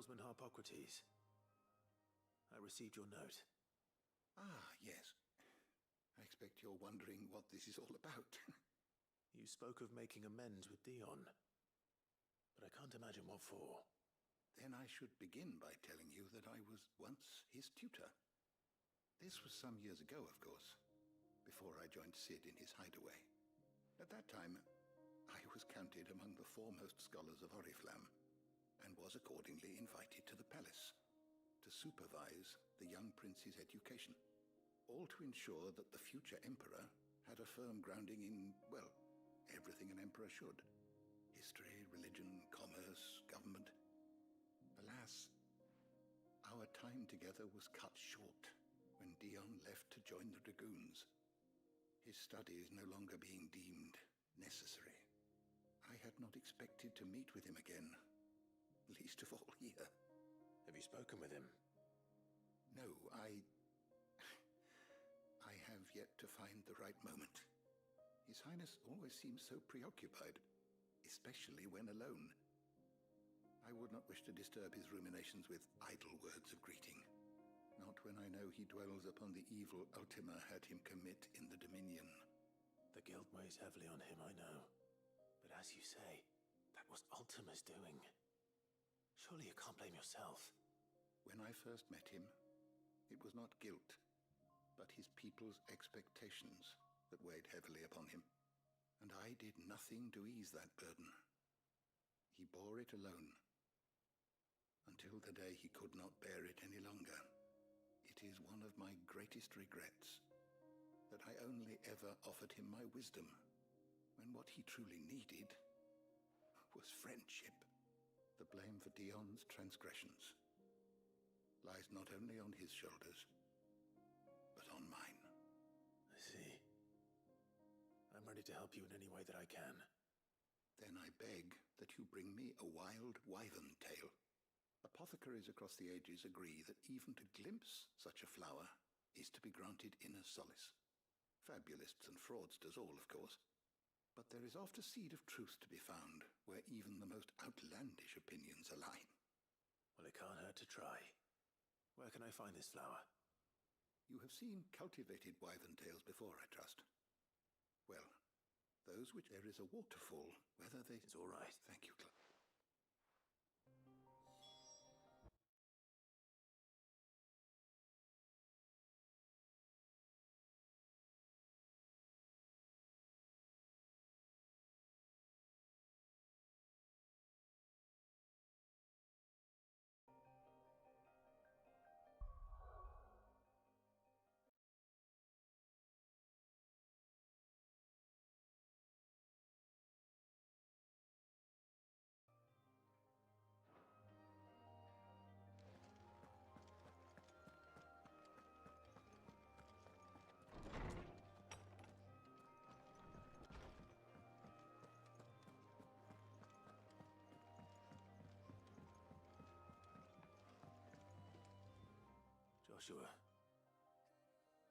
Swordsman Harpocrates. I received your note. Ah, yes. I expect you're wondering what this is all about. You spoke of making amends with Dion, but I can't imagine what for. Then I should begin by telling you that I was once his tutor. This was some years ago, of course, before I joined Sid in his hideaway. At that time, I was counted among the foremost scholars of Oriflamme, and was accordingly invited to the palace to supervise the young prince's education, all to ensure that the future emperor had a firm grounding in, well, everything an emperor should. History, religion, commerce, government. Alas, our time together was cut short when Dion left to join the Dragoons, his studies no longer being deemed necessary. I had not expected to meet with him again, least of all here. Have you spoken with him? No, I have yet to find the right moment. His Highness always seems so preoccupied, especially when alone. I would not wish to disturb his ruminations with idle words of greeting, not when I know he dwells upon the evil Ultima had him commit in the Dominion. The guilt weighs heavily on him, I know. But as you say, that was Ultima's doing. Surely you can't blame yourself. When I first met him, it was not guilt, but his people's expectations that weighed heavily upon him. And I did nothing to ease that burden. He bore it alone, until the day he could not bear it any longer. It is one of my greatest regrets that I only ever offered him my wisdom, when what he truly needed was friendship. The blame for Dion's transgressions lies not only on his shoulders, but on mine. I see. I'm ready to help you in any way that I can. Then I beg that you bring me a wild wyvern tail. Apothecaries across the ages agree that even to glimpse such a flower is to be granted inner solace. Fabulists and fraudsters all, of course. But there is oft a seed of truth to be found where even the most outlandish opinions align. Well, it can't hurt to try. Where can I find this flower? You have seen cultivated wyvern tails before, I trust. Well, those which there is a waterfall, whether they... It's all right. Thank you, Clark. Joshua,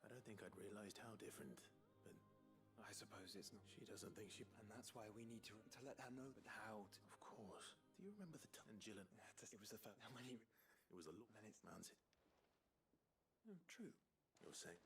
I don't think I'd realized how different, but I suppose it's not. she doesn't think she... And that's why we need to let her know. But how to... Of course. Do you remember the time Gillen... It was the first... When he... It was a look... Then it's... Man's it. True. You're saying...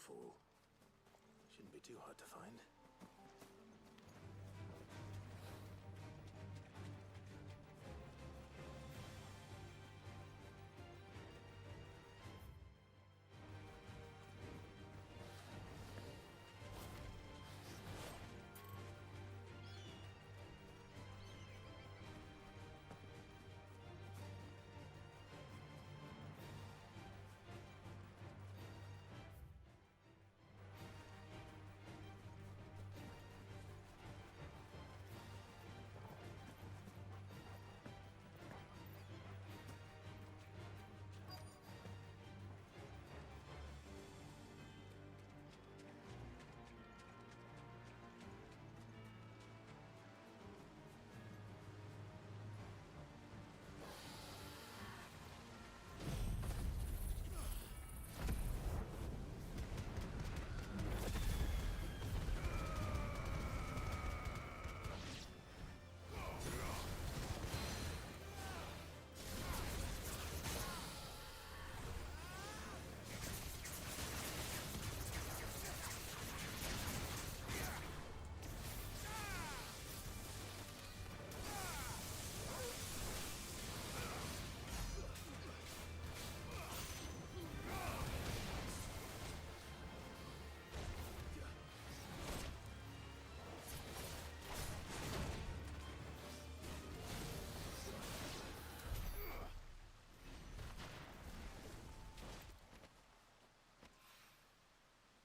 fool. Shouldn't be too hard to find.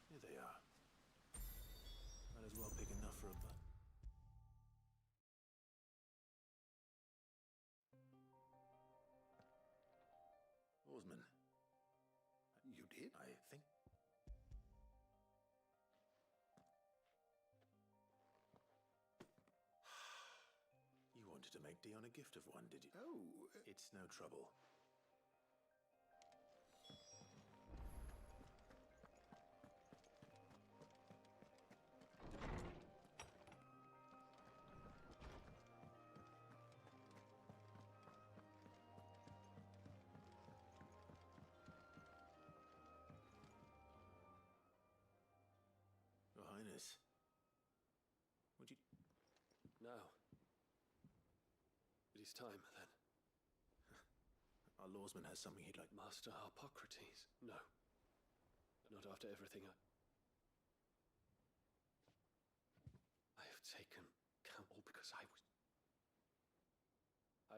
Here they are. Might as well pick enough for a butt. Oarsman. You did? I think... You wanted to make Dion a gift of one, did you? Oh, It's no trouble. Your Highness. Would you... Now. It is time, then. Our lawsman has something he'd like... Master Harpocrates. No. Not after everything I have taken all because I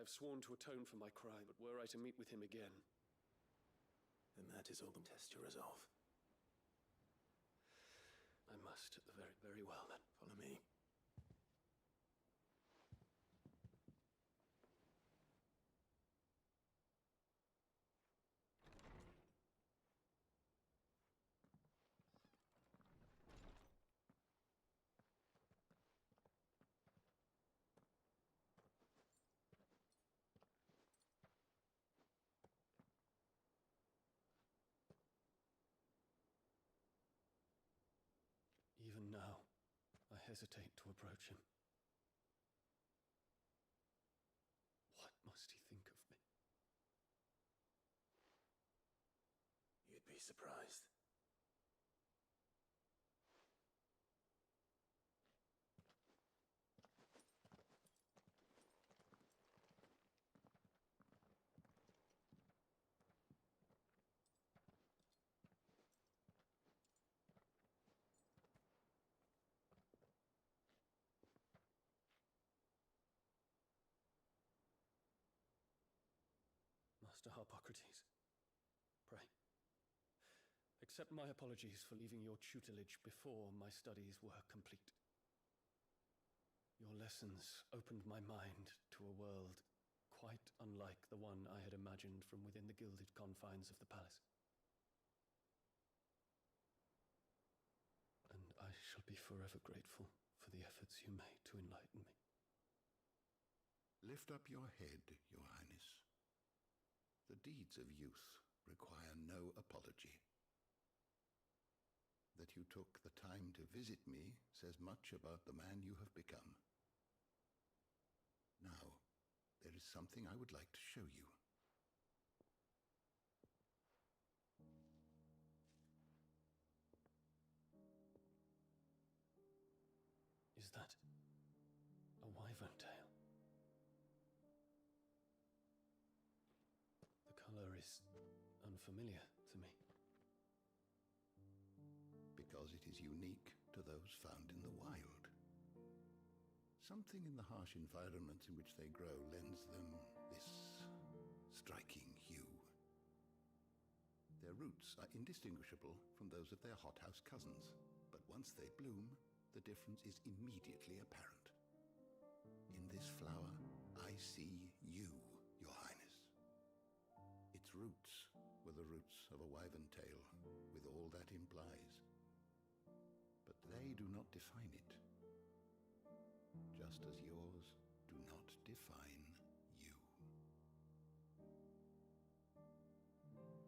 have sworn to atone for my crime, but were I to meet with him again... Then that is all the test your resolve. I must, very well, then. Follow me. Even now, I hesitate to approach him. What must he think of me? You'd be surprised. Master Harpocrates, pray. Accept my apologies for leaving your tutelage before my studies were complete. Your lessons opened my mind to a world quite unlike the one I had imagined from within the gilded confines of the palace. And I shall be forever grateful for the efforts you made to enlighten me. Lift up your head, Your Highness. The deeds of youth require no apology. That you took the time to visit me says much about the man you have become. Now, there is something I would like to show you. Is that a wyvern tail? The color is unfamiliar to me. Because it is unique to those found in the wild. Something in the harsh environments in which they grow lends them this striking hue. Their roots are indistinguishable from those of their hothouse cousins, but once they bloom, the difference is immediately apparent. In this flower, I see you, Your Highness. Its roots were the roots of a wyvern tail, with all that implies. But they do not define it, just as yours do not define you.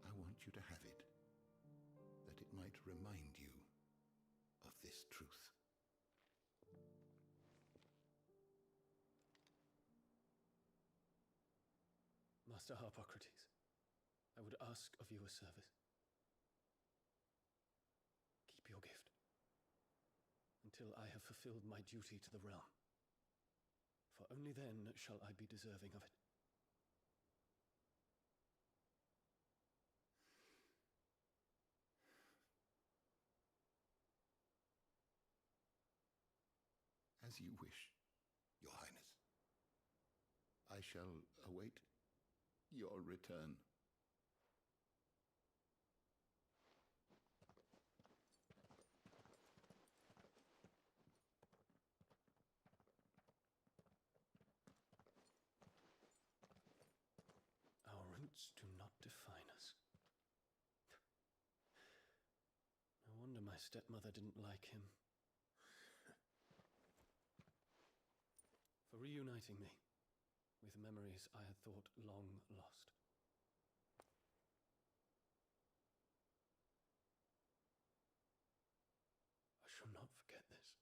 I want you to have it, that it might remind you of this truth. Master Harpocrates, I would ask of you a service. Keep your gift until I have fulfilled my duty to the realm, for only then shall I be deserving of it. As you wish, Your Highness. I shall await your return. Our roots do not define us. No wonder my stepmother didn't like him. For reuniting me with memories I had thought long lost. I shall not forget this.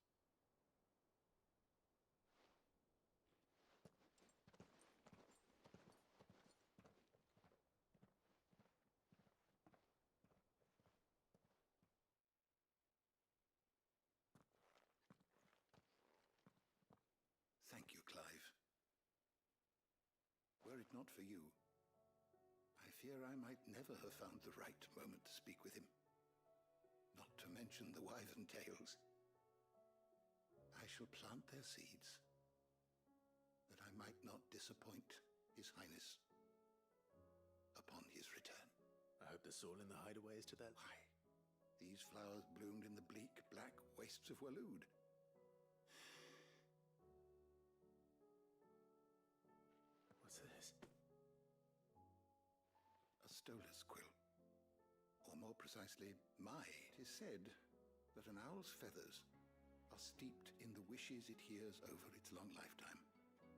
Thank you, Clive. Were it not for you, I fear I might never have found the right moment to speak with him. Not to mention the wyvern tales. I shall plant their seeds, that I might not disappoint His Highness upon his return. I hope the soul in the hideaway is to that. Why, these flowers bloomed in the bleak, black wastes of Waloed. What's this? A stolas quill. Or more precisely, it is said that an owl's feathers are steeped in the wishes it hears over its long lifetime.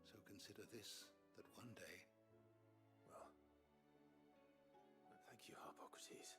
So consider this, that one day... Well, thank you, Harpocrates.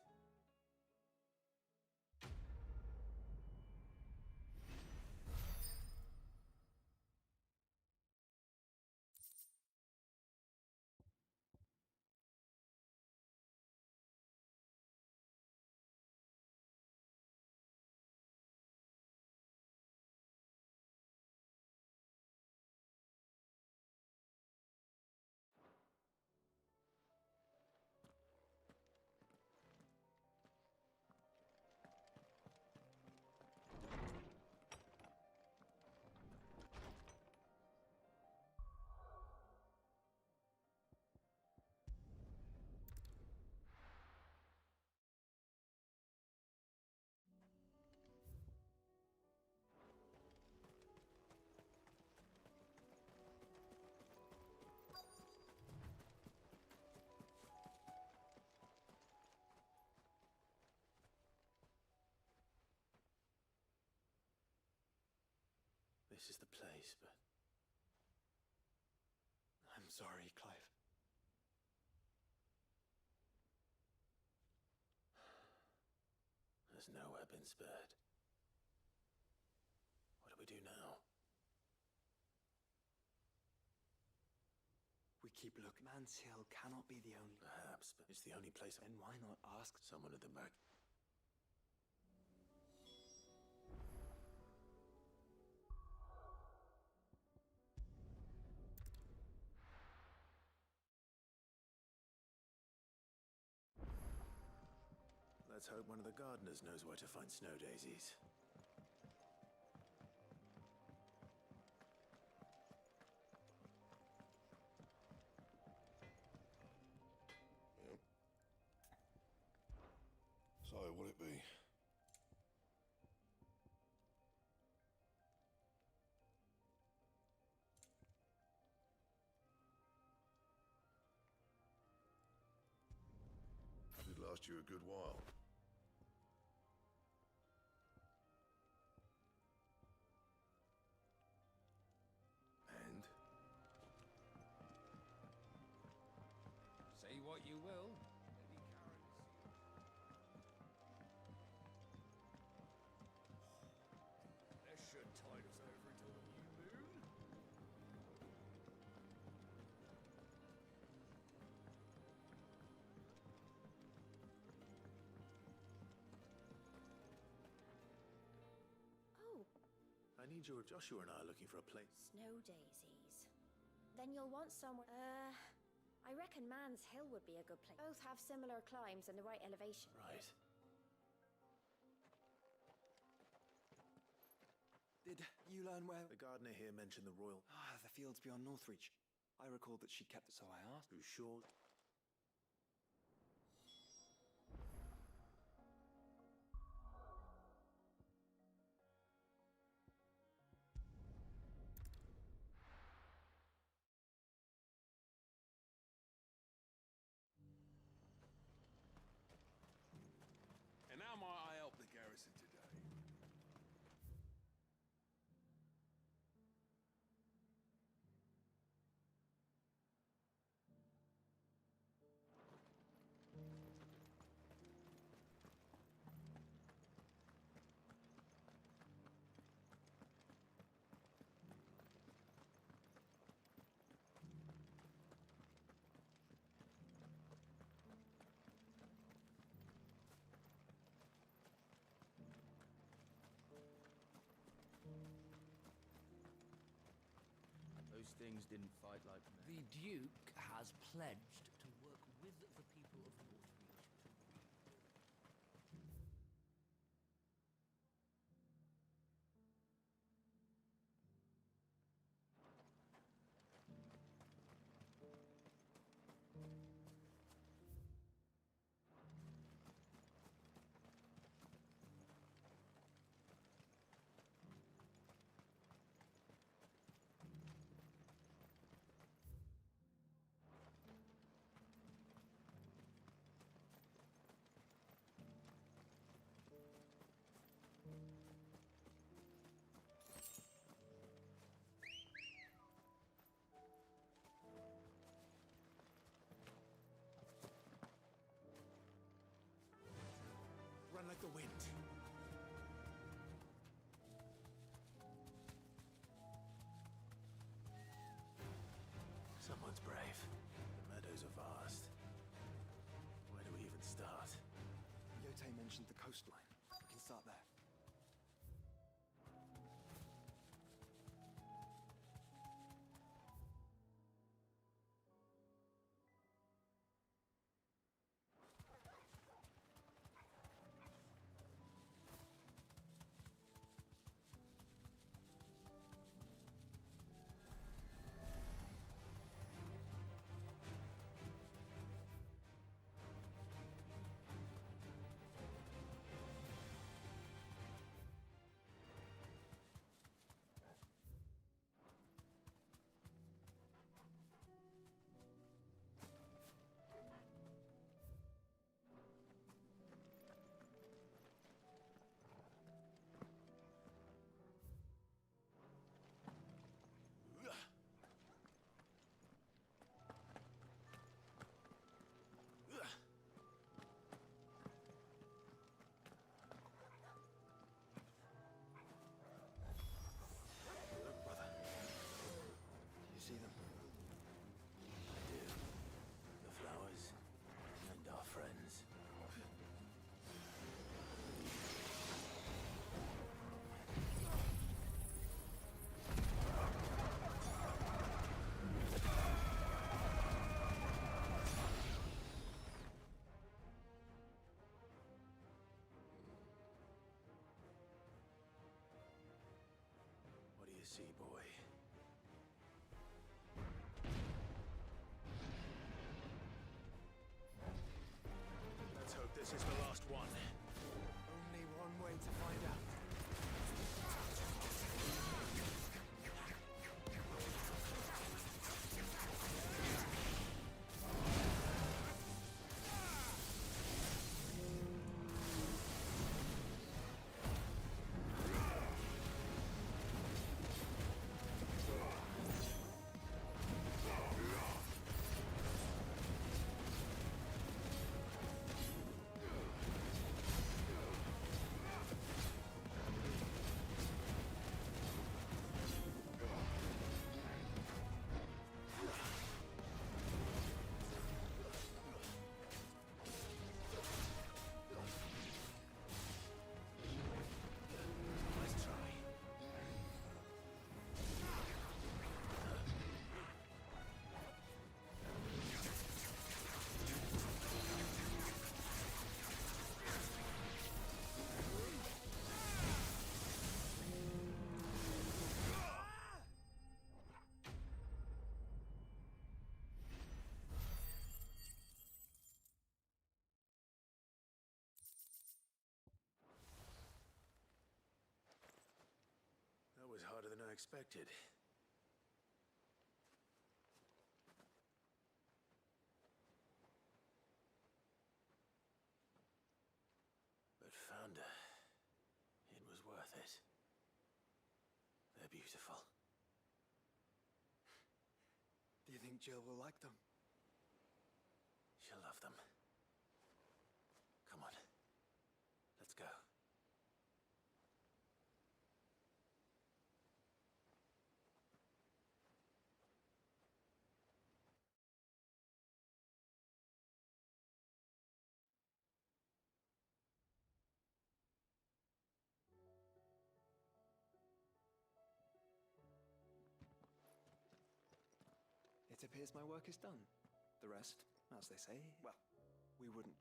This is the place, but... I'm sorry, Clive. Has nowhere been spared. What do we do now? We keep looking. Man's Hill cannot be the only... Perhaps, but it's the only place. Then why not ask Someone at the back. Let's hope one of the gardeners knows where to find snow daisies. Yep. So, what'll it be? Did last you a good while. And? Say what you will. This should tide us over until the new moon. Oh, I need your... Joshua and I are looking for a place. snow daisies. Then you'll want somewhere... I reckon Man's Hill would be a good place. Both have similar climbs and the right elevation. Right. Did you learn where... The gardener here mentioned the royal... Ah, the fields beyond Northreach. I recalled that she kept it, so I asked. Who's sure... And how might I help the garrison today? Those things didn't fight like men. The Duke has pledged to work with the people of Northreach to Run like the wind. Someone's brave. The meadows are vast. Where do we even start? Yote mentioned the coastline. We can start there. expected. But found her. It was worth it. They're beautiful. Do you think Jill will like them? She'll love them. Come on. Let's go. It appears my work is done. The rest, as they say, well, we wouldn't.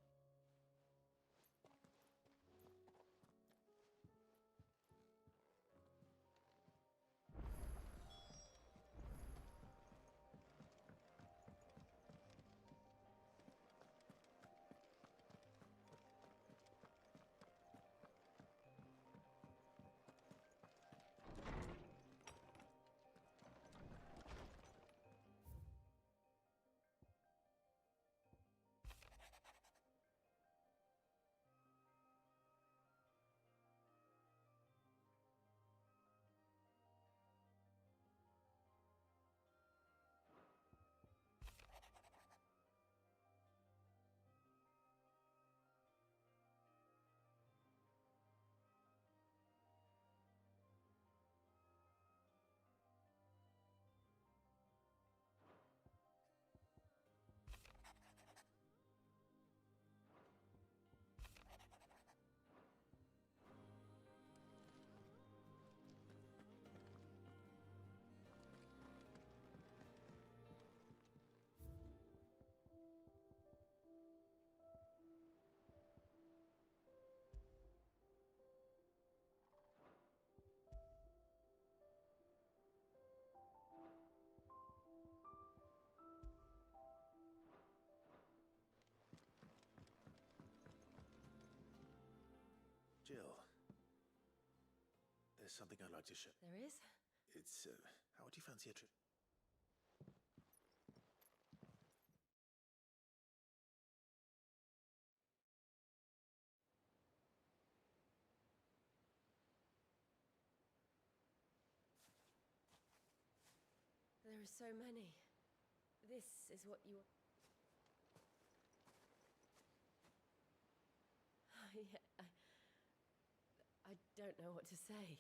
Jill, there's something I'd like to show. There is? It's, how would you fancy a trip? There are so many. This is what you... Yeah, I don't know what to say.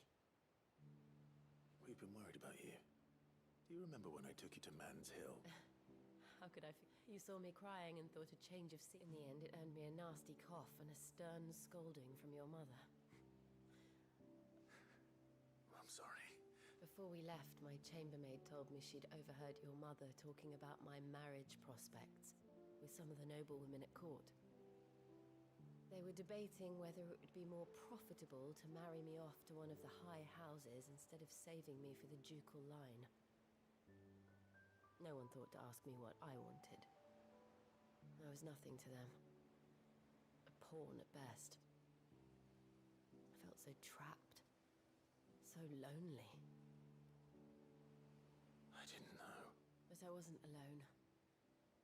We've been worried about you. Do you remember when I took you to Man's Hill? How could I... You saw me crying and thought a change of scene. In the end, it earned me a nasty cough and a stern scolding from your mother. I'm sorry. Before we left, my chambermaid told me she'd overheard your mother talking about my marriage prospects with some of the noblewomen at court. They were debating whether it would be more profitable to marry me off to one of the high houses instead of saving me for the ducal line. No one thought to ask me what I wanted. I was nothing to them. A pawn at best. I felt so trapped. So lonely. I didn't know. But I wasn't alone.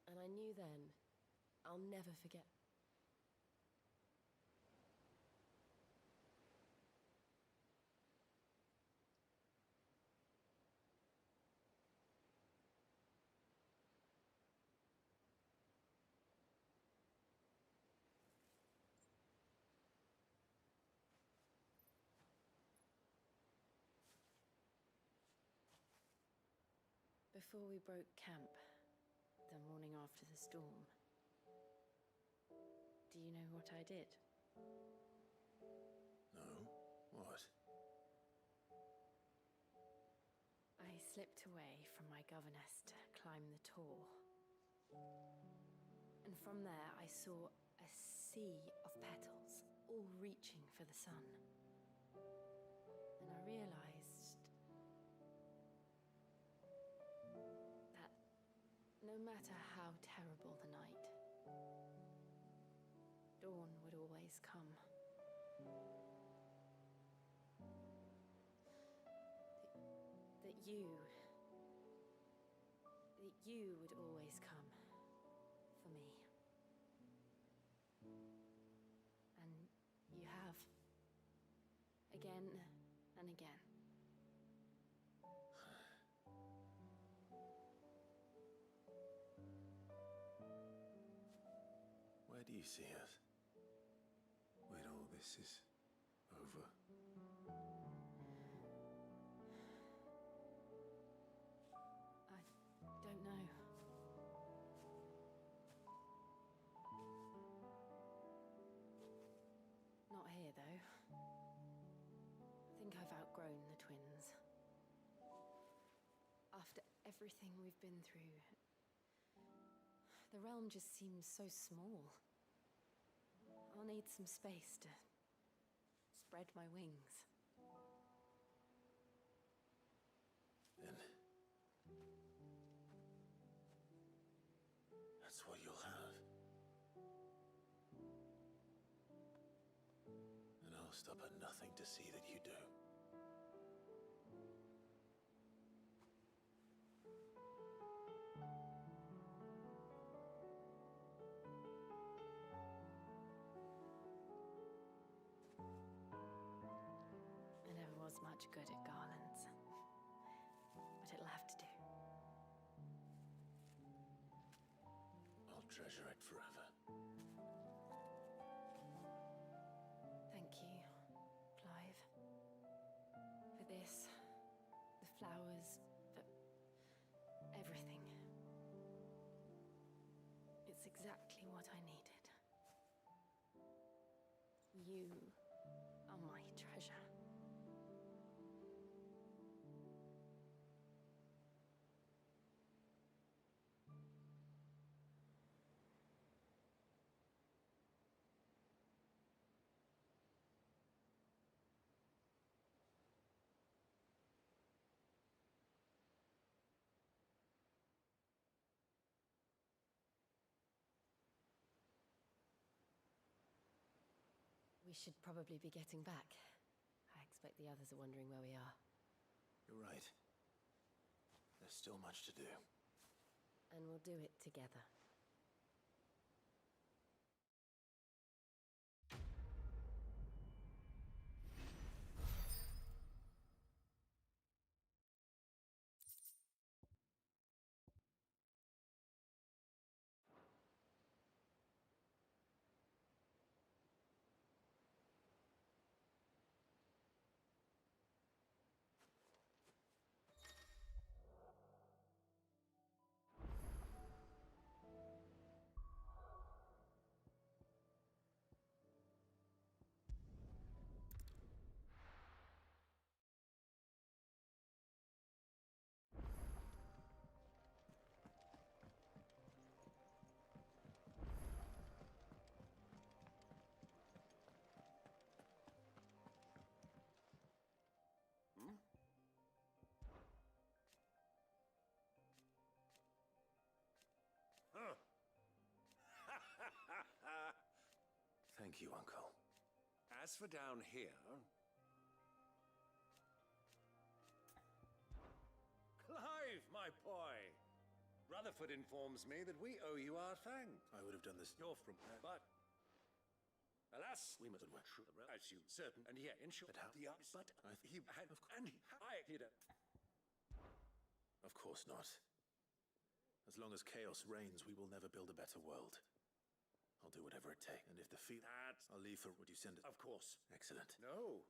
And I knew then, I'll never forget. Before we broke camp, the morning after the storm, do you know what I did? No? What? I slipped away from my governess to climb the tor. And from there I saw a sea of petals, all reaching for the sun. And I realized that no matter how terrible the night, dawn would always come. that you would always come for me. And you have. Again and again. Where do you see us? When all this is over? I don't know. Not here, though. I think I've outgrown the twins. After everything we've been through, the realm just seems so small. I'll need some space to spread my wings. Then that's what you'll have. And I'll stop at nothing to see that you do. I never was much good at garlands, but it'll have to do. I'll treasure it forever. Thank you, Clive. For this, the flowers, for everything. It's exactly what I needed. You are my treasure. We should probably be getting back. I expect the others are wondering where we are. You're right. There's still much to do. And we'll do it together. Thank you, Uncle. As for down here... Clive, my boy! Rutherford informs me that we owe you our thanks. I would have done this. You're from there, but... Alas, We must work. as you certain, and yet in short, But how? but I- he had, and I, he'd Of course not. As long as chaos reigns, we will never build a better world. I'll do whatever it takes. And if the feet... I'll leave for... Would you send it? of course. Excellent. No.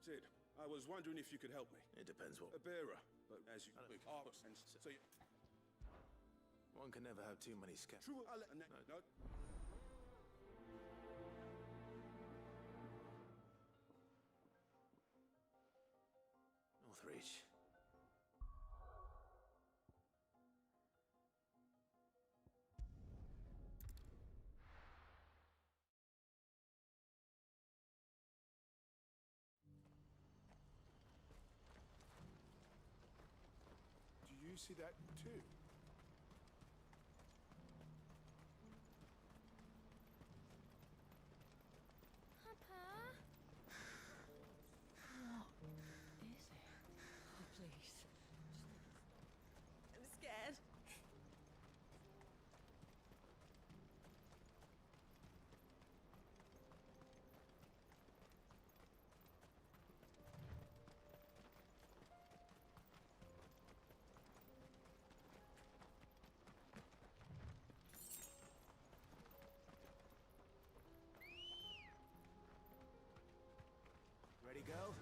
Sid, I was wondering if you could help me. It depends what... A bearer, but as you I don't- quick arcs and so you... One can never have too many scouts. True, no. you see that too? Papa? What is it? Oh, please. I'm scared. Ready, girl?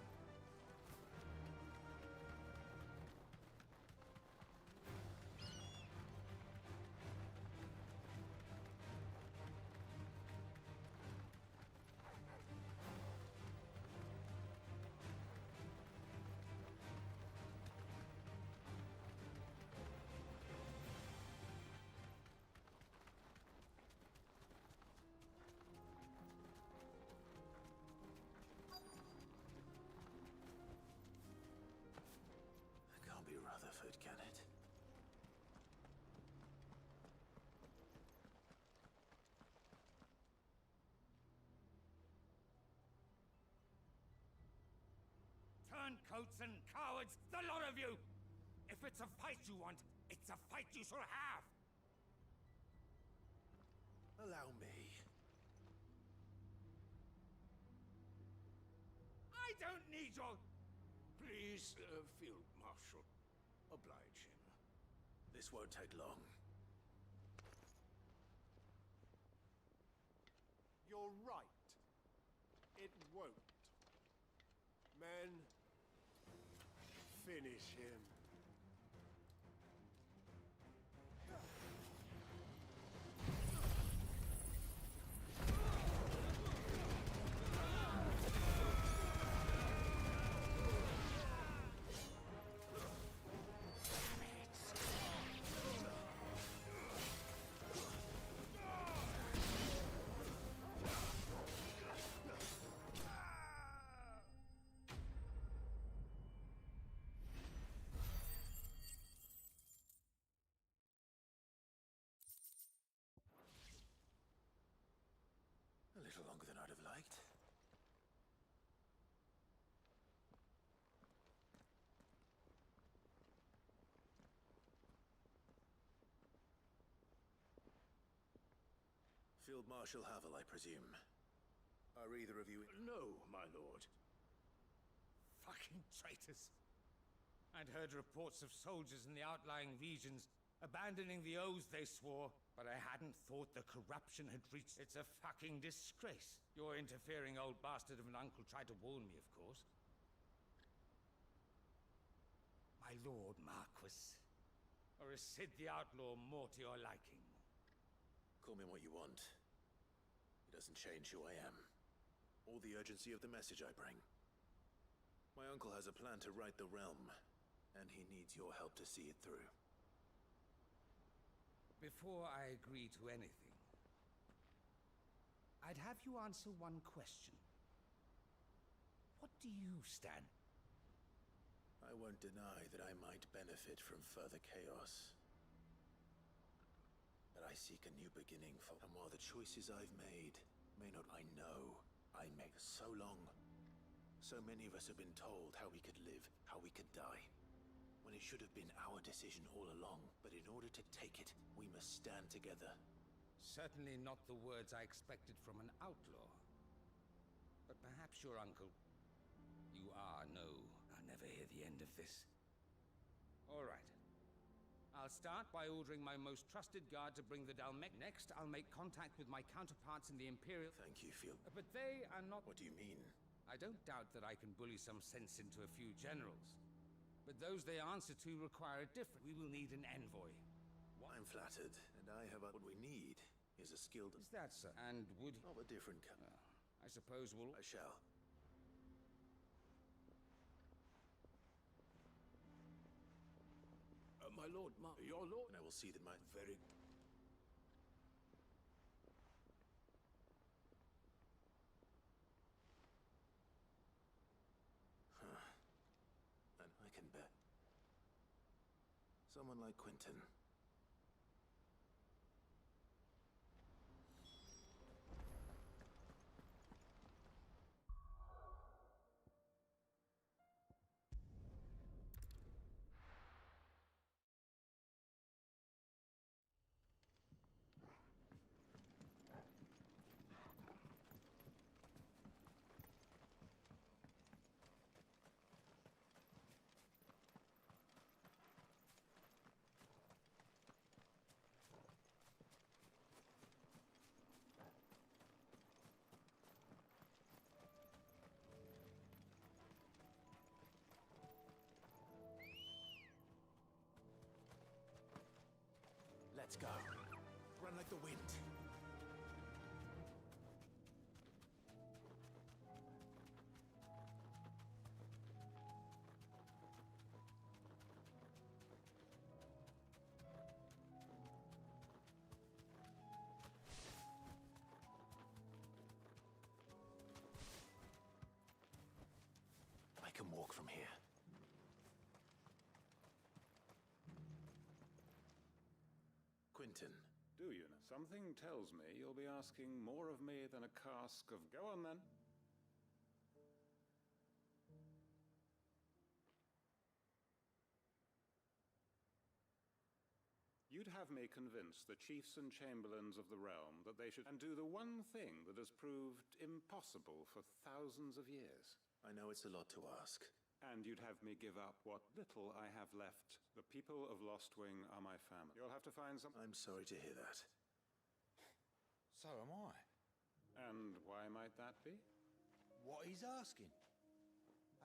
Can't be Rutherford, can it? Turncoats and cowards, the lot of you! If it's a fight you want, it's a fight you shall have! Allow me. I don't need your... Please, Field Marshal, oblige him. This won't take long. You're right. It won't. Men, finish him. A little longer than I'd have liked. Field Marshal Havel, I presume. Are either of you... No, my lord. Fucking traitors. I'd heard reports of soldiers in the outlying regions abandoning the oaths they swore, but I hadn't thought the corruption had reached... It's a fucking disgrace. Your interfering old bastard of an uncle tried to warn me, of course. My lord Marquis. Or is Sid the Outlaw more to your liking? Call me what you want. It doesn't change who I am. Or the urgency of the message I bring. My uncle has a plan to right the realm, and he needs your help to see it through. Before I agree to anything, I'd have you answer one question. What do you stand? I won't deny that I might benefit from further chaos. But I seek a new beginning for... And while the choices I've made may not I know I make so long, so many of us have been told how we could live, how we could die, when it should have been our decision all along. But in order to take it, we must stand together. Certainly not the words I expected from an outlaw. But perhaps your uncle... You are no... I'll never hear the end of this. All right. I'll start by ordering my most trusted guard to bring the Dalmec. Next, I'll make contact with my counterparts in the Imperial... Thank you, Field. But they are not... What do you mean? I don't doubt that I can bully some sense into a few generals. But those they answer to require a different... We will need an envoy. I'm flattered, and I have what we need is a skilled... Is that so? And would... Of a different kind. I suppose we'll... I shall. My lord, your lord... And I will see that my... Very... And I can bet. Someone like Quentin. Let's go. Run like the wind. I can walk from here. Quentin. Do you know? Something tells me you'll be asking more of me than a cask of... Go on, then. You'd have me convince the chiefs and chamberlains of the realm that they should and do the one thing that has proved impossible for thousands of years. I know it's a lot to ask. And you'd have me give up what little I have left. The people of Lostwing are my family. You'll have to find some... I'm sorry to hear that. So am I. And why might that be? What he's asking.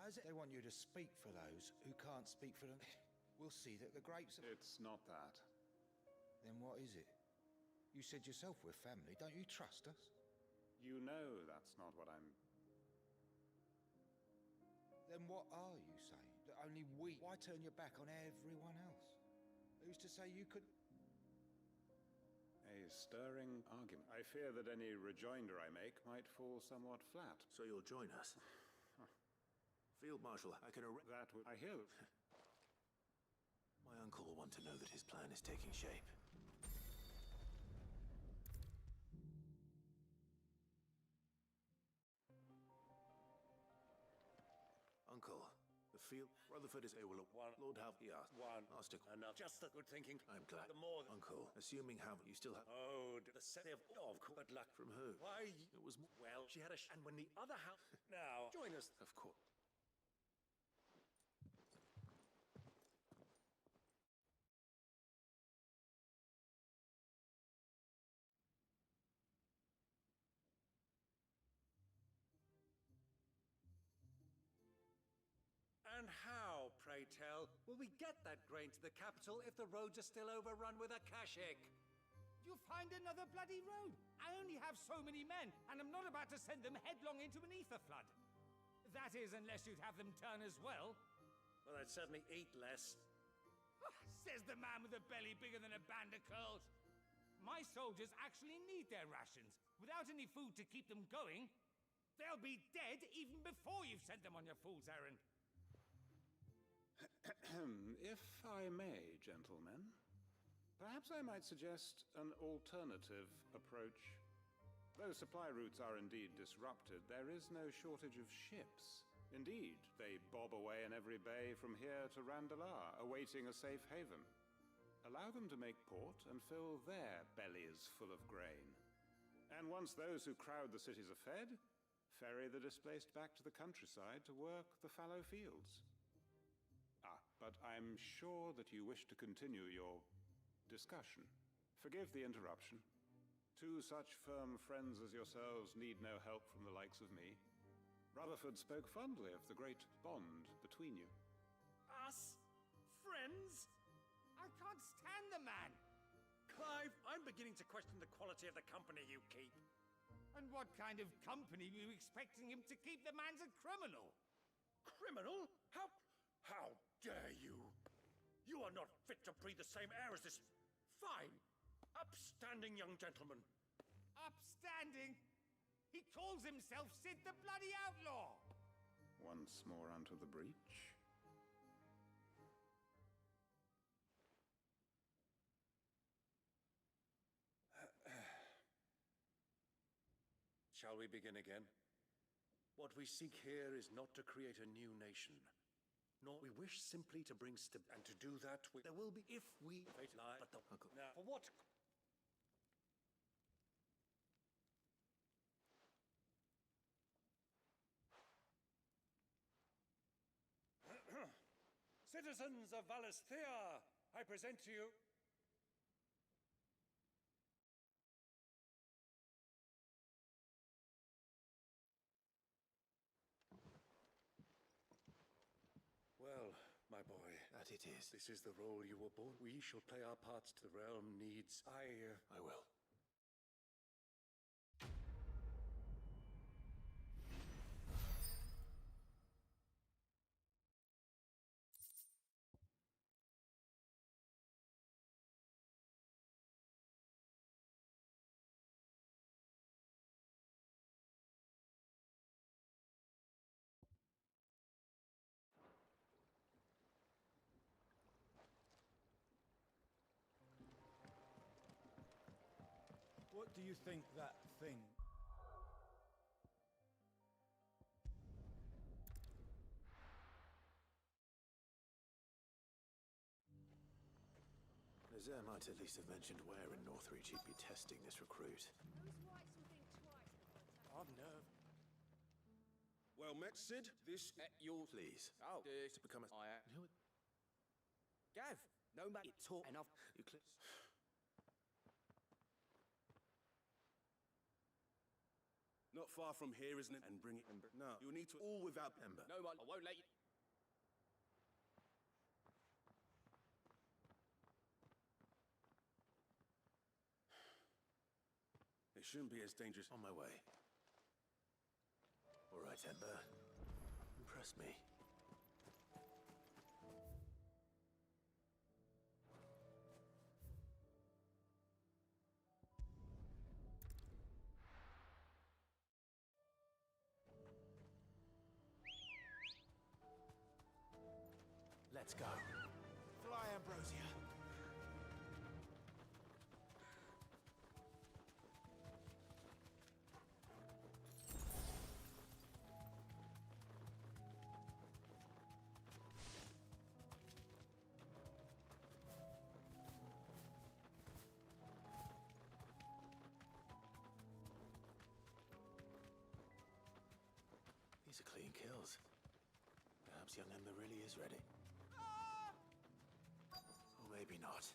How's it they want you to speak for those who can't speak for them? We'll see that the grapes... It's not that. Then what is it? You said yourself we're family. Don't you trust us? You know that's not what I'm... Then what are you saying? That only we... Why turn your back on everyone else? Who's to say you could... A stirring argument. I fear that any rejoinder I make might fall somewhat flat. So you'll join us? Field Marshal, I can arrange... That would... I hear... My uncle will want to know that his plan is taking shape. Uncle, the field... Rutherford is able to... Lord Half, he asked. Master... Enough. Just the good thinking. I'm glad. The more... Uncle, assuming how you still have... Oh, the set of course. But luck. From who? Why? It was... Well, she had a... And when the other house... Now, join us. Of course. And how, pray tell, will we get that grain to the capital if the roads are still overrun with Akashic? You'll find another bloody road. I only have so many men, and I'm not about to send them headlong into an ether flood. That is, unless you'd have them turn as well. Well, I'd certainly eat less. Says the man with a belly bigger than a band of curls. My soldiers actually need their rations. Without any food to keep them going, they'll be dead even before you've sent them on your fool's errand. If I may, gentlemen, perhaps I might suggest an alternative approach. Though supply routes are indeed disrupted, there is no shortage of ships. Indeed, they bob away in every bay from here to Randalar, awaiting a safe haven. Allow them to make port and fill their bellies full of grain. And once those who crowd the cities are fed, ferry the displaced back to the countryside to work the fallow fields. But I'm sure that you wish to continue your discussion. Forgive the interruption. Two such firm friends as yourselves need no help from the likes of me. Rutherford spoke fondly of the great bond between you. Us? Friends? I can't stand the man. Clive, I'm beginning to question the quality of the company you keep. And what kind of company were you expecting him to keep? The man's a criminal. Criminal? How dare you? You are not fit to breathe the same air as this fine, upstanding young gentleman. Upstanding? He calls himself Sid the Bloody Outlaw. Once more onto the breach. Shall we begin again? What we seek here is not to create a new nation, nor we wish simply to bring and to do that, there will be, if we lie. But Uncle, now, for what? Citizens of Valisthea, I present to you. Well, my boy. That it is. This is the role you were born. We shall play our parts to the realm needs. I will. What do you think that thing... Nazaire might at least have mentioned where in Northreach he'd be testing this recruit. I've nerve. Well met, Sid. This at your... Please. Oh, To become a... You know what? Gav, no matter it taught enough. You Not far from here, isn't it? And bring it. No, you'll need to all without Ember. No, I won't let you. It shouldn't be as dangerous. On my way. All right, Ember. Impress me. Let's go. Fly, Ambrosia. These are clean kills. Perhaps young Ember really is ready. Or maybe not.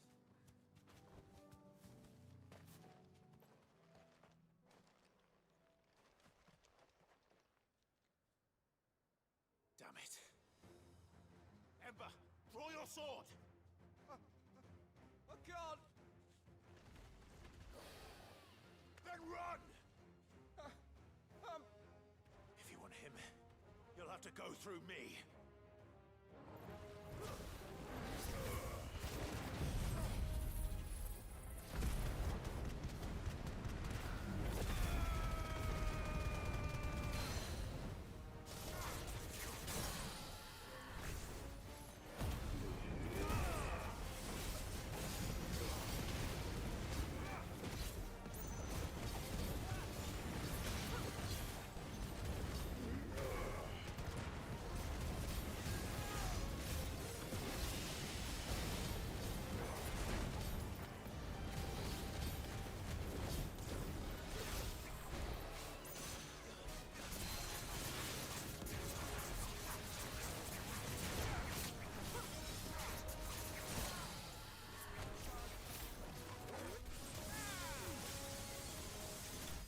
Damn it. Ember, draw your sword! I can't. Then run! If you want him, You'll have to go through me.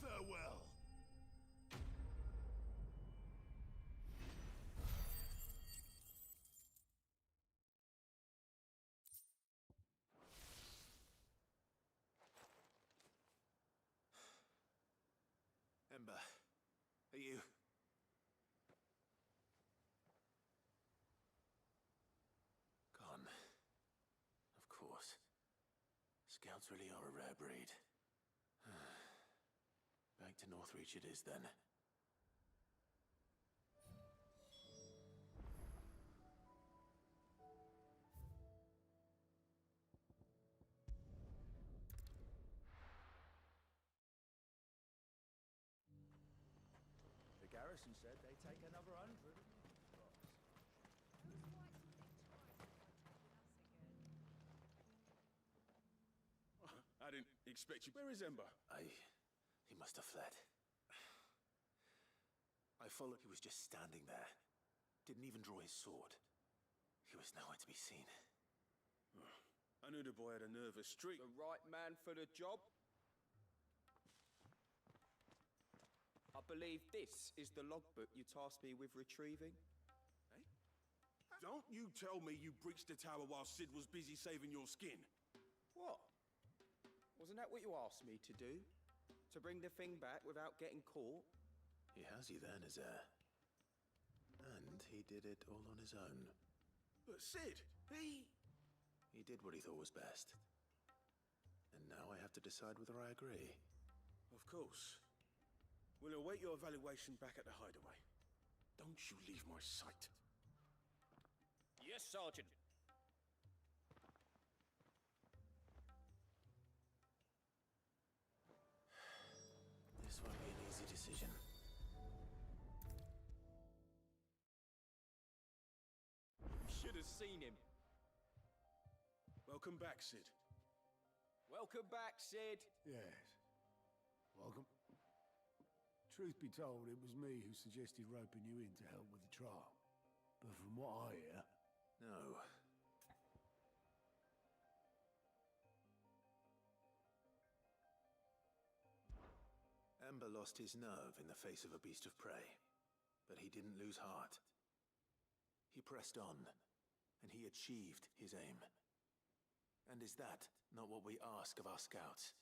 Farewell. Ember, are you... Gone. Of course. Scouts really are a rare breed. Back to Northreach it is then. Wilson said they take another 100. I didn't expect you. Where is Ember? He must have fled. I followed. He was just standing there. Didn't even draw his sword. He was nowhere to be seen. I knew the boy had a nervous streak. The right man for the job? I believe this is the logbook you tasked me with retrieving. Eh? Don't you tell me you breached the tower while Sid was busy saving your skin. What? Wasn't that what you asked me to do? To bring the thing back without getting caught? He has you there, Nazaire. And he did it all on his own. But Sid, he did what he thought was best. And now I have to decide whether I agree. Of course. We'll await your evaluation back at the hideaway. Don't you leave my sight. Yes, Sergeant. This won't be an easy decision. You should have seen him. Welcome back, Sid. Welcome back, Sid. Yes. Welcome. Truth be told, it was me who suggested roping you in to help with the trial. But from what I hear... No. Ember lost his nerve in the face of a beast of prey, but he didn't lose heart. He pressed on, and he achieved his aim. And is that not what we ask of our scouts?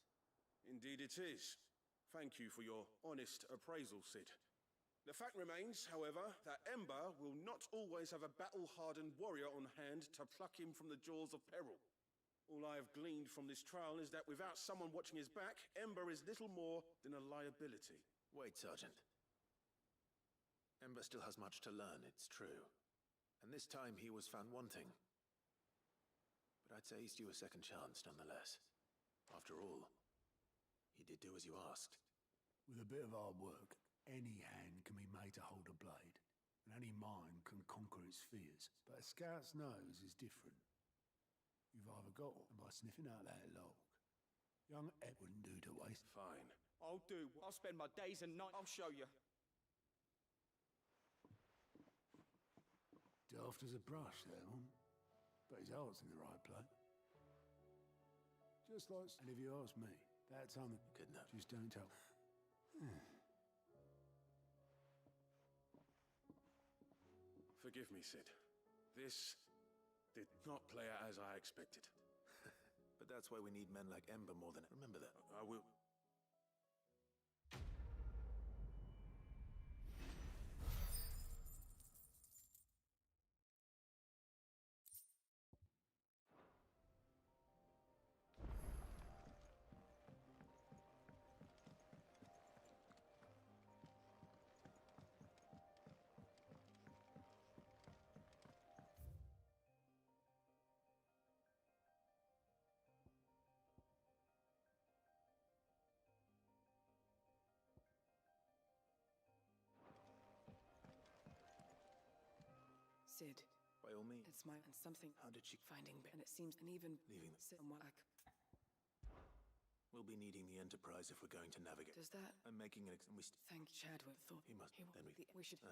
Indeed it is. Thank you for your honest appraisal, Sid. The fact remains, however, that Ember will not always have a battle-hardened warrior on hand to pluck him from the jaws of peril. All I have gleaned from this trial is that without someone watching his back, Ember is little more than a liability. Wait, Sergeant. Ember still has much to learn, it's true. And this time he was found wanting. But I'd say he's due a second chance, nonetheless. After all, he did do as you asked. With a bit of hard work, any hand can be made to hold a blade, and any mind can conquer its fears. But a scout's nose is different. You've either got one by sniffing out that log. Young Ed wouldn't do to waste. Fine. I'll do. I'll spend my days and nights. I'll show you. Daft as a brush, that one. But his heart's in the right place. Just like, and if you ask me, that time good enough. Just don't tell. Forgive me, Sid. This did not play out as I expected. But that's why we need men like Ember more than... Remember that. I will. Sid. By all means. It's my... and something... How did she... Finding... and it seems... and even... Leaving... Somewhat like... We'll be needing the Enterprise if we're going to navigate. Does that... I'm making an... and we... Thank Chadwick thought... He must... then we... we should...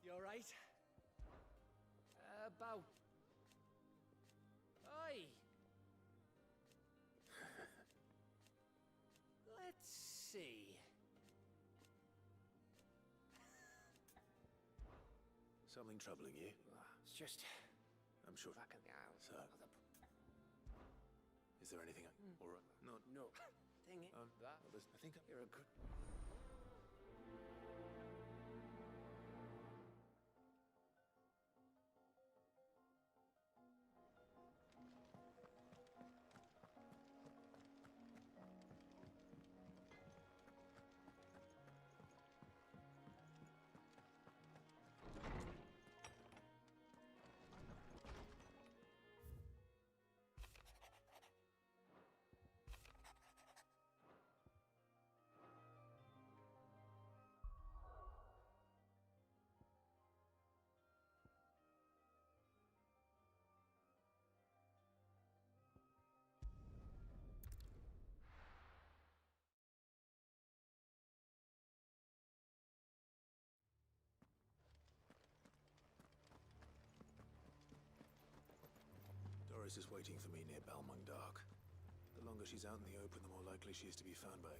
You alright? About... Oi! Let's see... Something troubling you? It's just... I'm sure... Back in the house. So... Is there anything I... All right. No. No. Thing is... I think you're a good... choice is waiting for me near Balmung Dark. The longer she's out in the open, the more likely she is to be found back.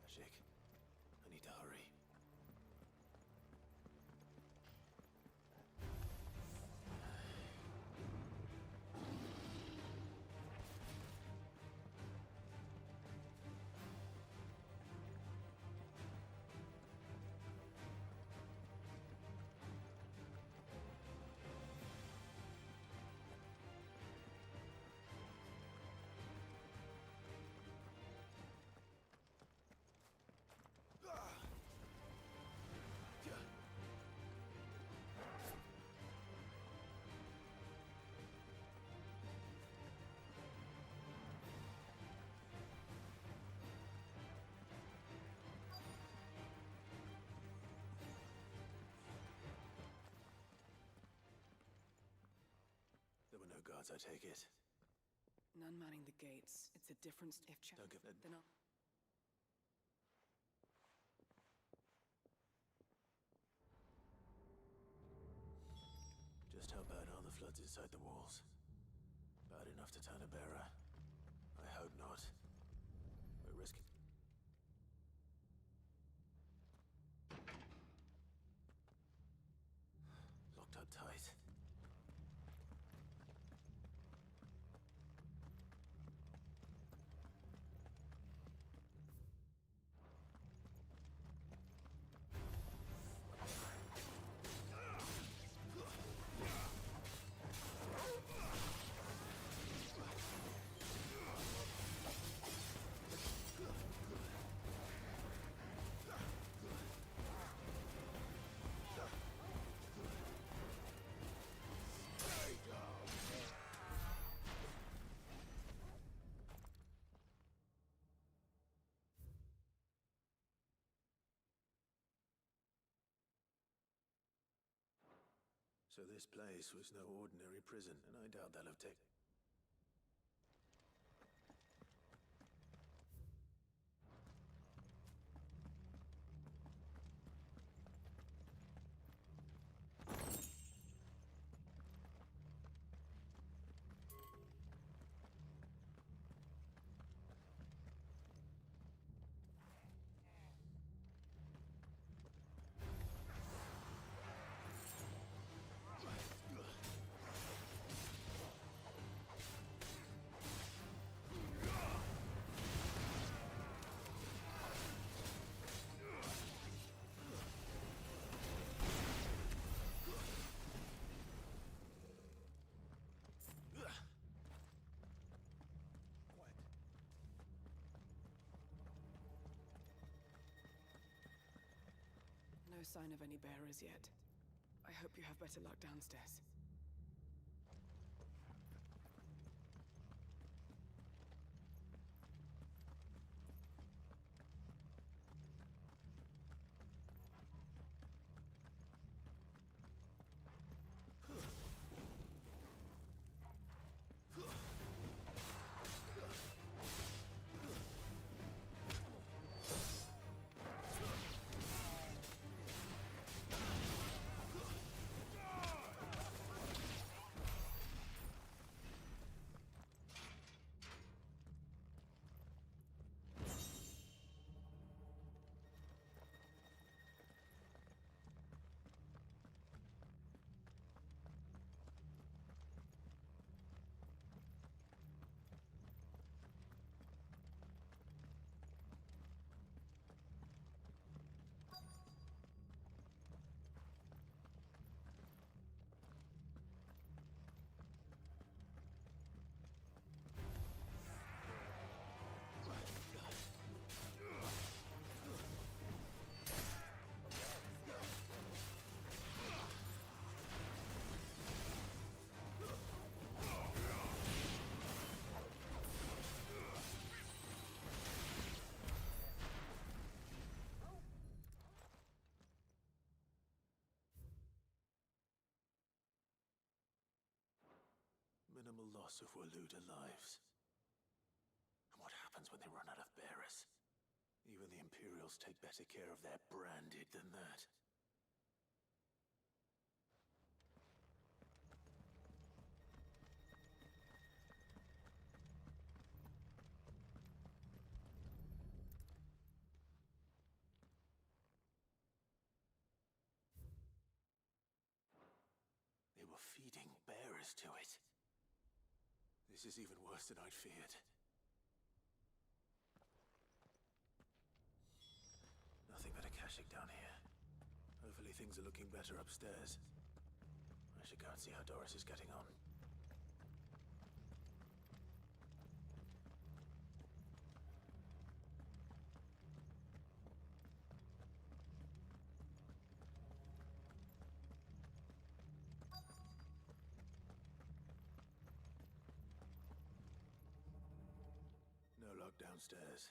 Ashik, I need to hurry. There were no guards, I take it. None manning the gates. It's a difference if Don't give that. Then I'll... Just how bad are the floods inside the walls? Bad enough to turn a bearer? I hope not. We're risking... Locked up tight. So this place was no ordinary prison, and I doubt they'll have taken... No sign of any bearers yet. I hope you have better luck downstairs. Minimal loss of Waluda lives. And what happens when they run out of bearers? Even the Imperials take better care of their branded than that. is to it. This is even worse than I'd feared. Nothing but Akashic down here. Hopefully things are looking better upstairs. I should go and see how Doris is getting on. No luck downstairs.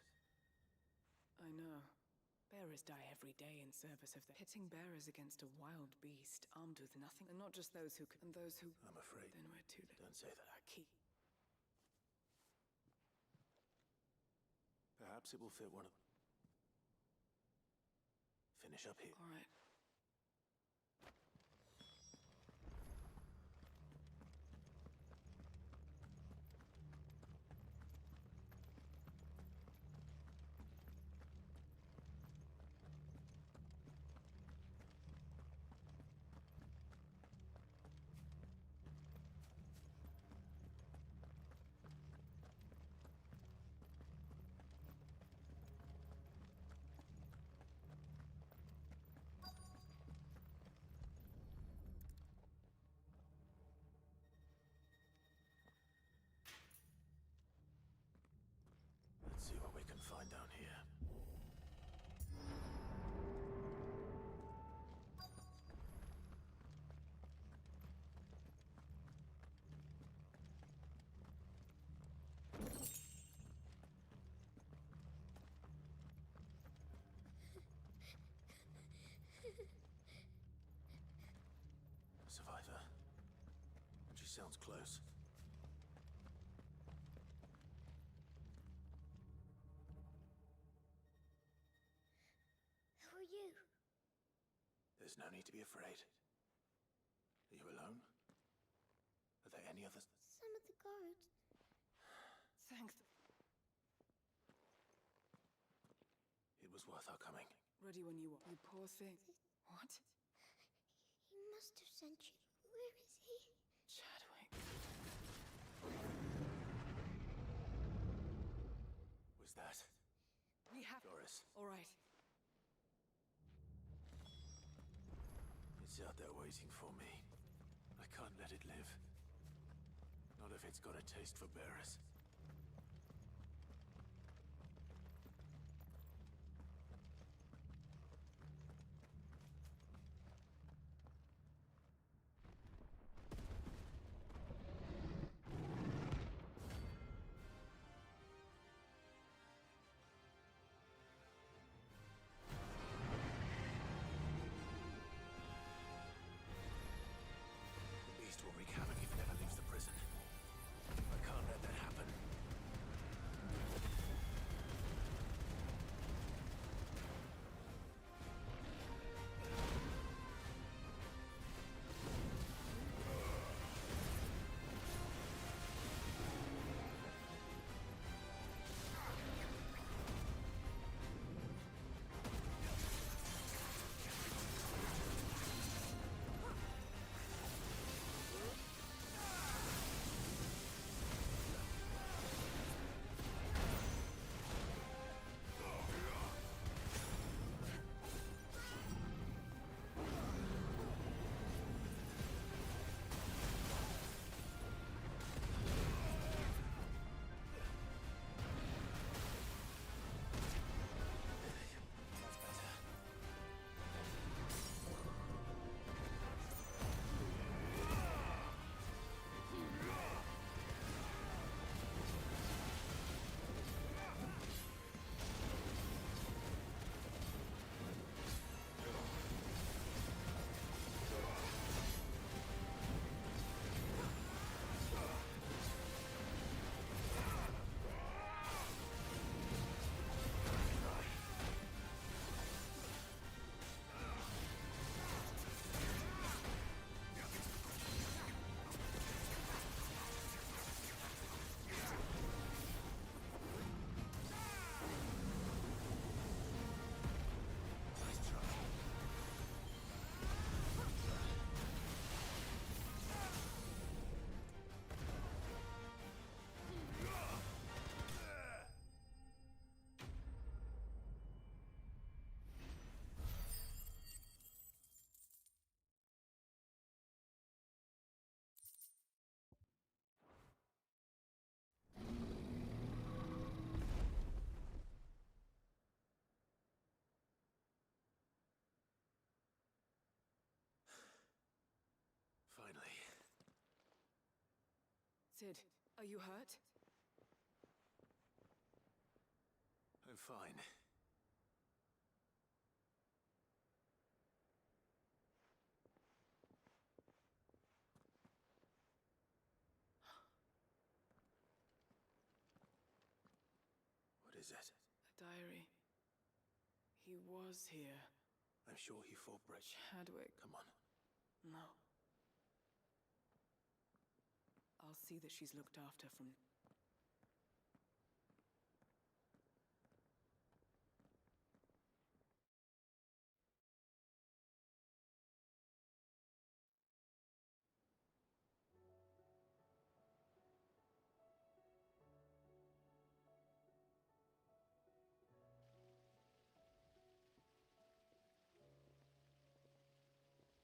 I know. Bearers die every day in service of the pitting bearers against a wild beast armed with nothing, and not just those who and those who. I'm afraid. Then we're too late. Don't say that. Our key. Perhaps it will fit one of. Finish up here. All right. Let's see what we can find down here. A survivor. And she sounds close. Who are you? There's no need to be afraid. Are you alone? Are there any others? Some of the guards. Thank It was worth our coming. Ready when you are. You poor thing. What? He must have sent you. Where is he? Chadwick. Was that? We have. Doris. All right. It's out there waiting for me. I can't let it live. Not if it's got a taste for bearers. The beast will wreak havoc if it ever leaves the prison. I can't let that happen. Sid, are you hurt? I'm fine. What is it? A diary. He was here. I'm sure he fought Brett. Chadwick. Come on. No. I'll see that she's looked after from...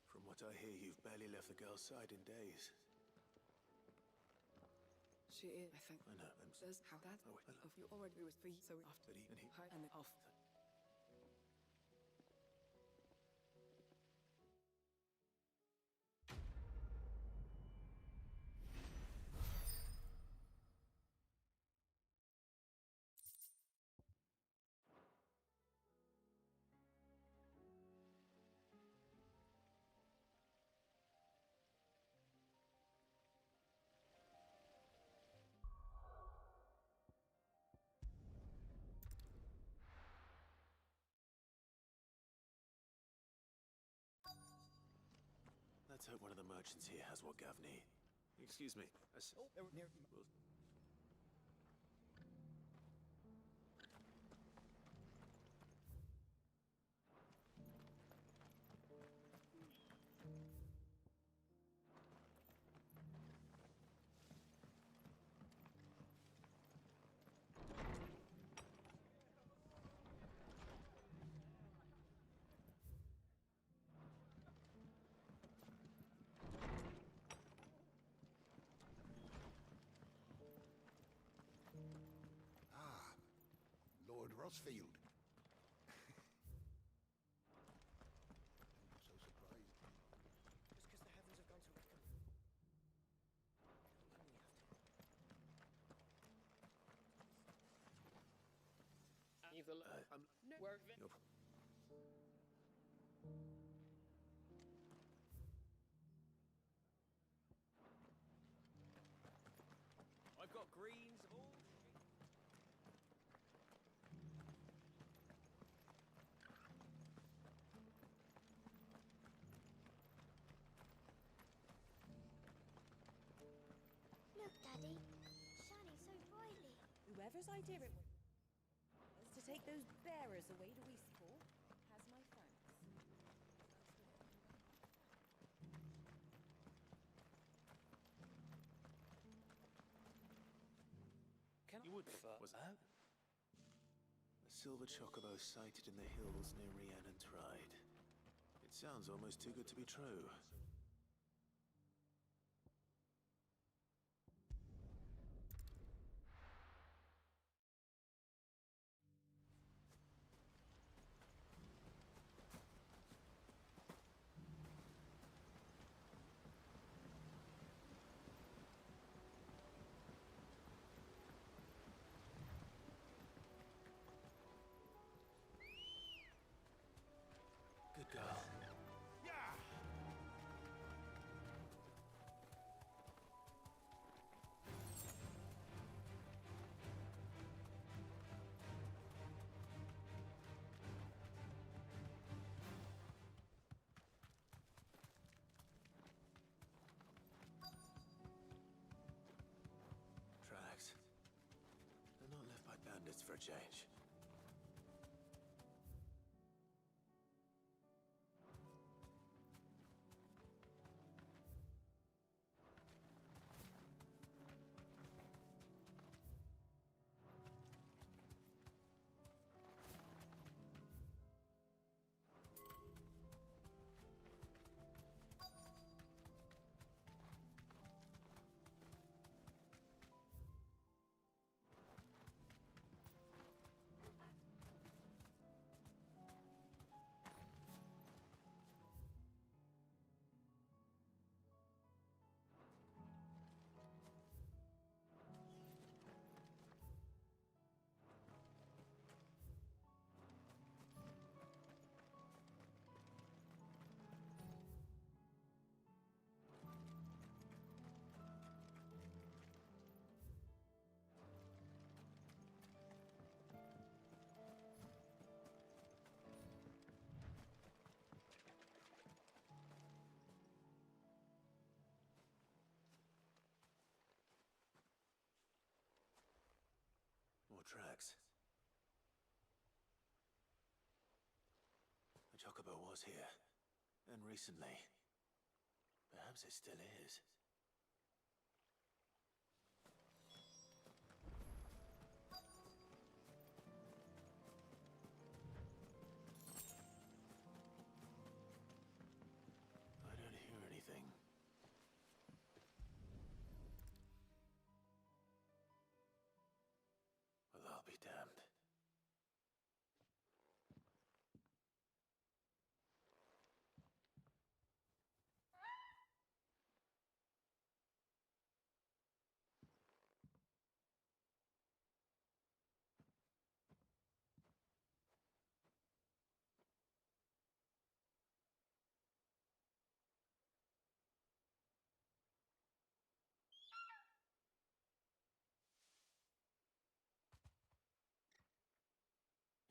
From what I hear, you've barely left the girl's side in days. She is, I think. I know. Says how that of you already was for you, so after But he and off. Let's hope one of the merchants here has what Gav need. Excuse me. Lord Rosfield. I'm so surprised. Just because the heavens have gone to reckon. Either where I've got greens all. Look, Daddy. Shining so brightly. Whoever's idea it was to take those bearers away to Eastport has my thanks. You would was that? A silver chocobo sighted in the hills near Rhiannon Tride. It sounds almost too good to be true. Good girl. Tracks. They're not left by bandits for a change. More tracks. The chocobo was here. And recently. Perhaps it still is. I don't hear anything. Well, I'll be damned.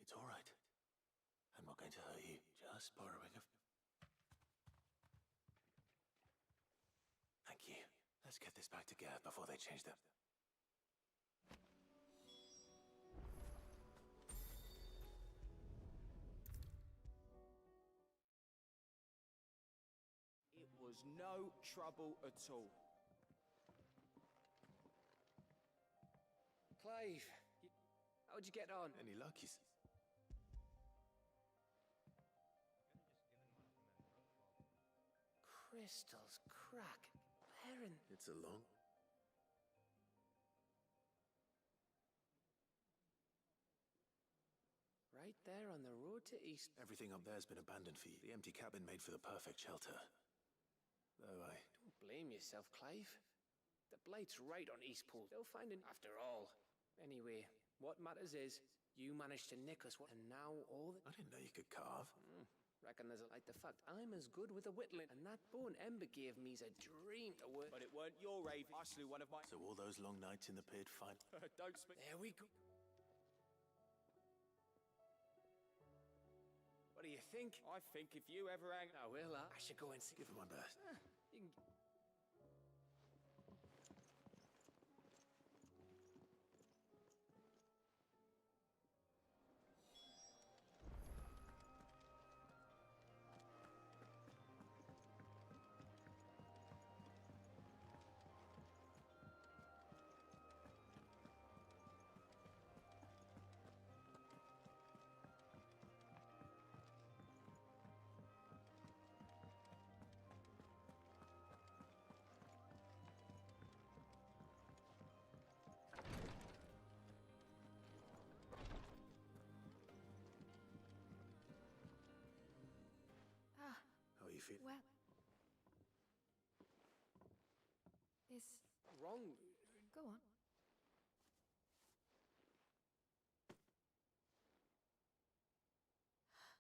It's all right. I'm not going to hurt you. Just borrowing a... Thank you. Let's get this back to Gav before they change them. It was no trouble at all. Clive, how'd you get on? Any luck, you... Crystals, crack, Baron. It's a long... Right there on the road to East. Everything up there's been abandoned for you. The empty cabin made for the perfect shelter. Though I... Don't blame yourself, Clive. The Blight's right on Eastpool. They'll find it after all. Anyway, what matters is, you managed to nick us, and now all the... I didn't know you could carve. Reckon there's like the fact I'm as good with a whittling, and that bone Ember gave me's a dream to work. But it weren't your raven. I slew one of my... So all those long nights in the pit, fine. Don't speak... There we go. What do you think? I think if you ever hang... I will, I should go and see. Give it my best. You can... How are you feeling? Well... This... Wrong. Go on.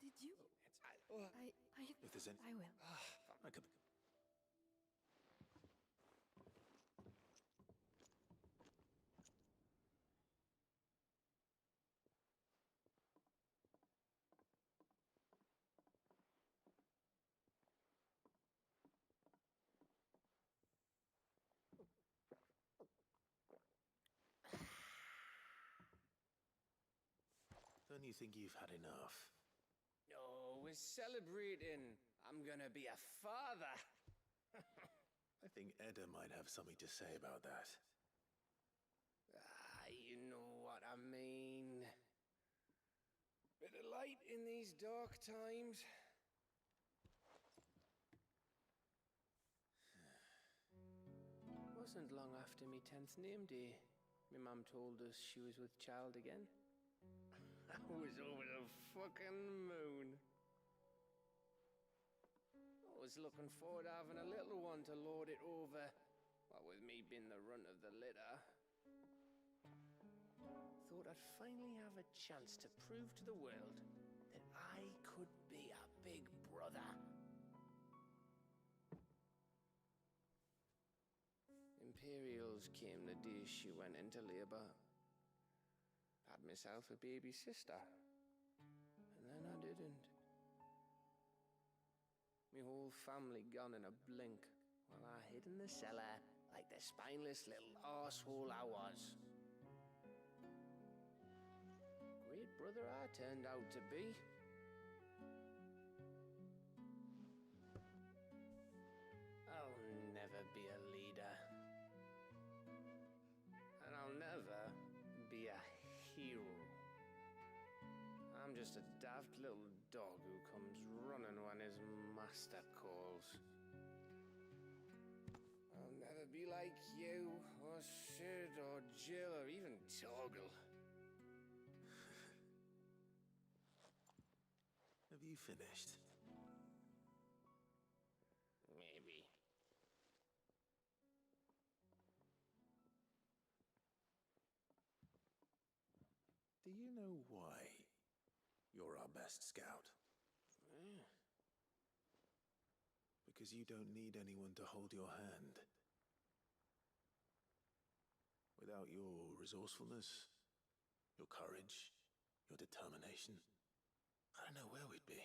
Did you... If there's any... I will. I could... Don't you think you've had enough? No, we're celebrating. I'm gonna be a father. I think Edda might have something to say about that. You know what I mean. Bit of light in these dark times. Wasn't long after me 10th name day. My mum told us she was with child again. I was over the fucking moon. I was looking forward to having a little one to lord it over, what with me being the runt of the litter. Thought I'd finally have a chance to prove to the world that I could be a big brother. Imperials came the day she went into labor. Had myself a baby sister, and then I didn't. My whole family gone in a blink, while I hid in the cellar like the spineless little arsehole I was. great brother I turned out to be. I'll never be a leader. And I'll never be a hero. I'm just a daft little dog who comes running when his master calls. I'll never be like you, or Sid, or Jill, or even Torgal. Have you finished? Maybe. Do you know why you're our best scout? Because you don't need anyone to hold your hand. Without your resourcefulness, your courage, your determination, I don't know where we'd be.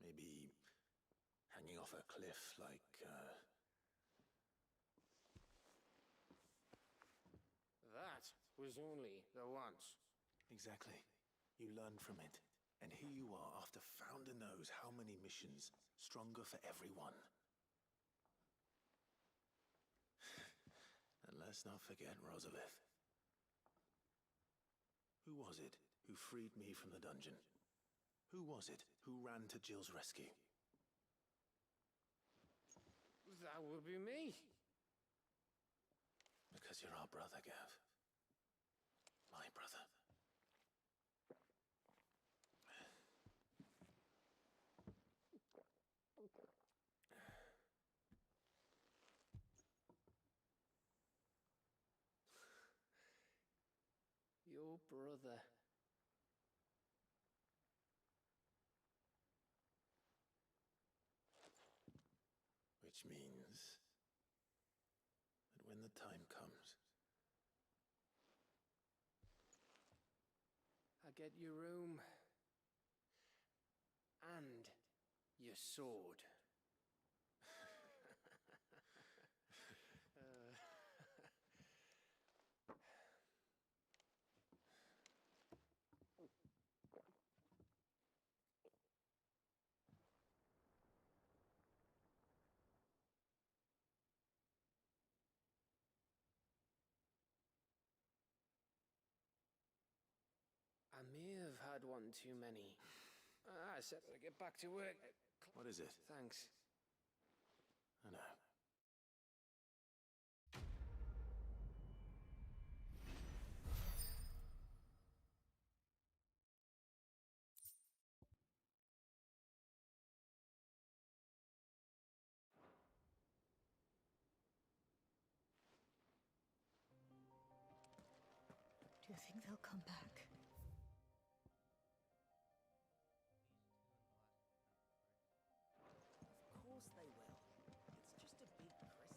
Maybe hanging off a cliff like, That was only the once. Exactly. You learned from it. And here you are after Founder knows how many missions, stronger for everyone. And let's not forget Rosalith. Who was it who freed me from the dungeon? Who was it who ran to Jill's rescue? That would be me. Because you're our brother, Gav. My brother. Your brother. Which means that when the time comes, I get your room. And your sword. I may have had one too many. I said I'd get back to work. What is it? Thanks. I know. Do you think they'll come back? Of course they will. It's just a big crystal.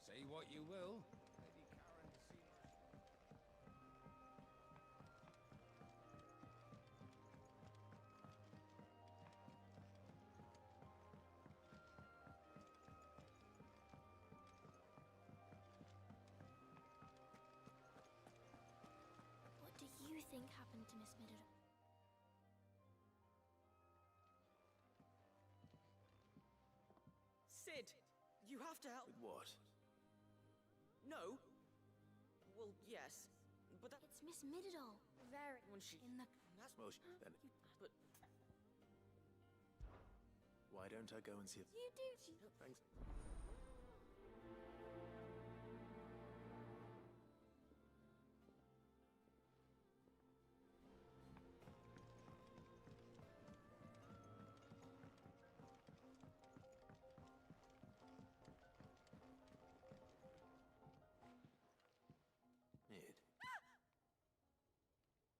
Say what you will. Lady Karen seems... What do you think happened to Miss Middleton? Sid, you have to help. With what? No. Well, yes, but that... It's Miss Middledore. Very. When she... In the... Well, then... But... Why don't I go and see if... You do. Thanks.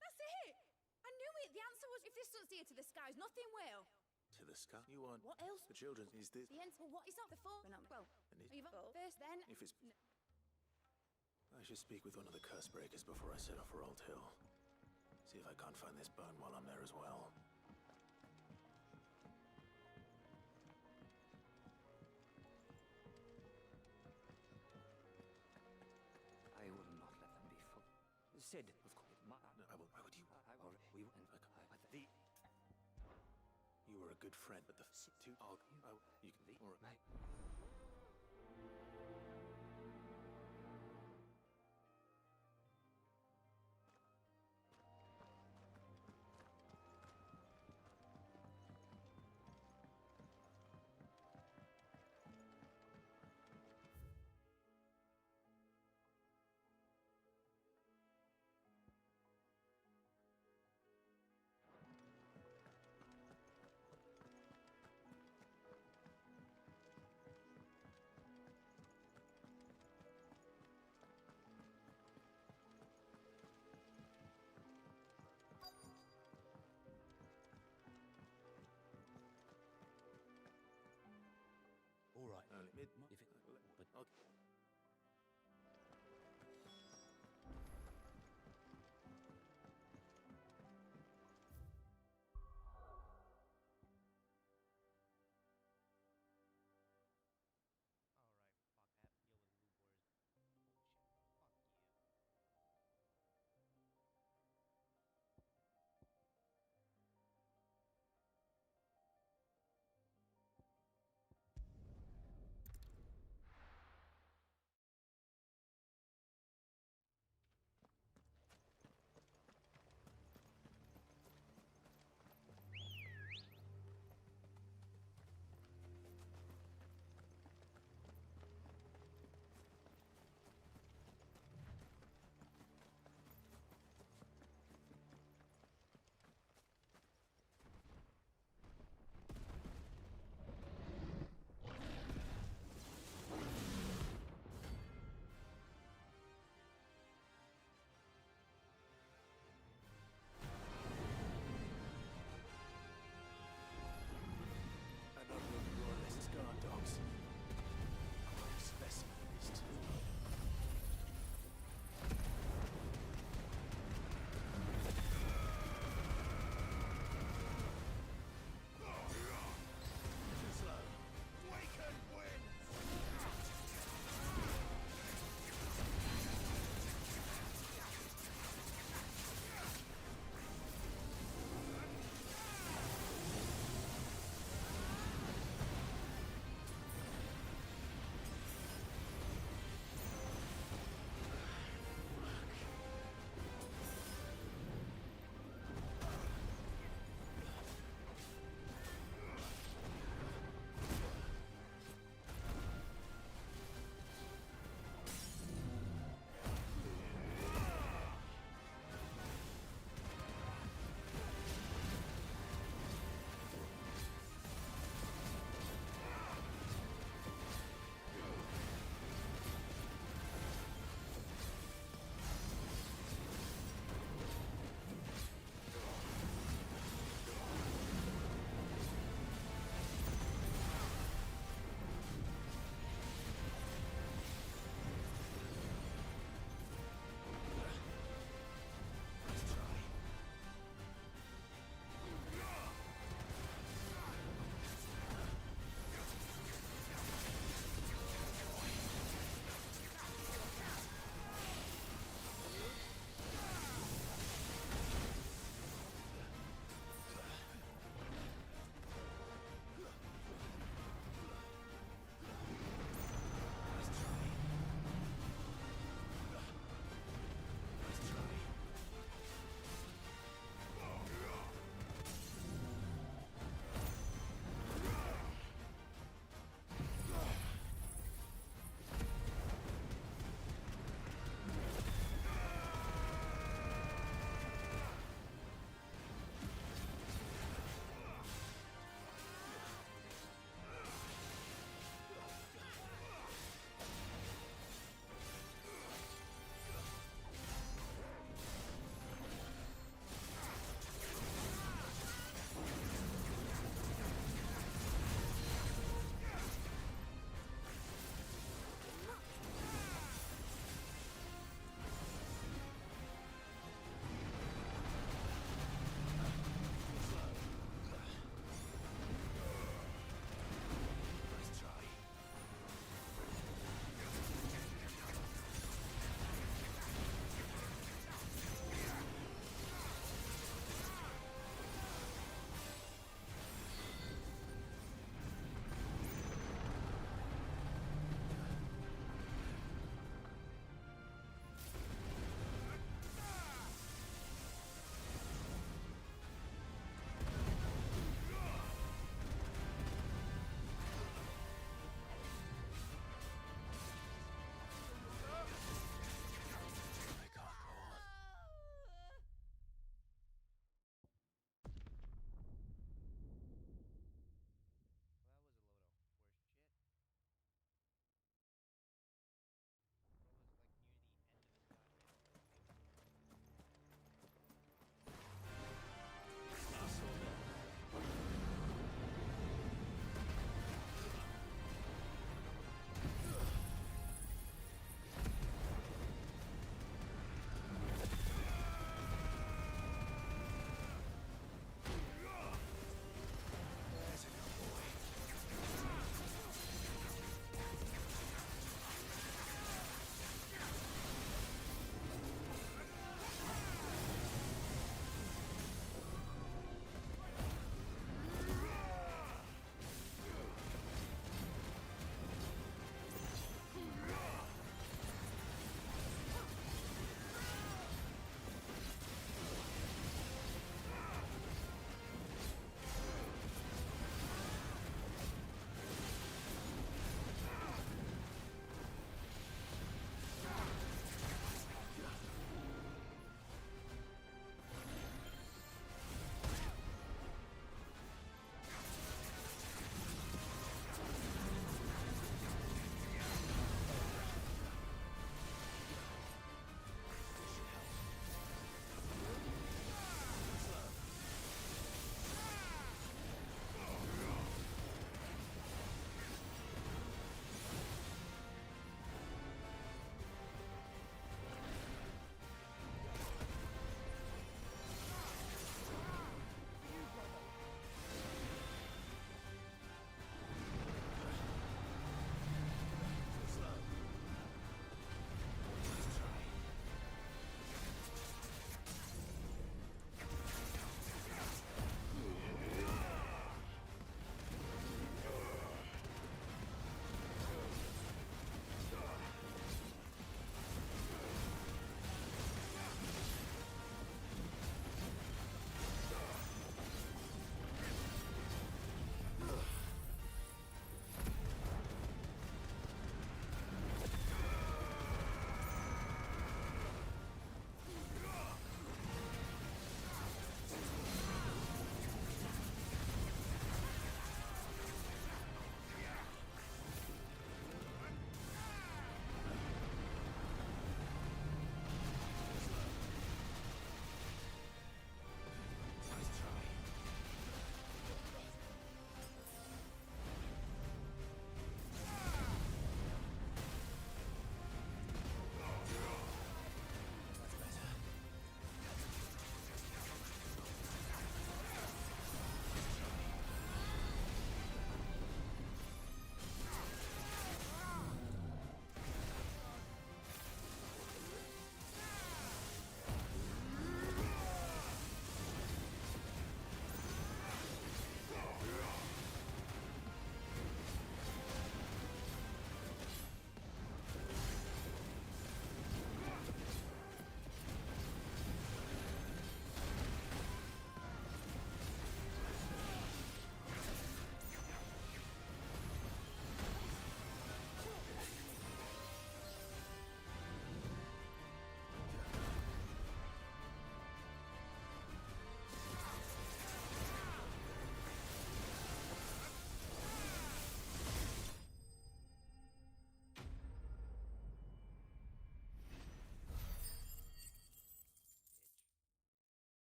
That's it! I knew it! The answer was if this doesn't steer to the skies, nothing will. To the sky? You want... What else? The children, is this... The end. Well, what is not the full? Well, And it- you've first, then. If it's... I should speak with one of the curse breakers before I set off for Old Hill. See if I can't find this bone while I'm there as well. Sid. Of course. No, I will. Why would you? You were a good friend, but the two. You can. Or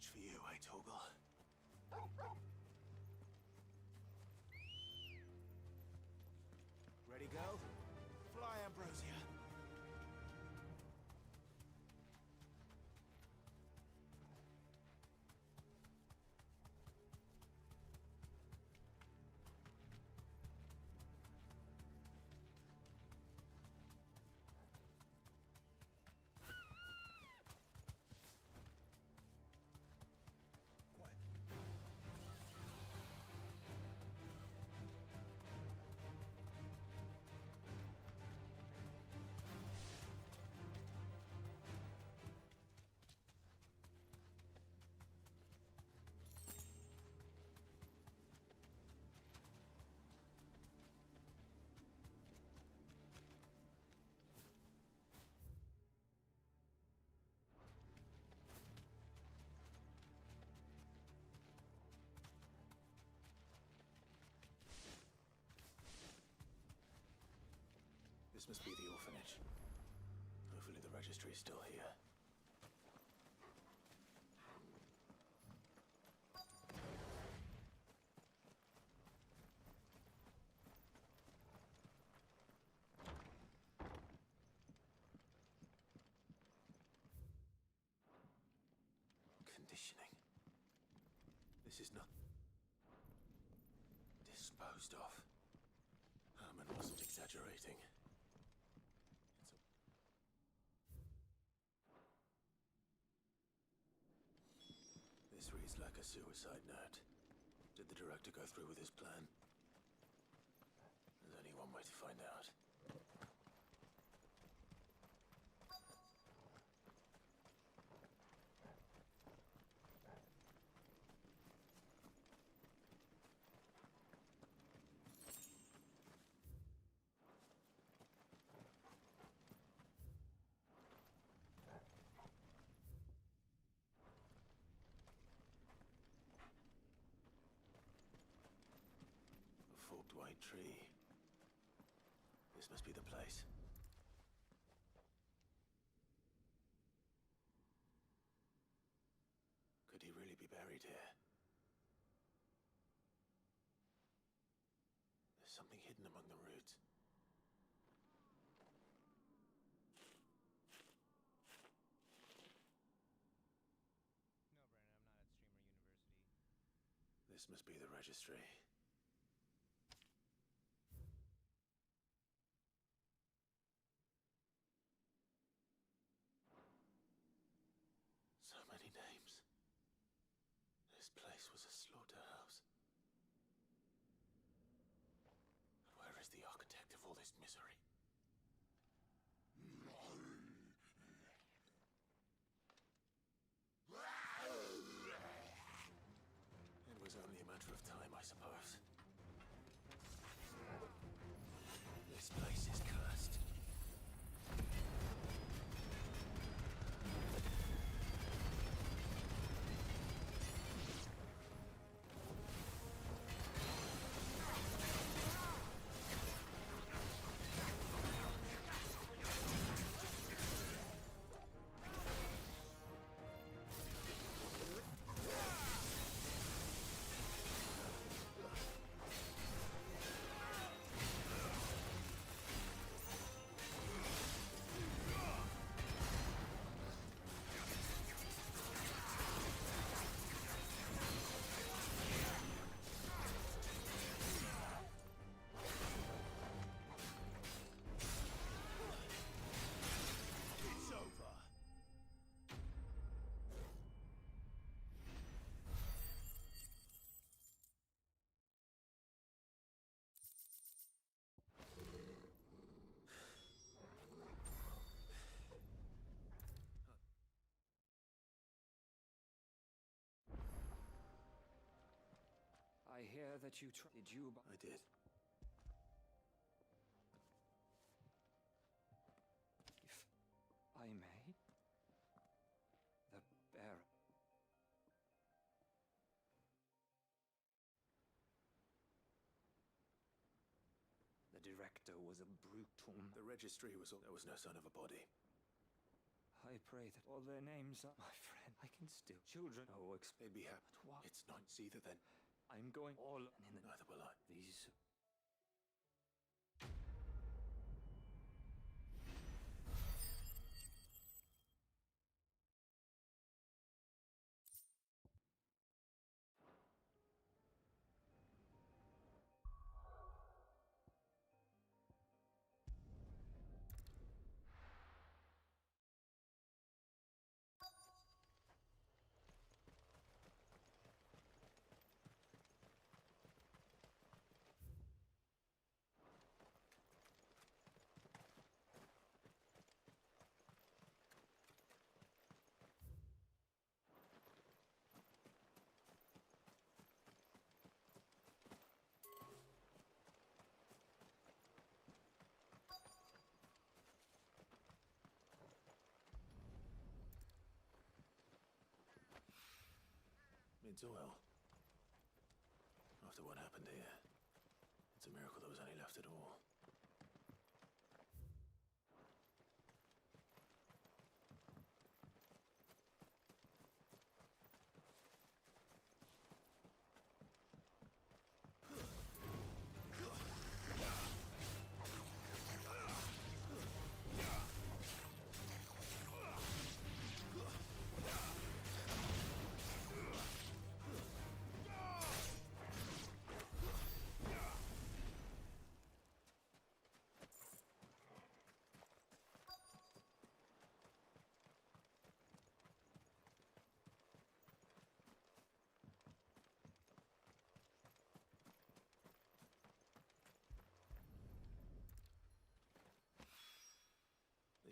much for you, eh, Torgal? Ready, go? Fly, Ambrosia. This must be the orphanage. Hopefully the registry's still here. Conditioning. This is not disposed of. Herman wasn't exaggerating. This reads like a suicide note. Did the director go through with his plan? There's only one way to find out. Forked white tree. This must be the place. Could he really be buried here? There's something hidden among the roots. This must be the registry. So many names. This place was a slaughterhouse. But where is the architect of all this misery? It was only a matter of time, I suppose. This place is cursed. It's over. I hear that you did you... I did. If I may? The bear... The director was a brutal... The registry was... There was no sign of a body. I pray that all their names are my friend. I can still. Children. Oh, They'd be happy. But what? It's not either then. I'm going all in the... Neither will I. These... Mid's oil. After what happened here, it's a miracle there was any left at all.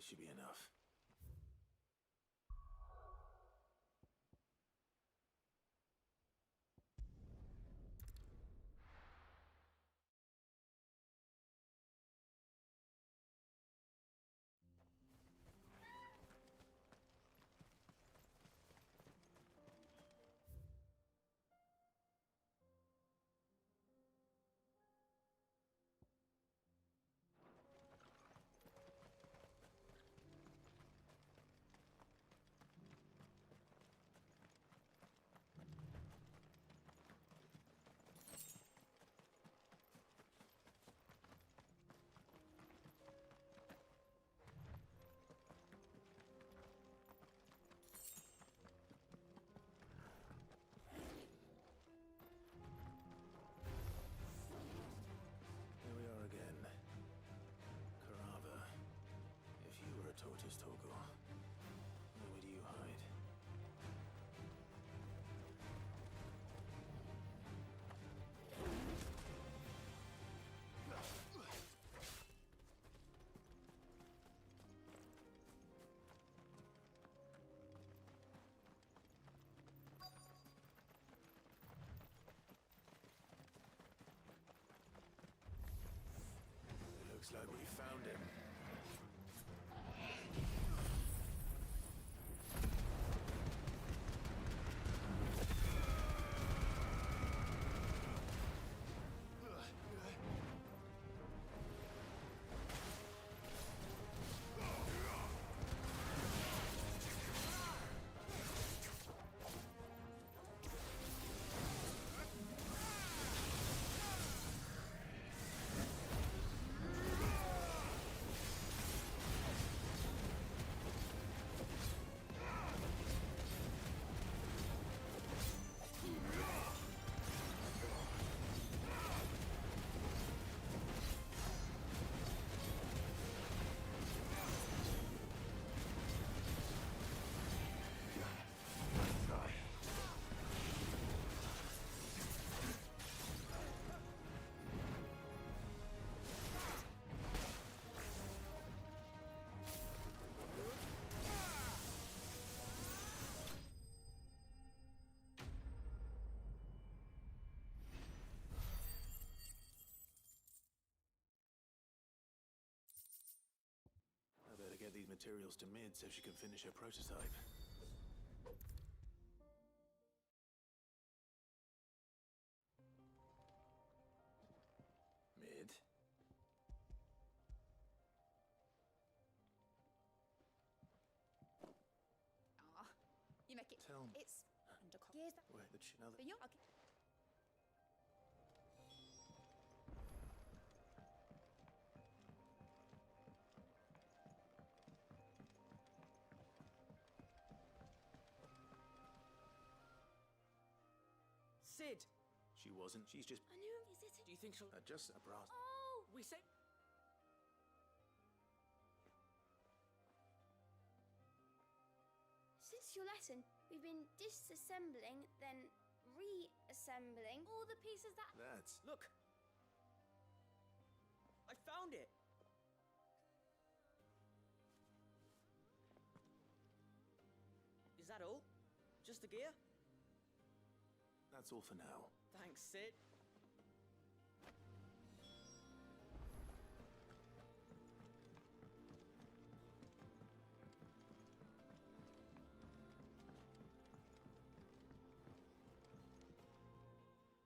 This should be enough. Tortoise Togo. Where do you hide? It looks like we found him. Get these materials to Mid so she can finish her prototype. Mid? make it. Tell me. It's under gears. Where the now Then you're. Okay. Sid! She wasn't. She's just. I knew. Is it? Do you think she'll... Just a brass. Oh! We say... Since your lesson, we've been disassembling, then reassembling all the pieces that... That's... Look! I found it! Is that all? Just the gear? That's all for now. Thanks, Sid.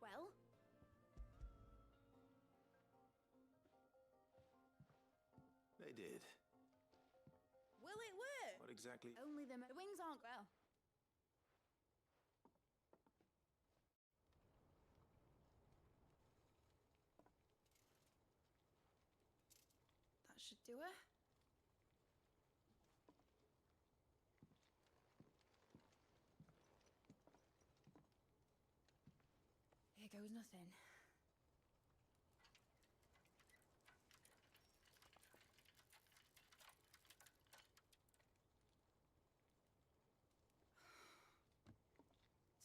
Well? They did. Will it work? What exactly? Only the wings aren't well. That should do it. Here goes nothing.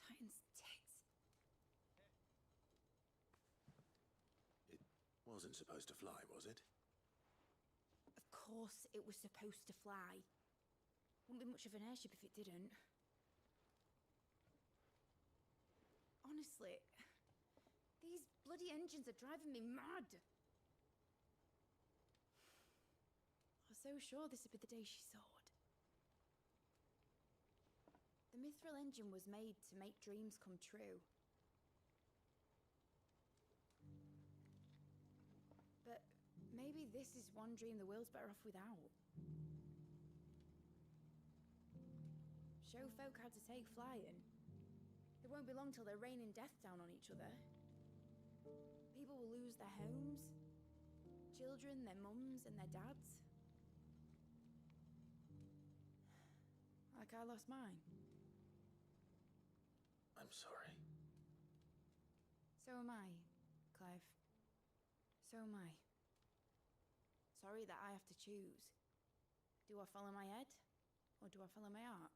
Titan's tits. It wasn't supposed to fly, was it? Of course it was supposed to fly. Wouldn't be much of an airship if it didn't. Honestly, these bloody engines are driving me mad. I was so sure this would be the day she soared. The Mithril engine was made to make dreams come true. But maybe this is one dream the world's better off without. Show folk how to take flying. It won't be long till they're raining death down on each other. People will lose their homes, children, their mums and their dads. Like I lost mine. I'm sorry. So am I, Clive. So am I. Sorry that I have to choose. Do I follow my head, or do I follow my heart?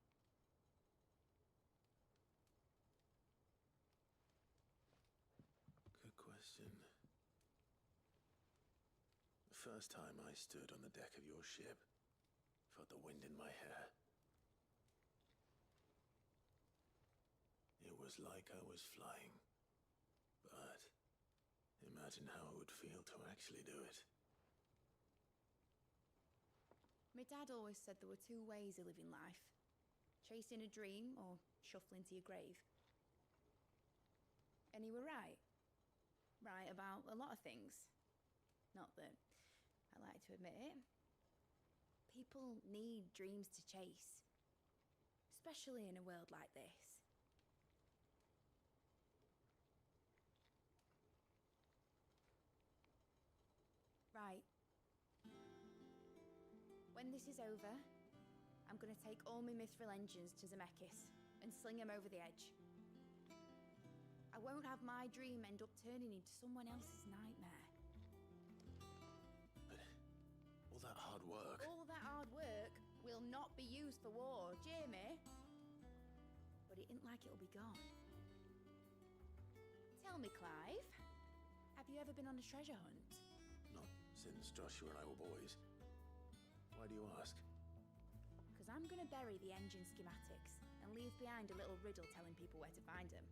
Good question. The first time I stood on the deck of your ship, felt the wind in my hair. It was like I was flying. But imagine how it would feel to actually do it. My dad always said there were two ways of living life. Chasing a dream or shuffling to your grave. And he were right. Right about a lot of things. Not that I like to admit it. People need dreams to chase. Especially in a world like this. Right. When this is over, I'm going to take all my Mithril engines to Zemeckis and sling them over the edge. I won't have my dream end up turning into someone else's nightmare. But all that hard work... All that hard work will not be used for war, Jamie. But it ain't like it'll be gone. Tell me, Clive, have you ever been on a treasure hunt? Not since Joshua and I were boys. Why do you ask? Because I'm going to bury the engine schematics and leave behind a little riddle telling people where to find them.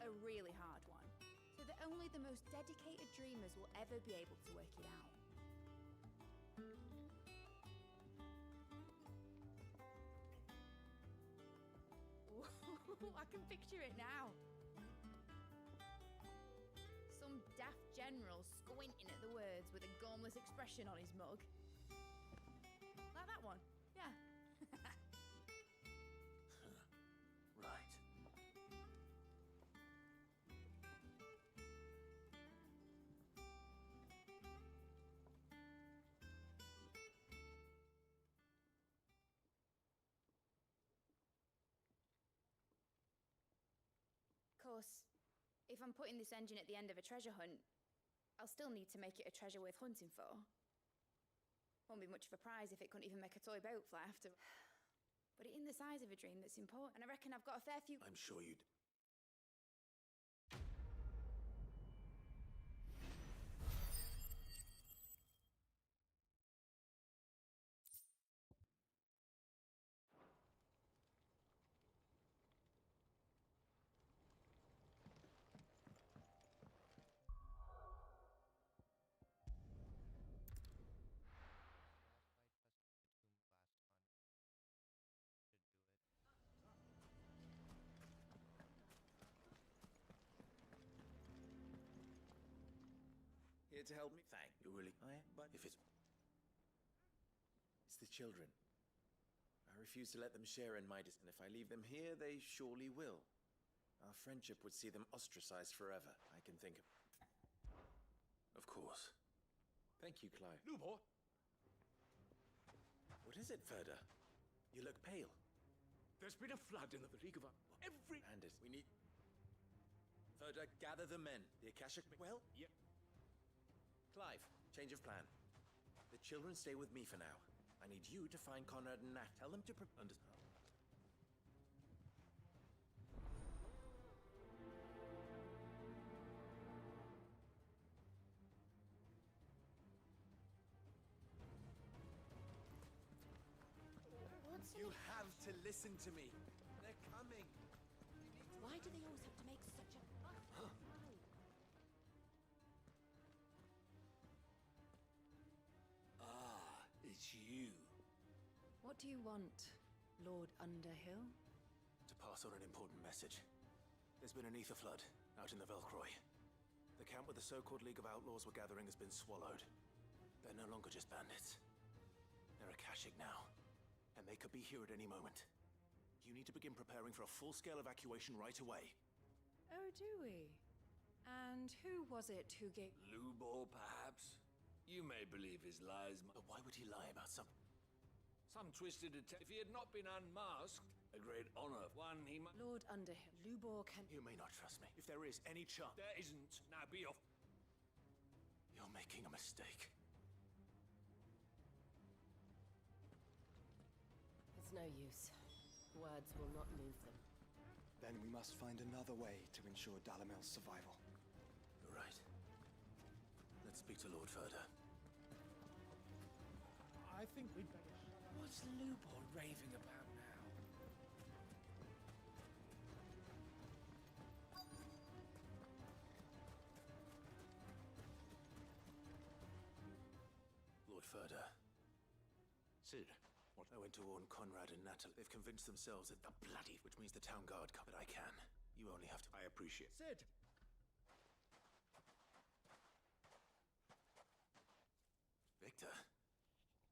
A really hard one, so that only the most dedicated dreamers will ever be able to work it out. Ooh, I can picture it now. Some daft general squinting at the words with a gormless expression on his mug. Like that one, yeah. course, if I'm putting this engine at the end of a treasure hunt, I'll still need to make it a treasure worth hunting for. Won't be much of a prize if it couldn't even make a toy boat fly after. But it in the size of a dream that's important, and I reckon I've got a fair few... I'm sure you'd... Here to help me? Thank You really... I am, but If it's... it's the children. I refuse to let them share in my and if I leave them here, they surely will. Our friendship would see them ostracized forever. I can think of... Of course. Thank you, Clive. Lubor! What is it, Ferda? You look pale. There's been a flood in the League of... Every... Bandit, we need... Ferda, gather the men. The Akashic... Well? Yep. Clive, change of plan. The children stay with me for now. I need you to find Conrad and Nat. Tell them to You have to listen to me. They're coming. Why do they always have to make such a fuss? Ah, it's you. What do you want, Lord Underhill? To pass on an important message. There's been an ether flood out in the Velcroy. The camp where the so-called League of Outlaws were gathering has been swallowed. They're no longer just bandits. They're Akashic now. And they could be here at any moment. You need to begin preparing for a full-scale evacuation right away. Oh, do we? And who was it who gave... Lubor, perhaps? You may believe his lies. But why would he lie about something? Some twisted attempt. If he had not been unmasked, a great honor. One he might... Lord Underhill, Lubor can... You may not trust me. If there is any chance... There isn't. Now be off. You're making a mistake. It's no use. Words will not move them. Then we must find another way to ensure Dalamel's survival. You're right. Let's speak to Lord Ferda. I think we'd better... What's Lubor raving about now? Lord Ferda. Sid, what? I went to warn Conrad and Natalie. They've convinced themselves that the bloody... Which means the town guard come. But I can. You only have to... I appreciate... Sid! Victor.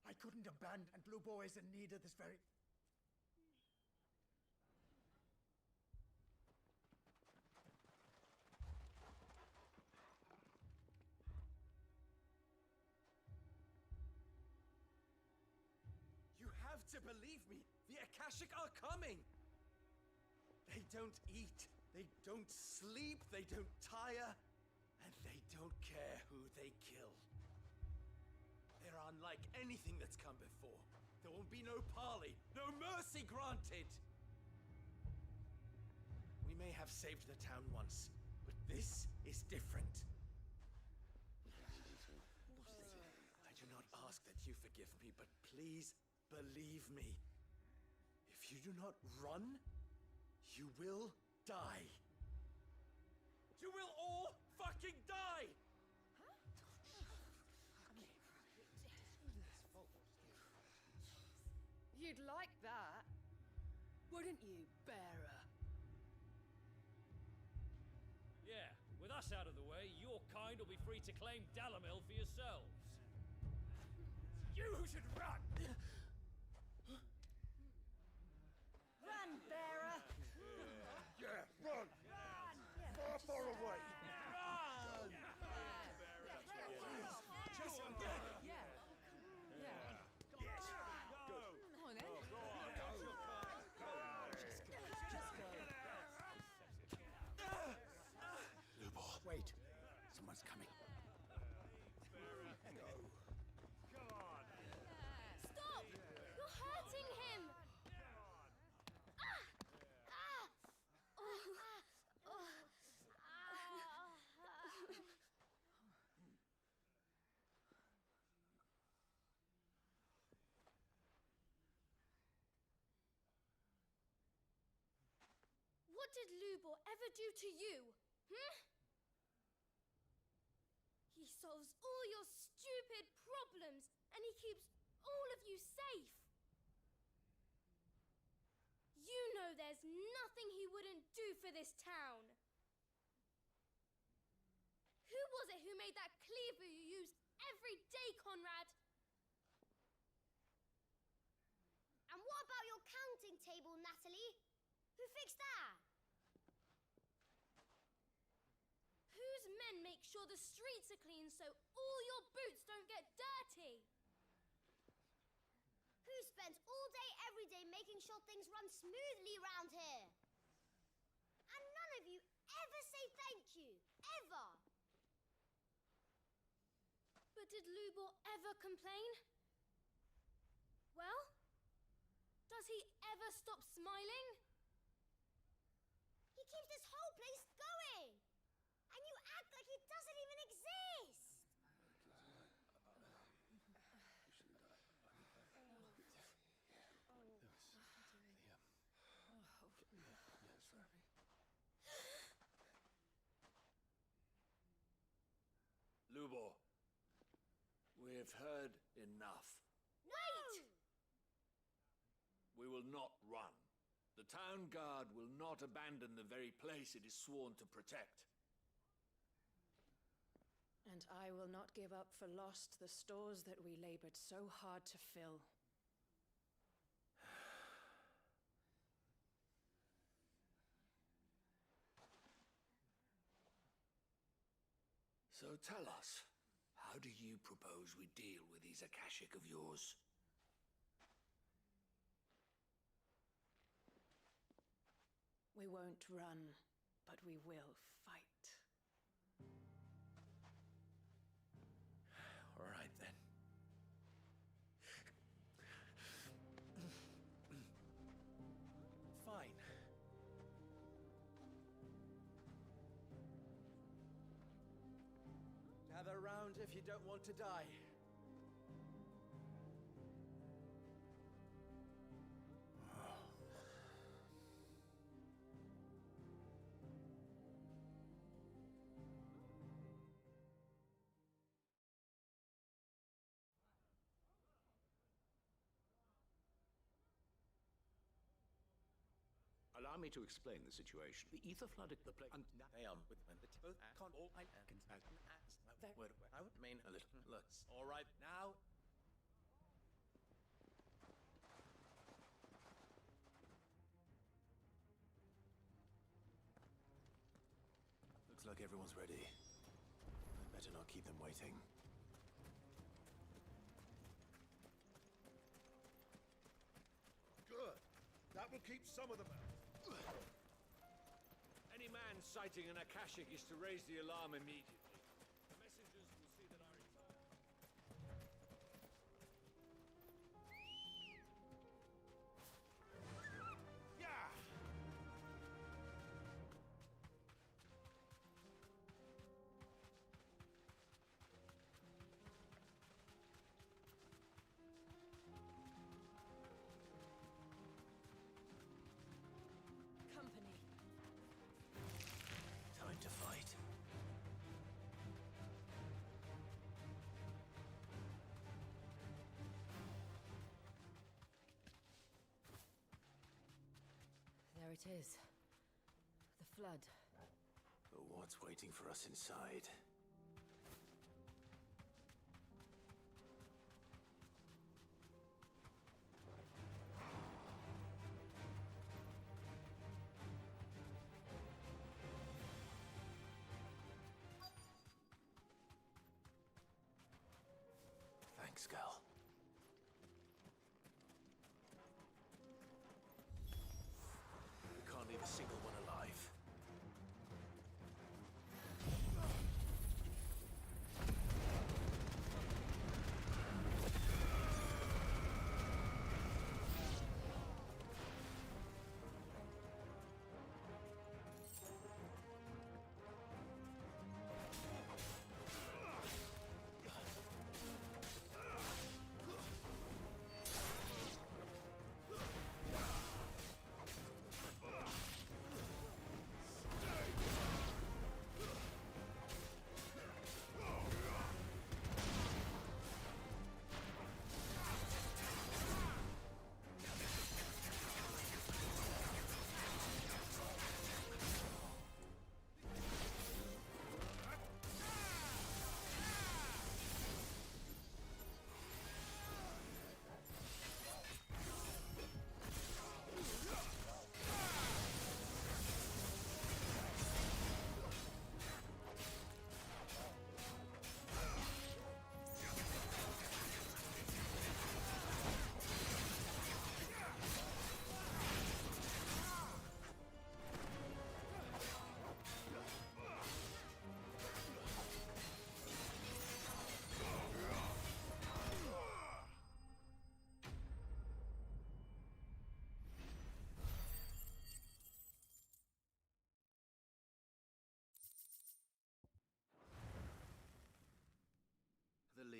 I couldn't abandon... And Lubor is in need of this very... You have to believe me. The Akashic are coming. They don't eat. They don't sleep. They don't tire. And they don't care who they kill. They're unlike anything that's come before. There will be no parley, no mercy granted. We may have saved the town once, but this is different. I do not ask that you forgive me, but please believe me. If you do not run, you will die. You will all fucking die! You'd like that, wouldn't you, bearer? Yeah, with us out of the way, your kind will be free to claim Dalamil for yourselves. You should run! Run, bearer! Yeah, run! Far, far away! Run! Just Come on, then. What did Lubor ever do to you? He solves all your stupid problems, and he keeps all of you safe. You know there's nothing he wouldn't do for this town. Who was it who made that cleaver you use every day, Conrad? And what about your counting table, Natalie? Who fixed that? Whose men make sure the streets are clean so all your boots don't get dirty? Who spends all day every day making sure things run smoothly round here? And none of you ever say thank you. Ever. But did Lubor ever complain? Well, does he ever stop smiling? He keeps this whole place going. And you act like it doesn't even exist. Lubor, we've heard enough. Wait! We will not run. The town guard will not abandon the very place it is sworn to protect. And I will not give up for lost the stores that we labored so hard to fill. So tell us, how do you propose we deal with these Akashic of yours? We won't run, but we will fight. All right, then. Fine. Gather round if you don't want to die. Allow me to explain the situation. The ether flooded the place. And They with both con all I can I would mean a little. Look. All right, now. Looks like everyone's ready. I'd better not keep them waiting. Good. That will keep some of them out. Any man sighting an Akashic is to raise the alarm immediately. The messengers will see that I return. Yeah! Company. Time to fight. There it is. The flood. But what's waiting for us inside? Thanks, girl. We can't leave a single one alive.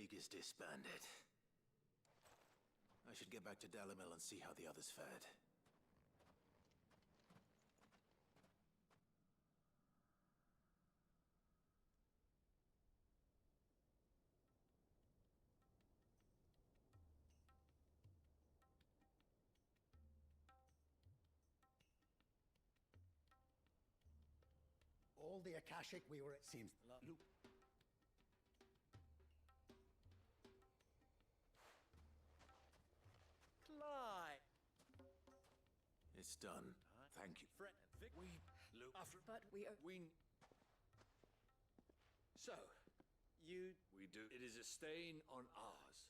League is disbanded. I should get back to Dalamil and see how the others fared. All the Akashic we were, it seems. Luke. Clyde. It's done. Thank you. Friend, Vic. Luke. But we are... So, you... We do. It is a stain on ours.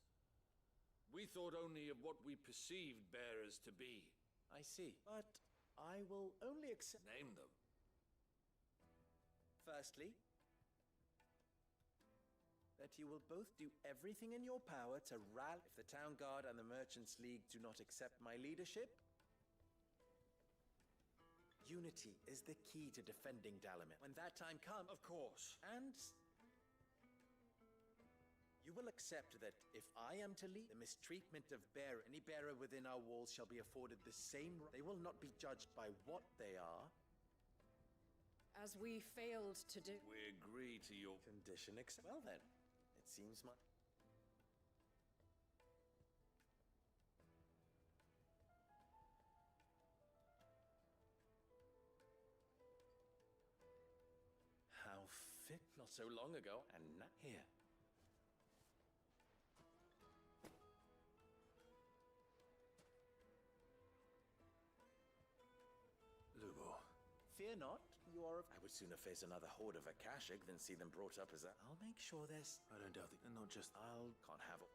We thought only of what we perceived bearers to be. I see. But I will only accept... Name them. Firstly, that you will both do everything in your power to rally if the Town Guard and the Merchants League do not accept my leadership. Unity is the key to defending Dalamir. When that time comes, of course. And you will accept that if I am to lead, the mistreatment of any bearer within our walls shall be afforded the same. They will not be judged by what they are. As we failed to do... We agree to your condition. Well then, it seems my... How fit not so long ago, and now here. Lubo. Fear not. You are... I would sooner face another horde of Akashic than see them brought up as that. I'll make sure there's... I don't doubt it. And not just... Can't have it.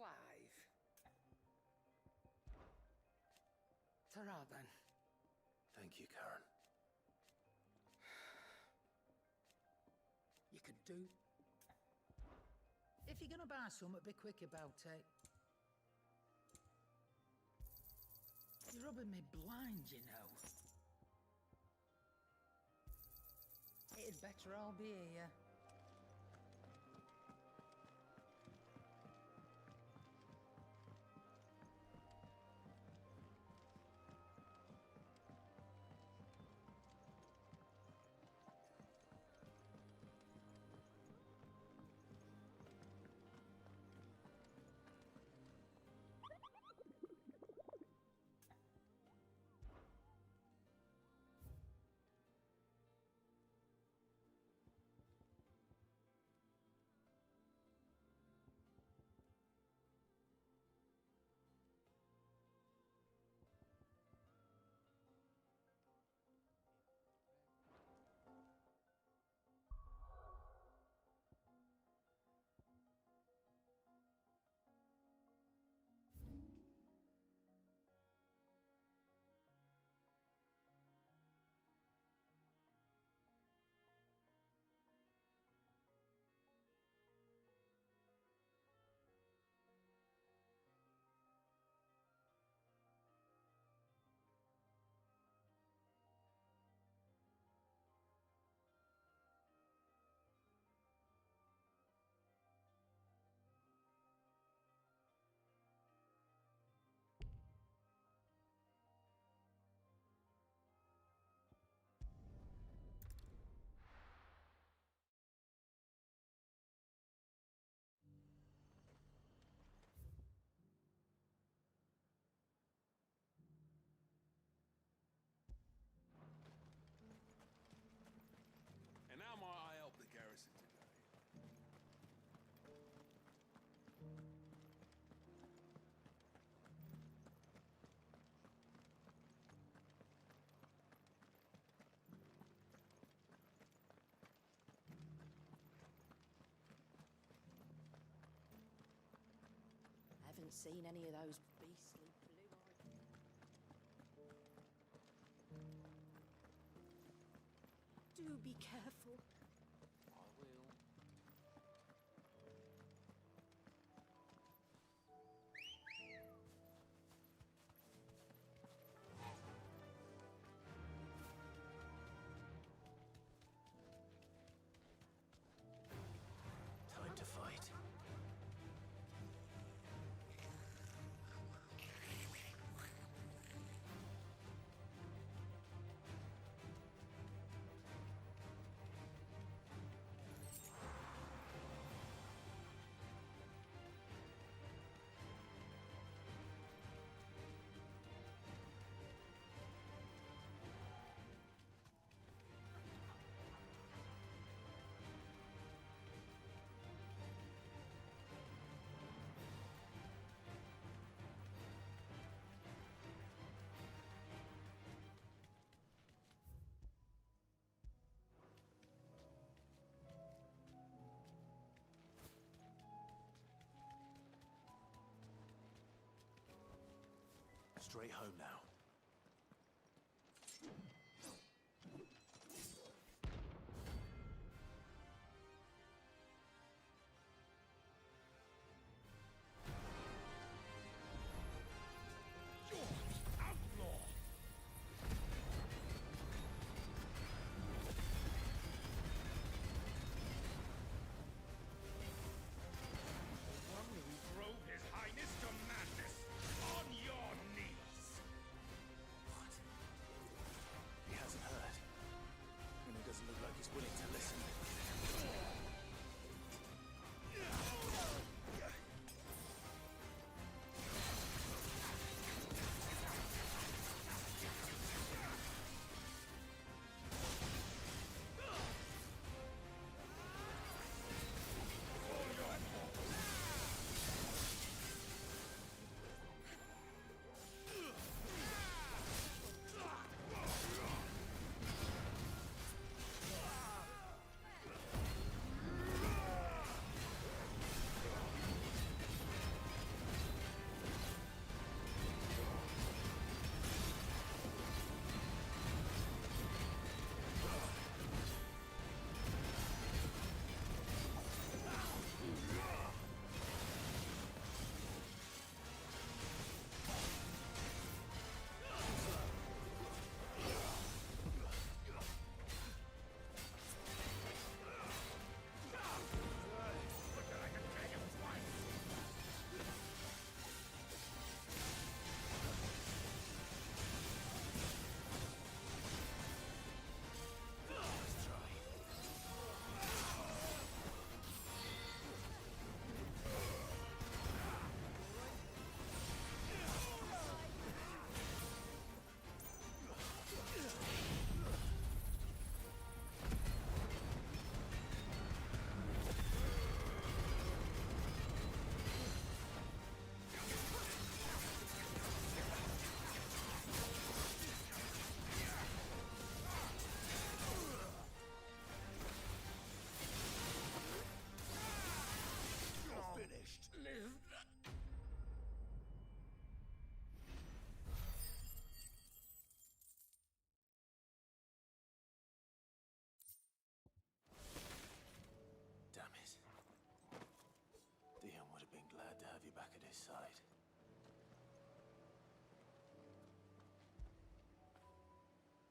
Clive. Taraban. Thank you, Karen. You could do. If you're gonna buy something, be quick about it. You're rubbing me blind, you know. It'd better all be here. haven't seen any of those beastly blue-eyed... Do be careful. I will. Time to fight. Straight home now. One who drove His Highness to madness on your knees. What? He hasn't heard. And he doesn't look like he's willing to listen.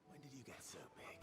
When did you get so big?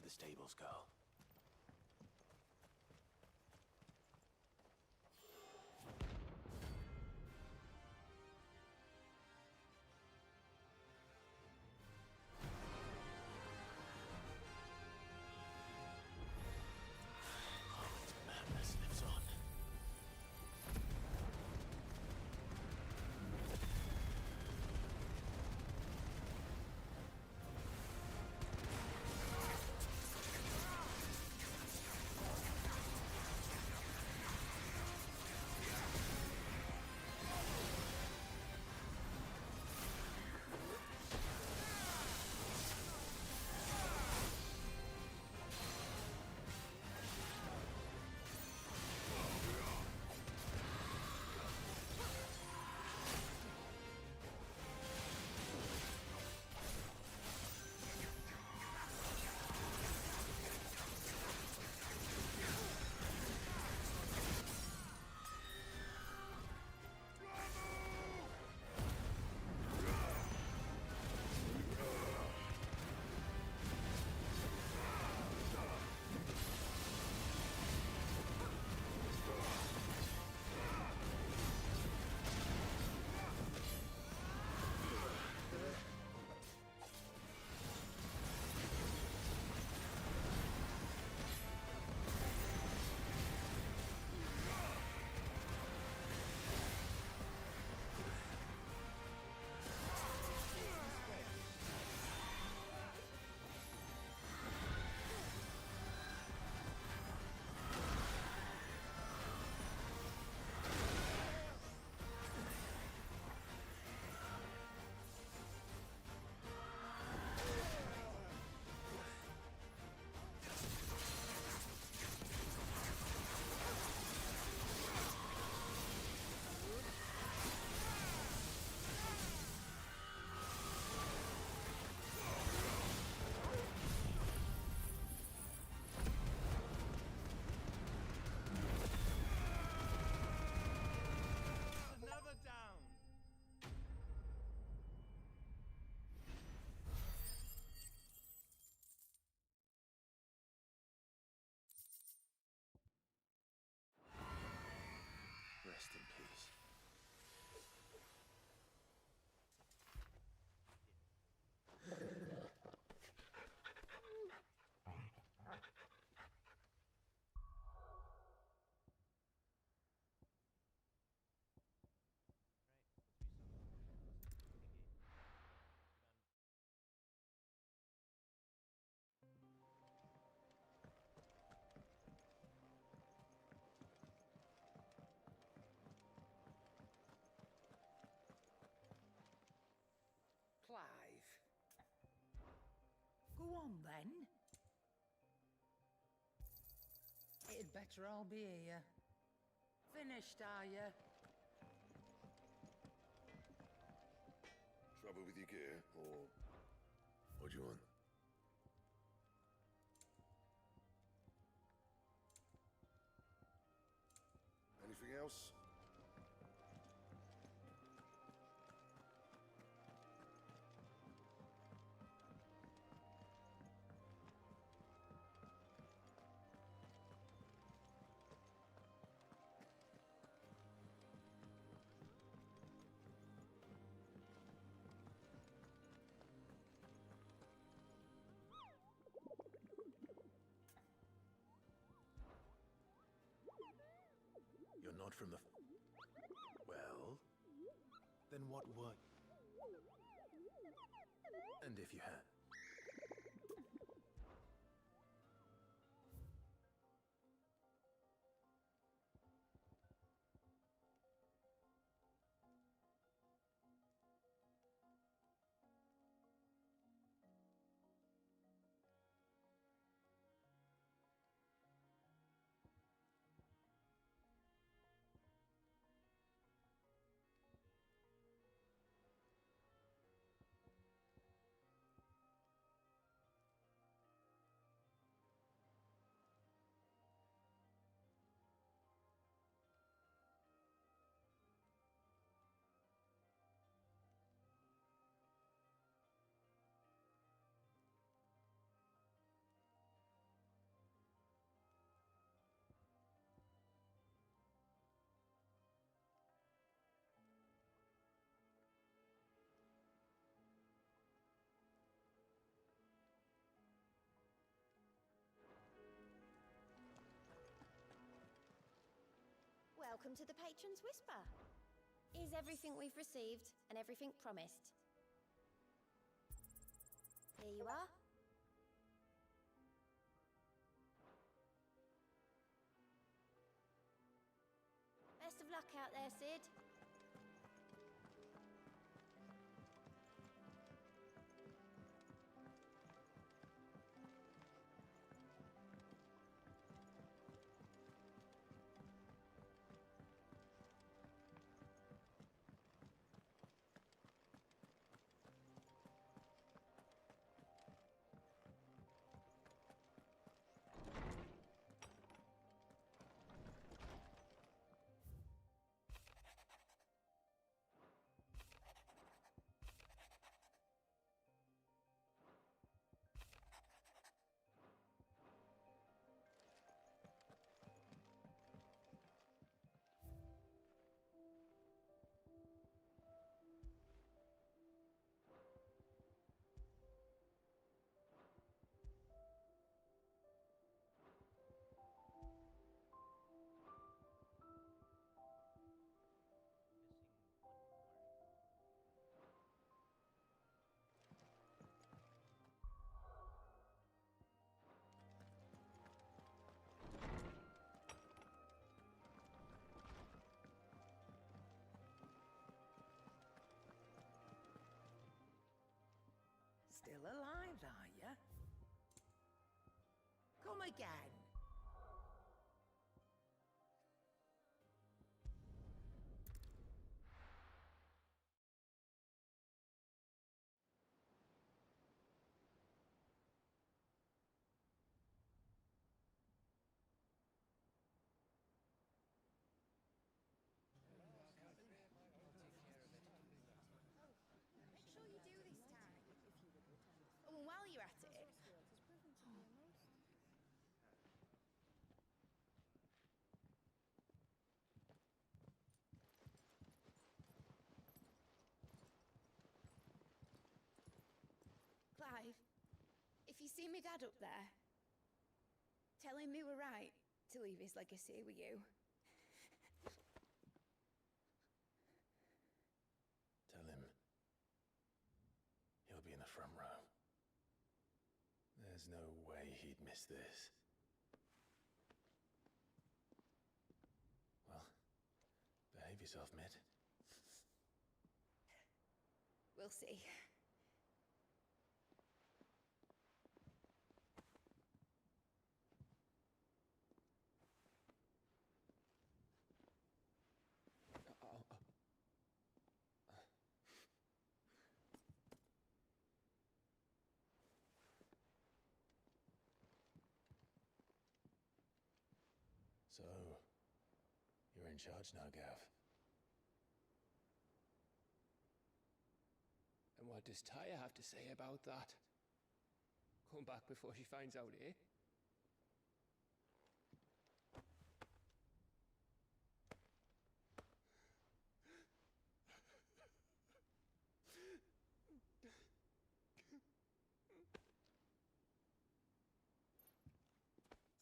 the stables, girl. Madness lives on. Rest in peace. Clive. Go on then. It'd better all be here. Finished, are you? Trouble with your gear, or what do you want? Anything else? You're not from the... Well, then what were... And if you had? Welcome to the Patron's Whisper. Is everything we've received and everything promised? Here you are. Best of luck out there, Sid. Still alive, are you? Come again. Make sure you do this time. Oh, and while you're at it. Clive, if you see me dad up there, tell him we were right to leave his legacy with you. Tell him he'll be in the front row. There's no way he'd miss this. Well, behave yourself, Mid. We'll see. So, you're in charge now, Gav. And what does Taya have to say about that? Come back before she finds out, eh?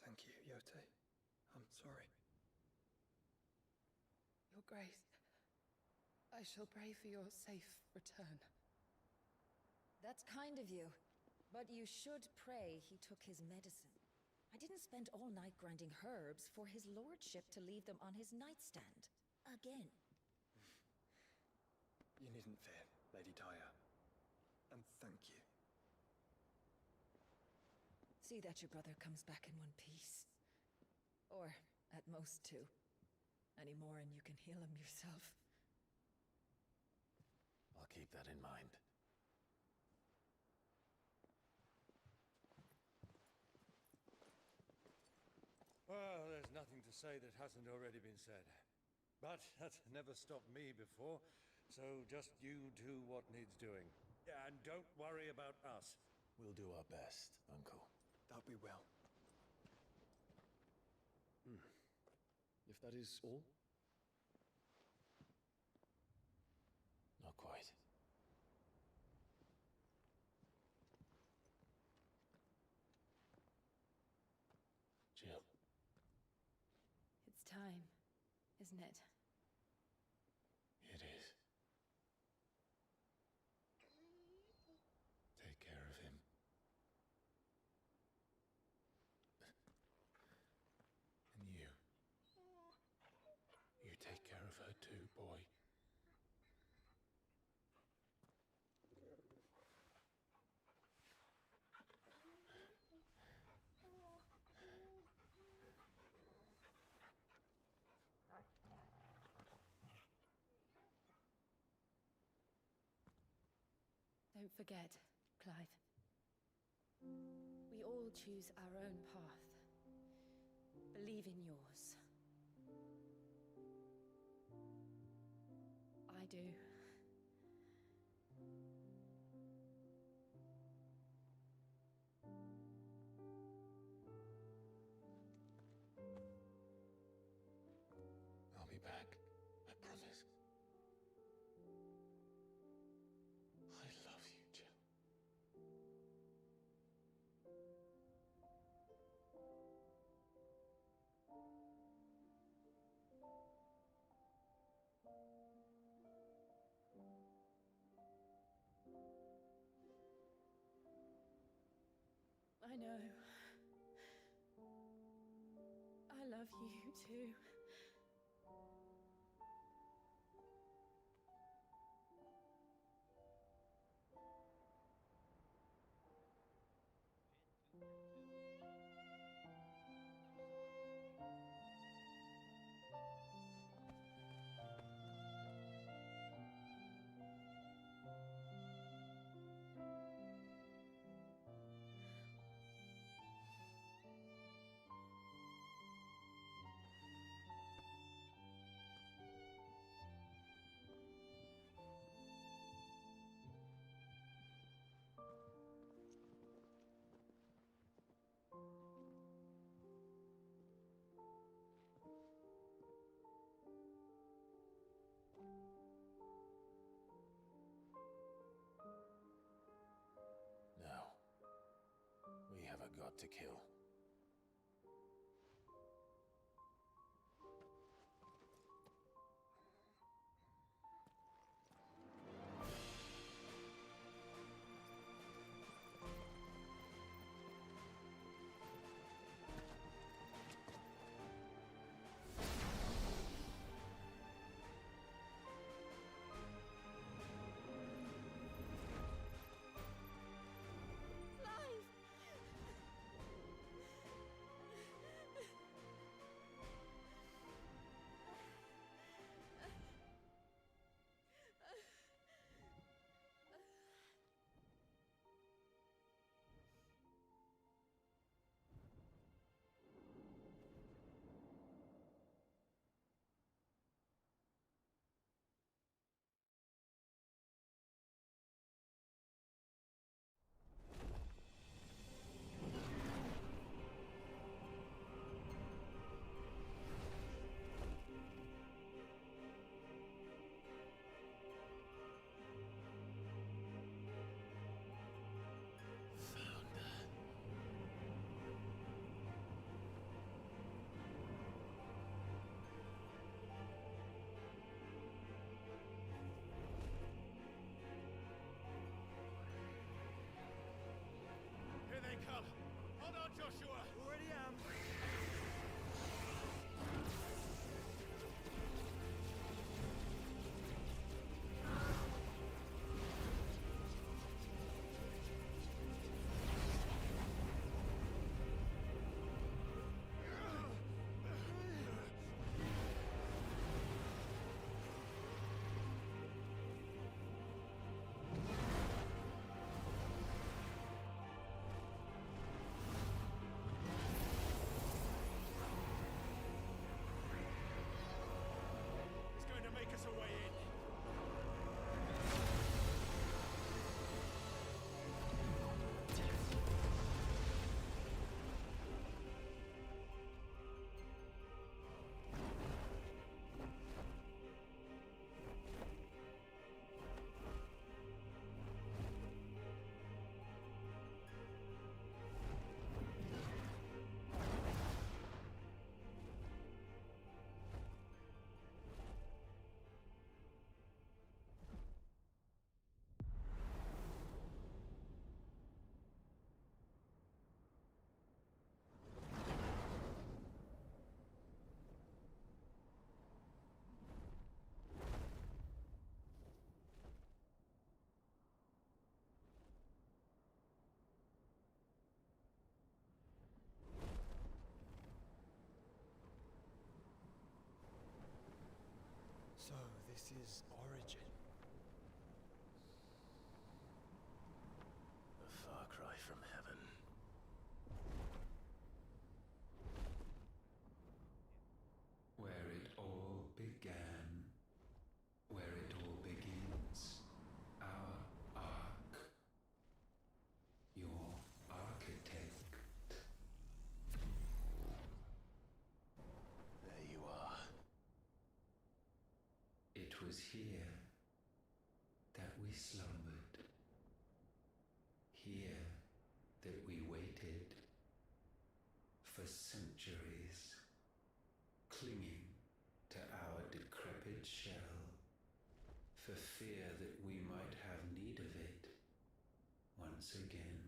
Thank you, Yote. I'm sorry. Your Grace, I shall pray for your safe return. That's kind of you. But you should pray he took his medicine. I didn't spend all night grinding herbs for his lordship to leave them on his nightstand. Again. You needn't fear, Lady Taya. And thank you. See that your brother comes back in one piece. Or, at most, two. Any more and you can heal him yourself. I'll keep that in mind. Well, there's nothing to say that hasn't already been said. But that's never stopped me before, so just you do what needs doing. And don't worry about us. We'll do our best, Uncle. That we will. If that is all? Not quite. It's time, isn't it? It is. Take care of him. And you. You take care of her too, boy. Don't forget, Clive. We all choose our own path. Believe in yours. I do. I'll be back. I promise. I love you, Jill. I know. I love you too. Now, we have a god to kill. This is Origin. A far cry from heaven. Where it all began. Where it all begins. Our ark. Your architect. There you are. It was here that we slumbered. Here that we waited for centuries, clinging to our decrepit shell, for fear that we might have need of it once again.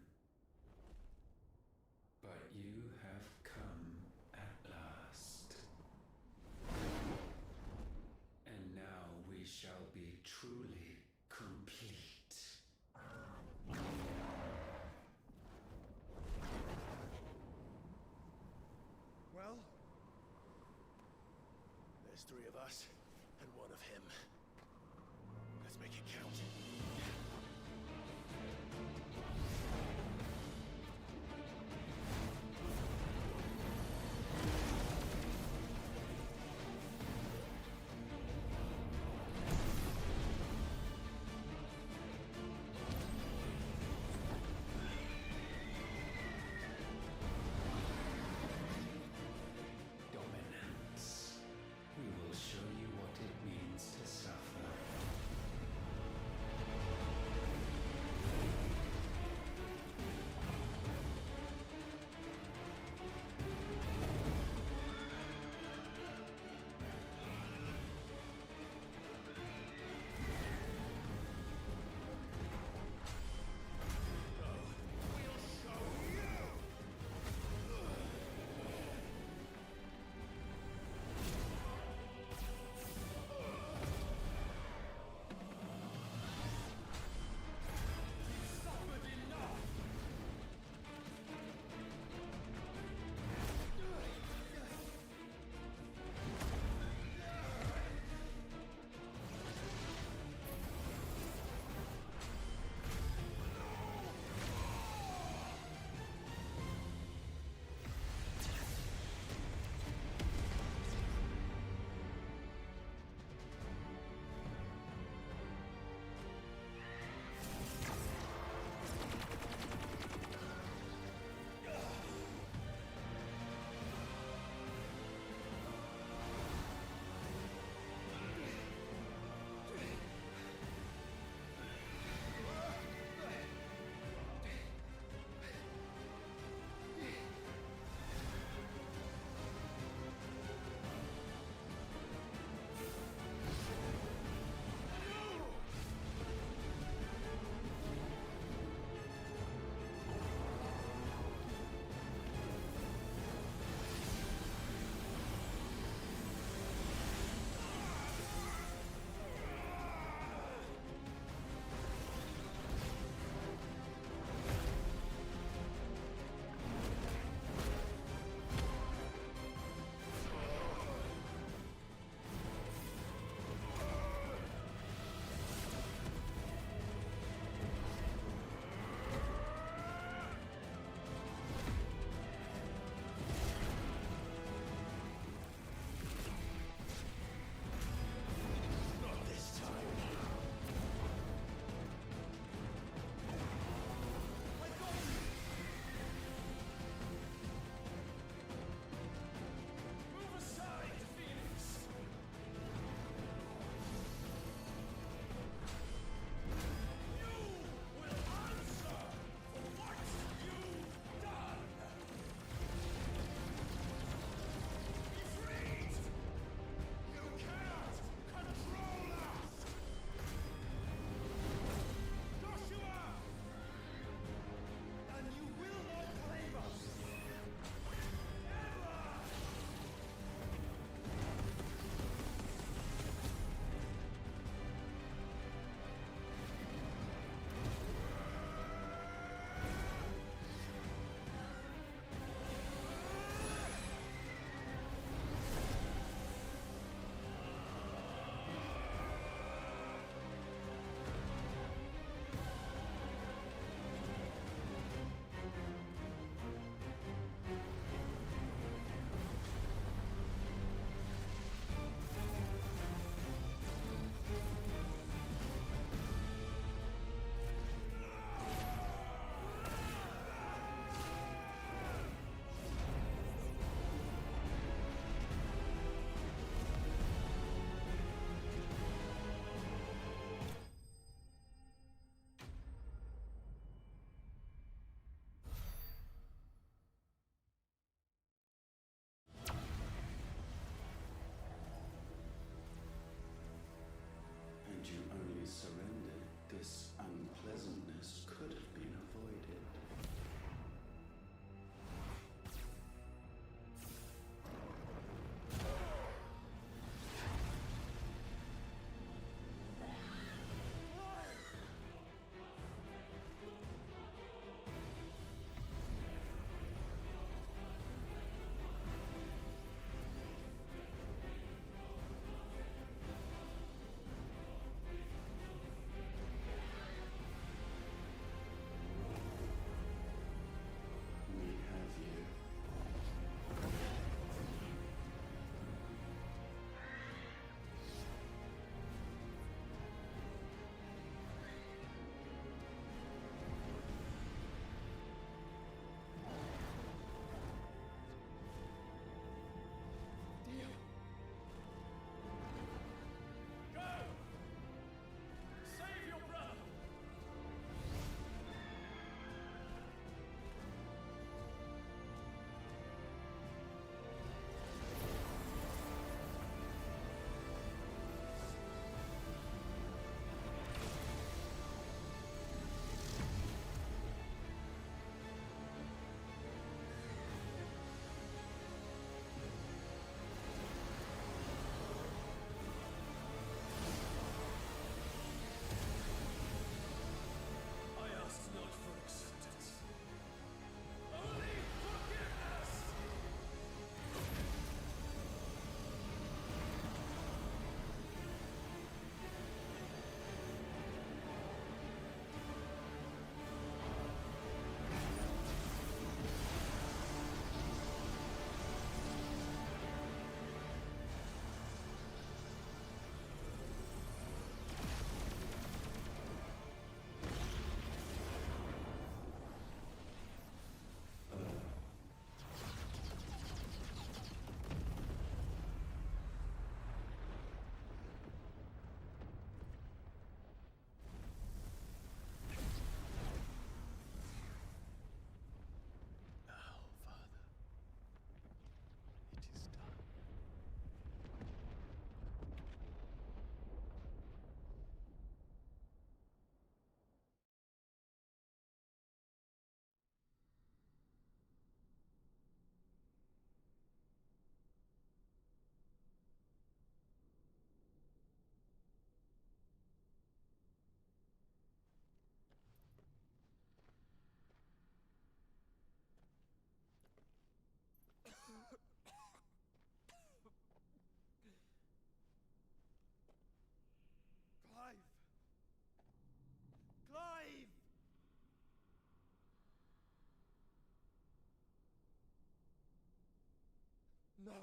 But you have come at last. And now we shall be truly complete. Well? There's 3 of us, and 1 of him. Let's make it count. Dominance. We will show you what it means to suffer. No.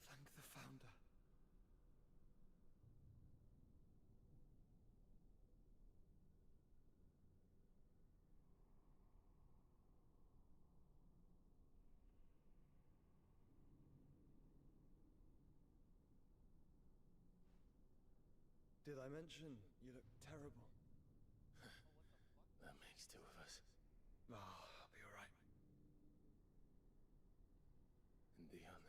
Thank the Founder. Did I mention you look terrible? That makes two of us. Oh, I'll be all right. And Dion.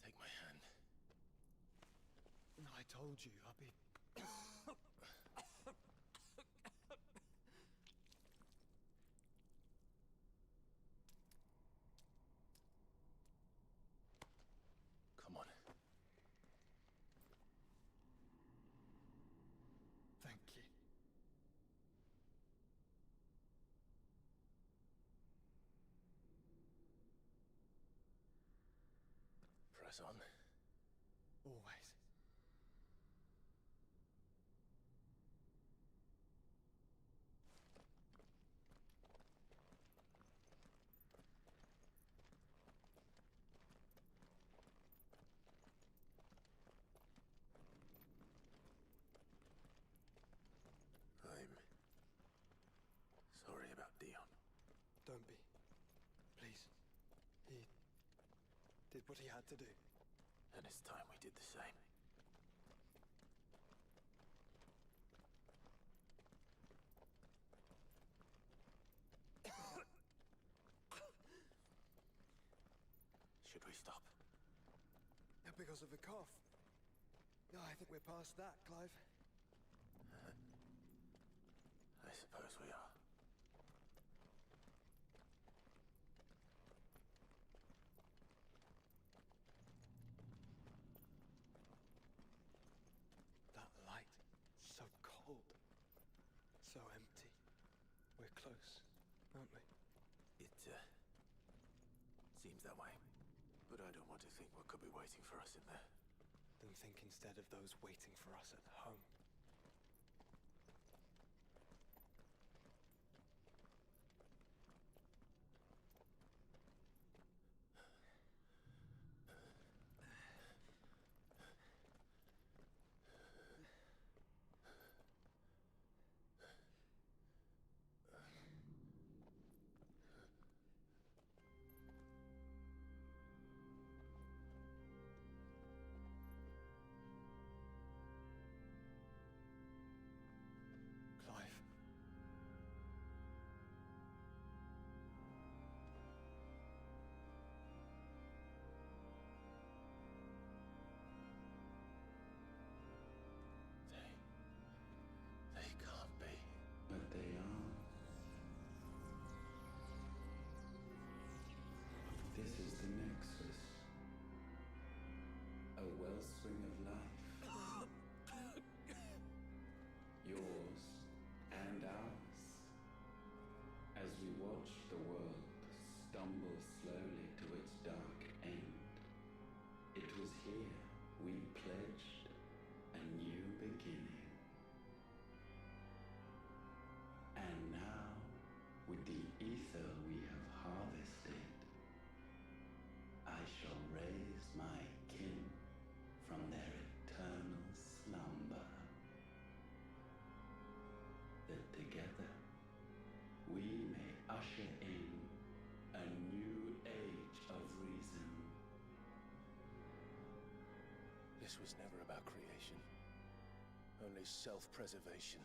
Take my hand. I told you I'll be... Come on. Thank you. Press on. Always. I'm sorry about Dion. Don't be. Please. He did what he had to do. And it's time we did the same. Should we stop? Because of the cough. No, I think we're past that, Clive. I suppose we are. That light, so cold, so empty. We're close, aren't we? It seems that way. But I don't want to think what could be waiting for us in there. Then think instead of those waiting for us at home. Clive. They can't be. But they are. This is the Nexus. A wellspring of life. Yours and ours. As we watch the world stumble slowly to its dark end, it was here we pledged a new beginning. And now, with the ether we have harvested, I shall raise my kin from their eternal slumber. That together we may usher in a new age of reason. This was never about creation. Only self-preservation.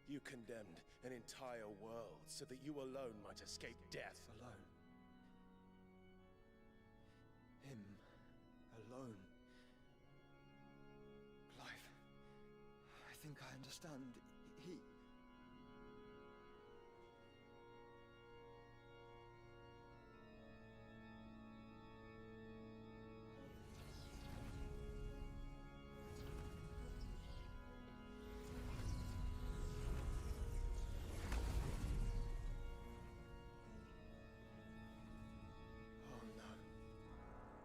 You condemned an entire world so that you alone might escape death. Alone. Him. Alone. Clive. I think I understand. He...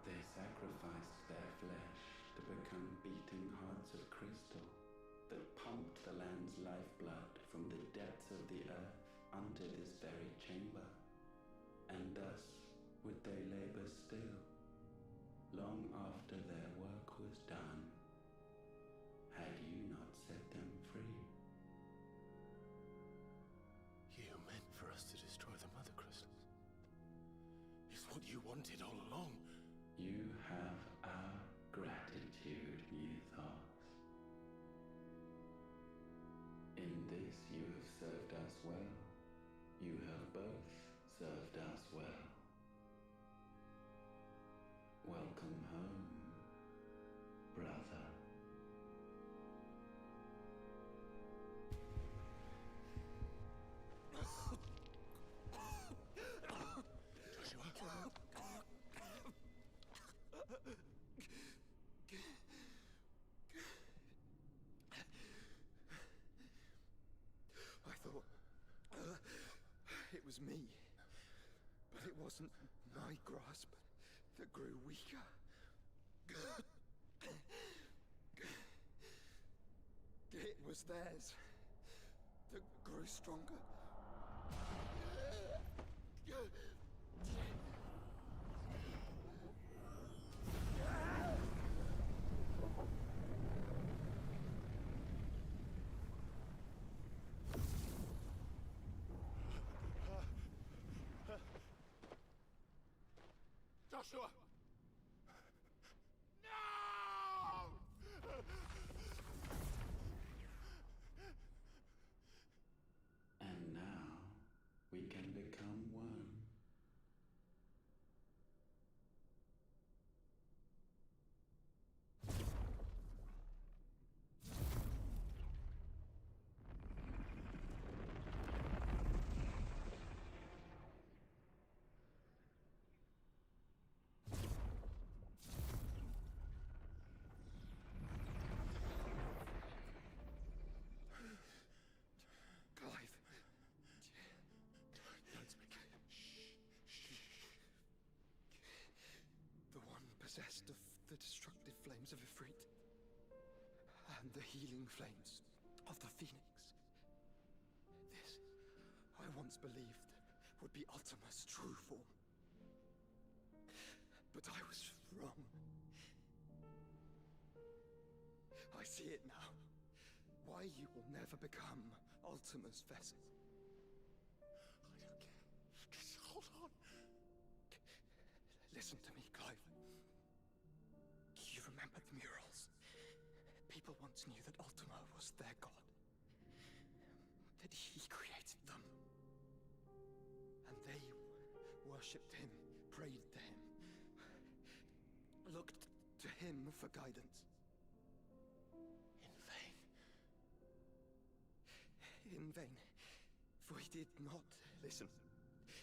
They sacrificed their flesh to become beating hearts of crystal that pumped the land's lifeblood from the depths of the earth unto this very chamber. And thus would they labor still, long after their work was done, had you not set them free. You meant for us to destroy the Mother Crystals. It's what you wanted all along. You have our gratitude, Mythos. In this you have served us well. You have both served us well. Welcome home, brother. I thought it was me, but it wasn't my grasp that grew weaker. It was theirs that grew stronger. Joshua! And now we can become one. Clive. Don't speak. The one possessed of the destructive flames of Ifrit and the healing flames of the Phoenix. This, I once believed, would be Ultima's true form. But I was wrong. I see it now. Why you will never become Ultima's vessel. I don't care. Just hold on. Listen to me, Clive. You remember the murals? People once knew that Ultima was their god. That he created them. And they worshipped him, prayed to him, looked to him for guidance. In vain, for he did not listen,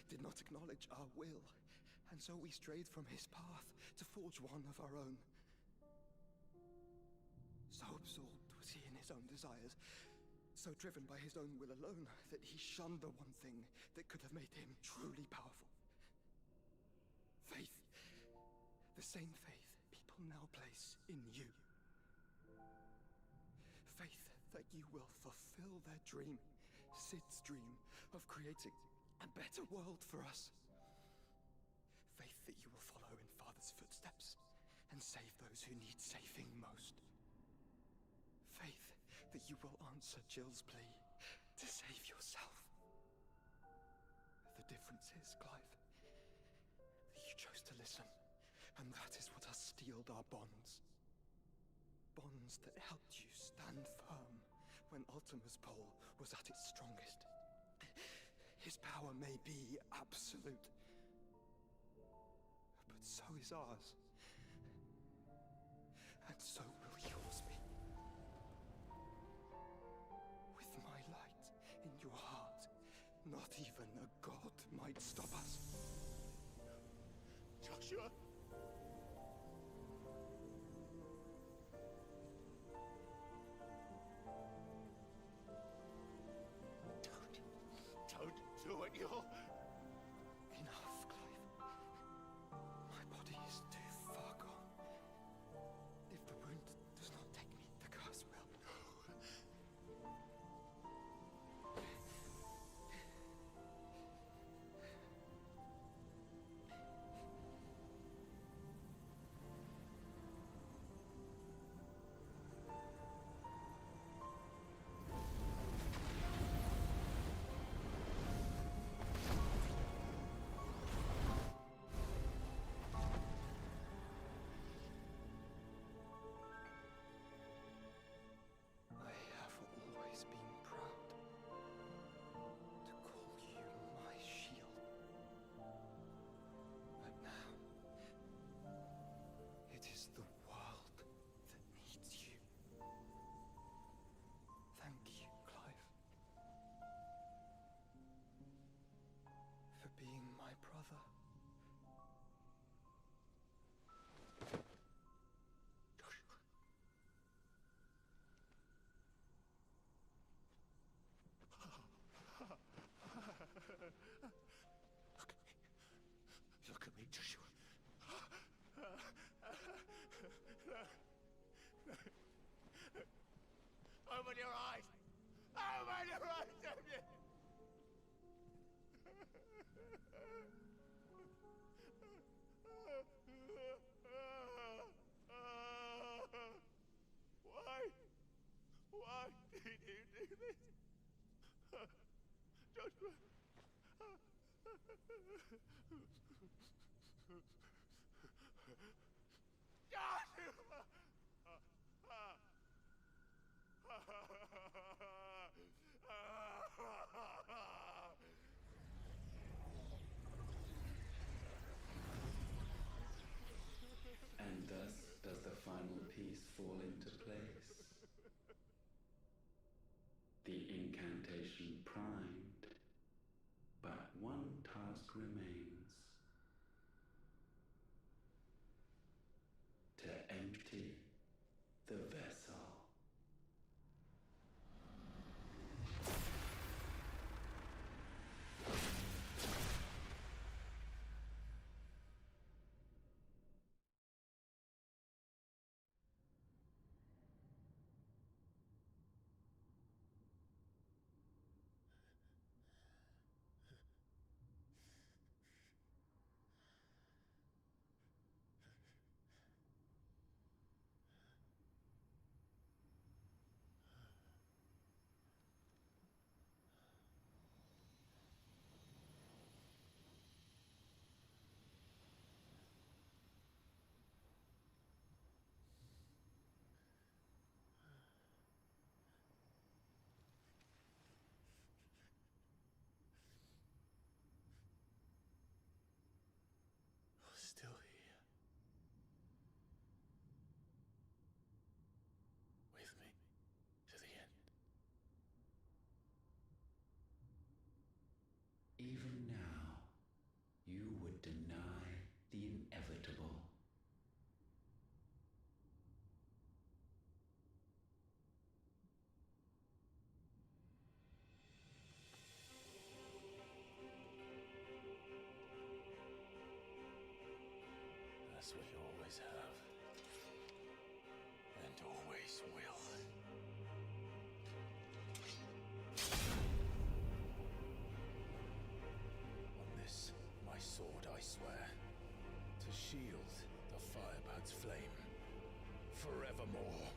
did not acknowledge our will, and so we strayed from his path to forge one of our own. So absorbed was he in his own desires, so driven by his own will alone, that he shunned the one thing that could have made him truly powerful. Faith. The same faith people now place in you. Faith that you will fulfill their dream, Sid's dream of creating a better world for us. Faith that you will follow in Father's footsteps and save those who need saving most. Faith that you will answer Jill's plea to save yourself. The difference is, Clive, that you chose to listen, and that is what our steel hold our bonds. Bonds that helped you stand firm when Ultima's pole was at its strongest. His power may be absolute, but so is ours. And so will yours be. With my light in your heart, not even a god might stop us. Joshua! Don't do it, you'll... Enough, Clive. My body is too far gone. If the wound does not take me, the curse will. I have always been proud to call you my shield. But now, it is the world that needs you. Thank you, Clive, for being my brother. Look at me, Joshua. Open your eyes! Open your eyes, Damien! Why? Why did you do this? Joshua! Joshua! And thus does the final piece fall into place. The incantation primed, but one task remains. To empty the vessel. Still here. With me to the end. Even now, you would deny the inevitable. That's what you always have. And always will. On this, my sword, I swear, to shield the Firebird's flame forevermore.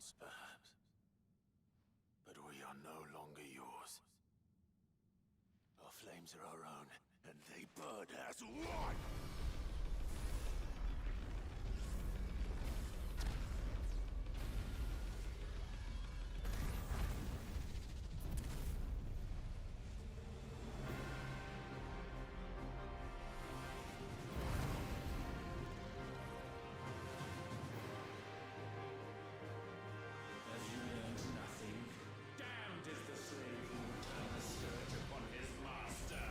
once, perhaps. But we are no longer yours. Our flames are our own, and they burn as one! Have you learned nothing? Damned is the slave who will turn the spirit upon his master!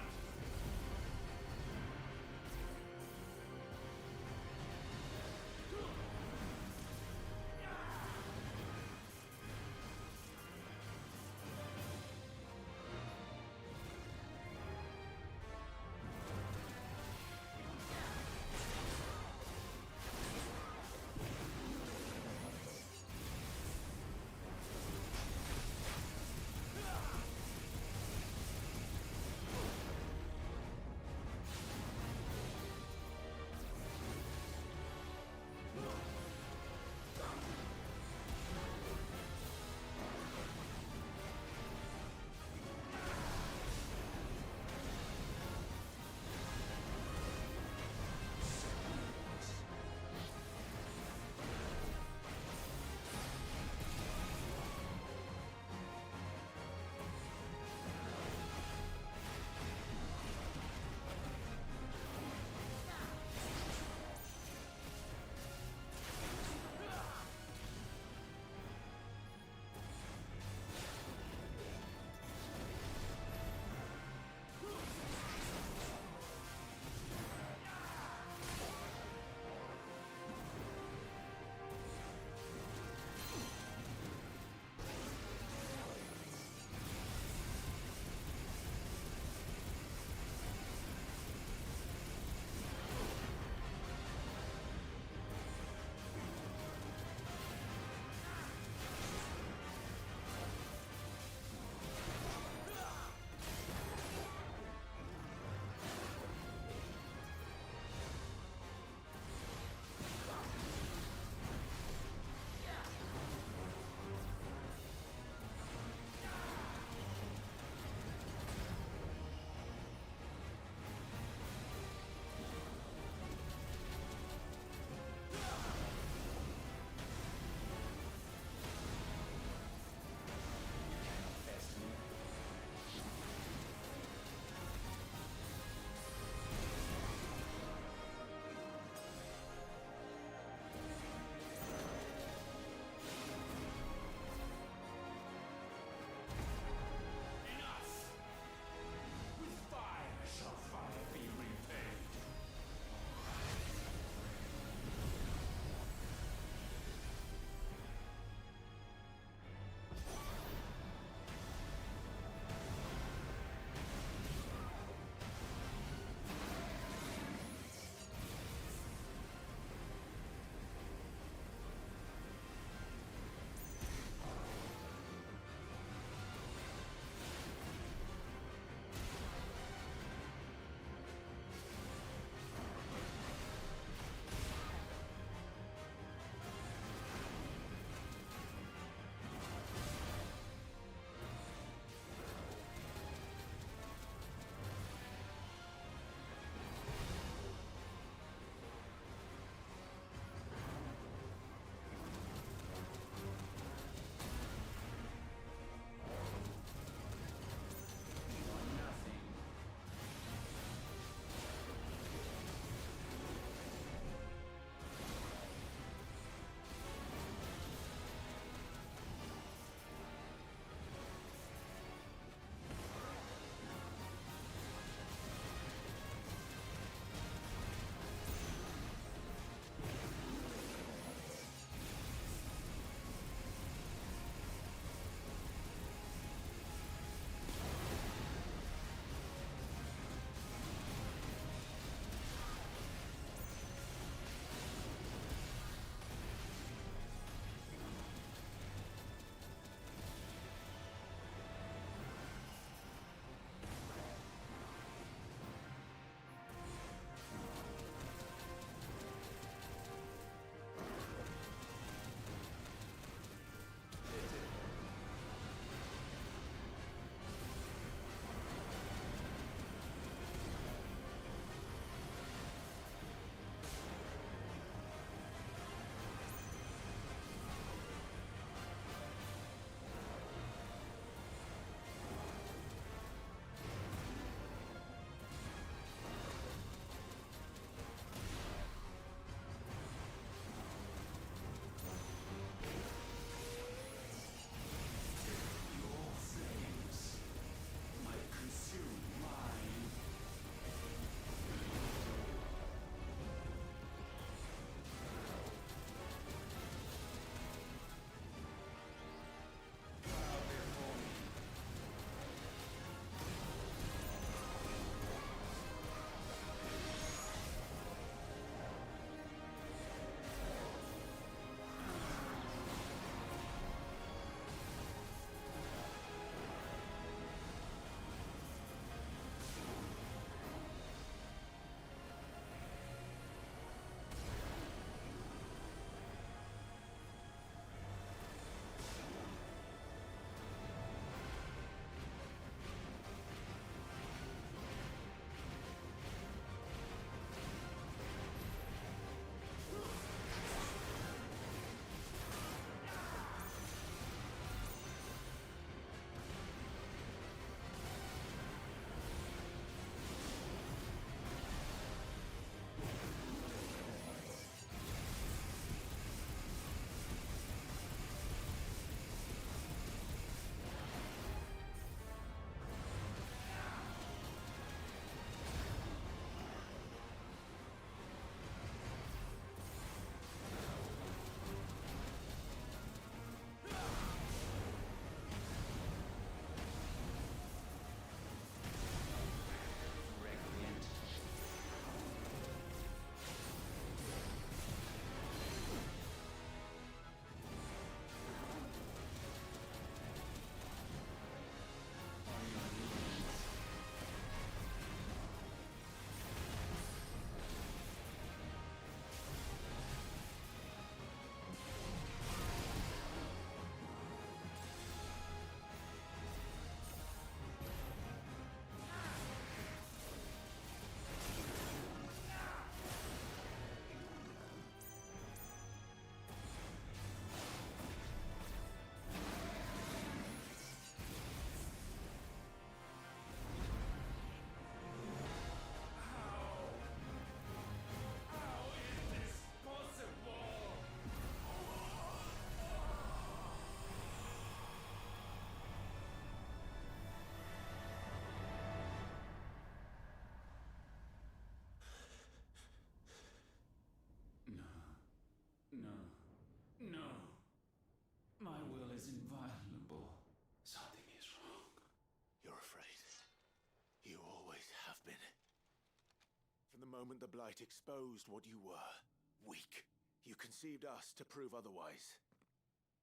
moment the Blight exposed what you were. Weak. You conceived us to prove otherwise.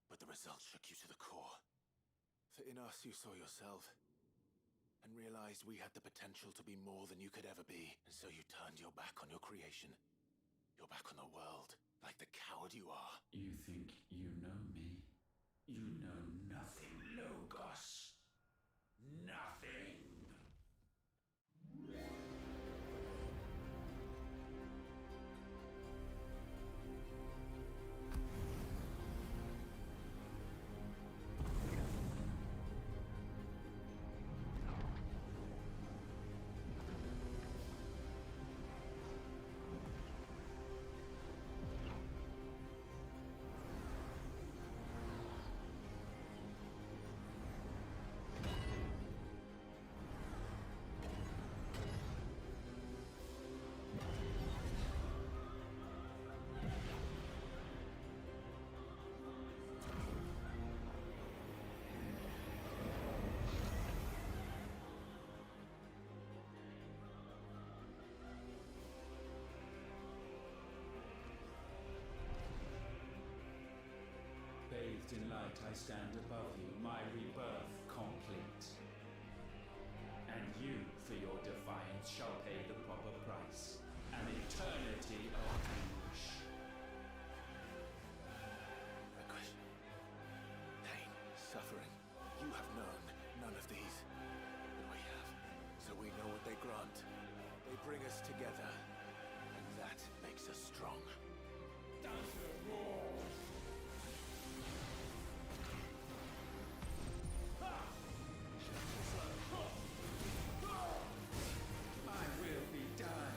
But the result shook you to the core. For in us you saw yourself, and realized we had the potential to be more than you could ever be. And so you turned your back on your creation. Your back on the world, like the coward you are. You think you know me? You know nothing, Logos. Nothing! Bathed in light, I stand above you, my rebirth complete. And you, for your defiance, shall pay the proper price. An eternity of anguish. Anguish. Pain. Suffering. You have known none of these. But we have. So we know what they grant. They bring us together. And that makes us strong. Does the roar! I will be done.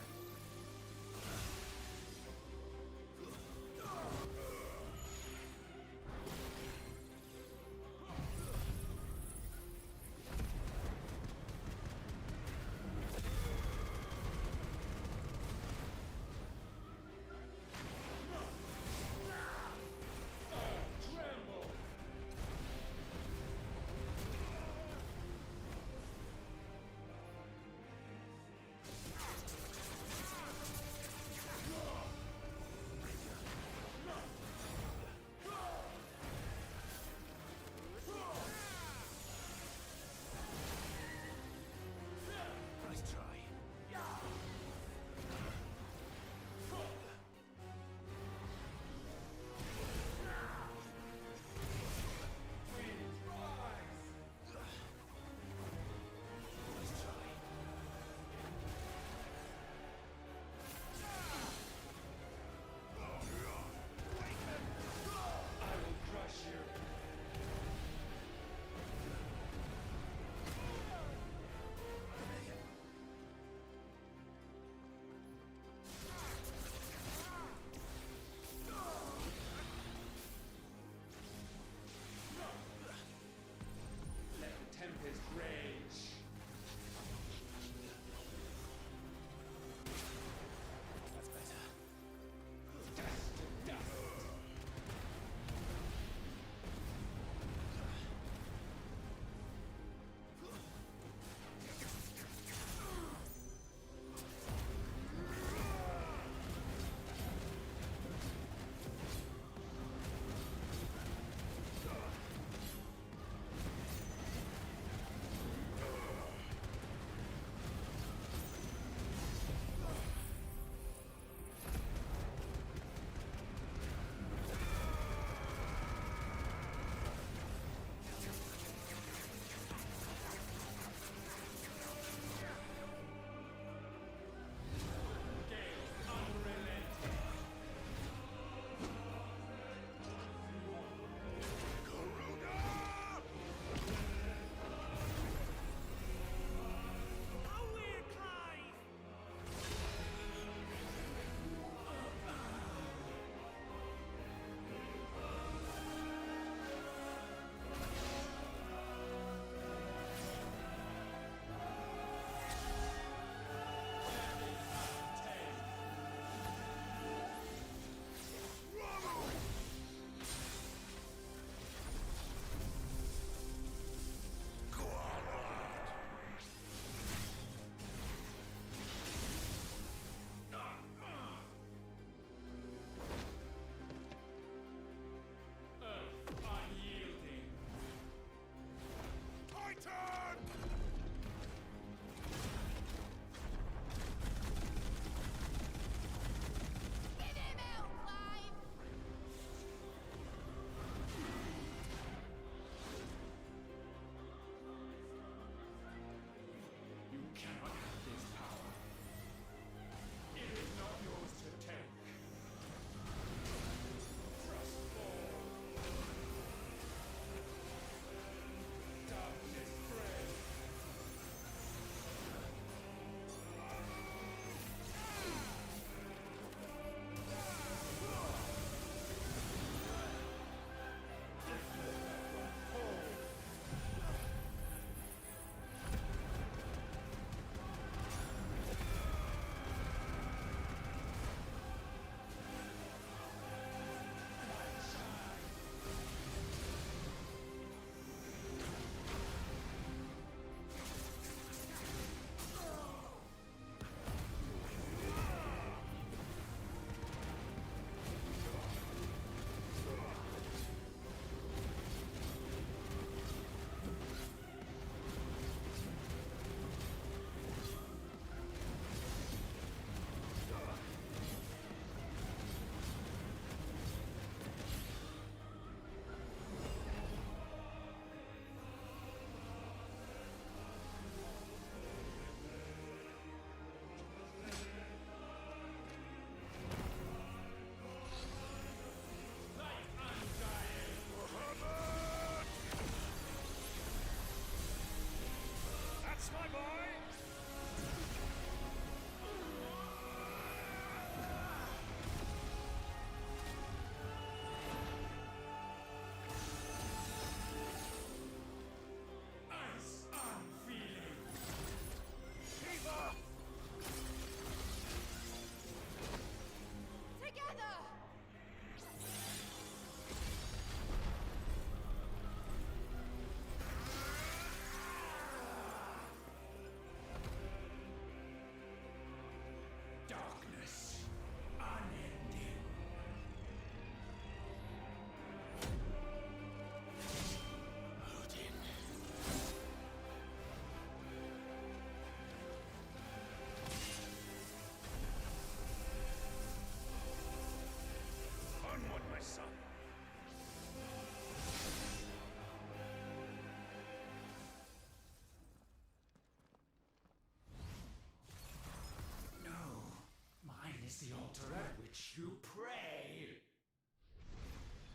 altar at which you pray.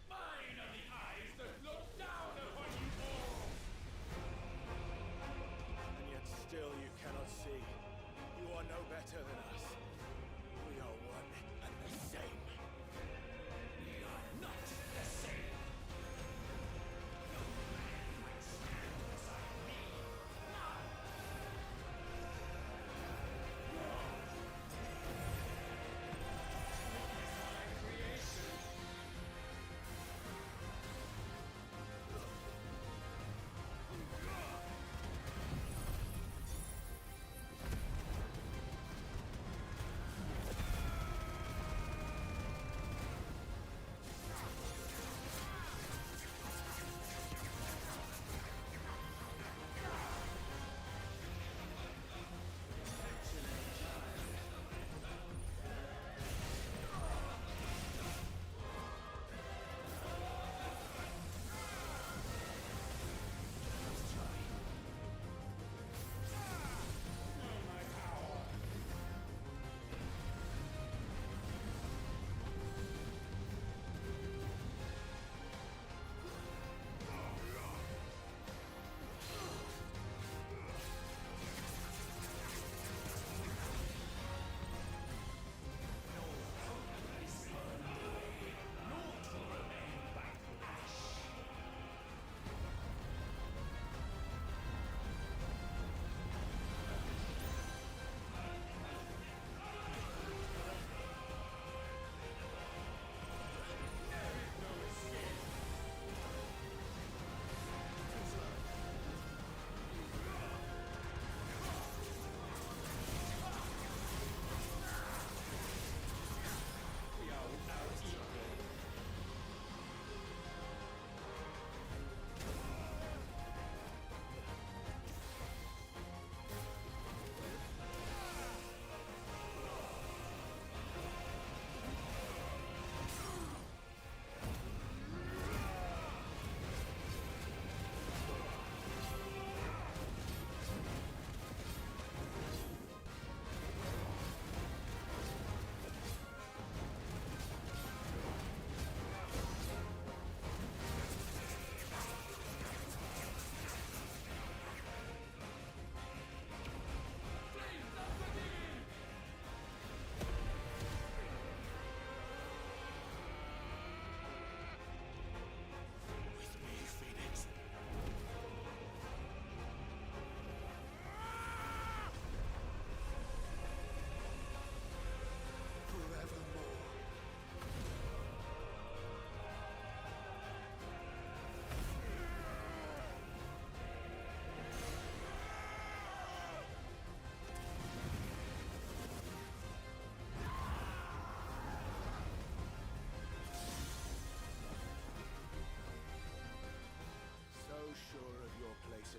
Mine are the eyes that look down upon you all. And yet still you cannot see. You are no better than us. We are one and the same. We are not the same. No man might stand beside me. None.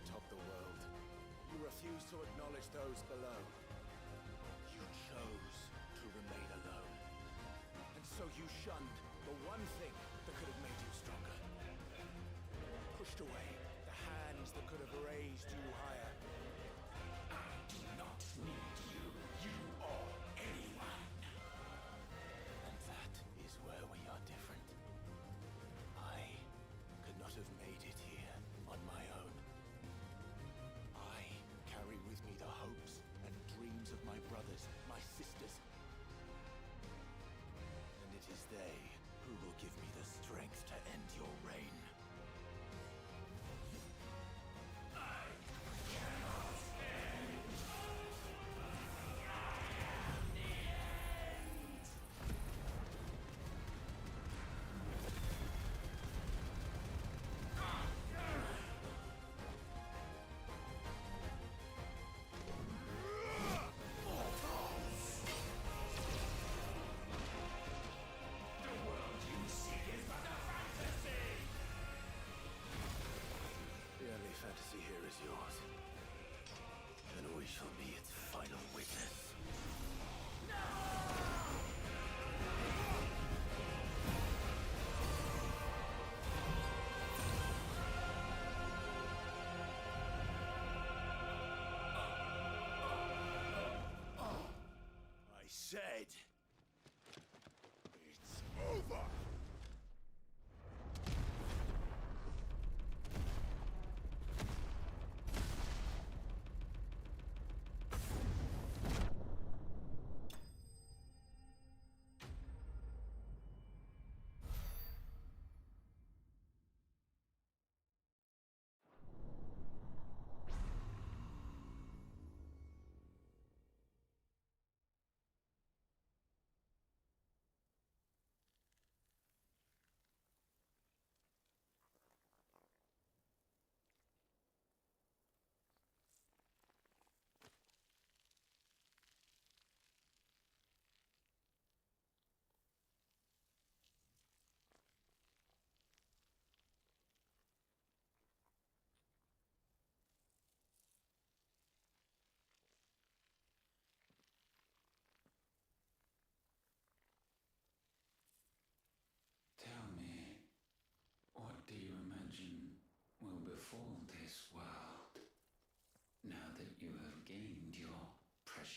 atop the world. You refuse to acknowledge those below. You chose to remain alone. And so you shunned the one thing that could have made you stronger. Pushed away the hands that could have raised you higher. I do not need you. You or anyone. And that is where we are different. I could not have made it here on my own. I carry with me the hopes and dreams of my brothers, my sisters. And it is they who will give me the strength to end your reign. I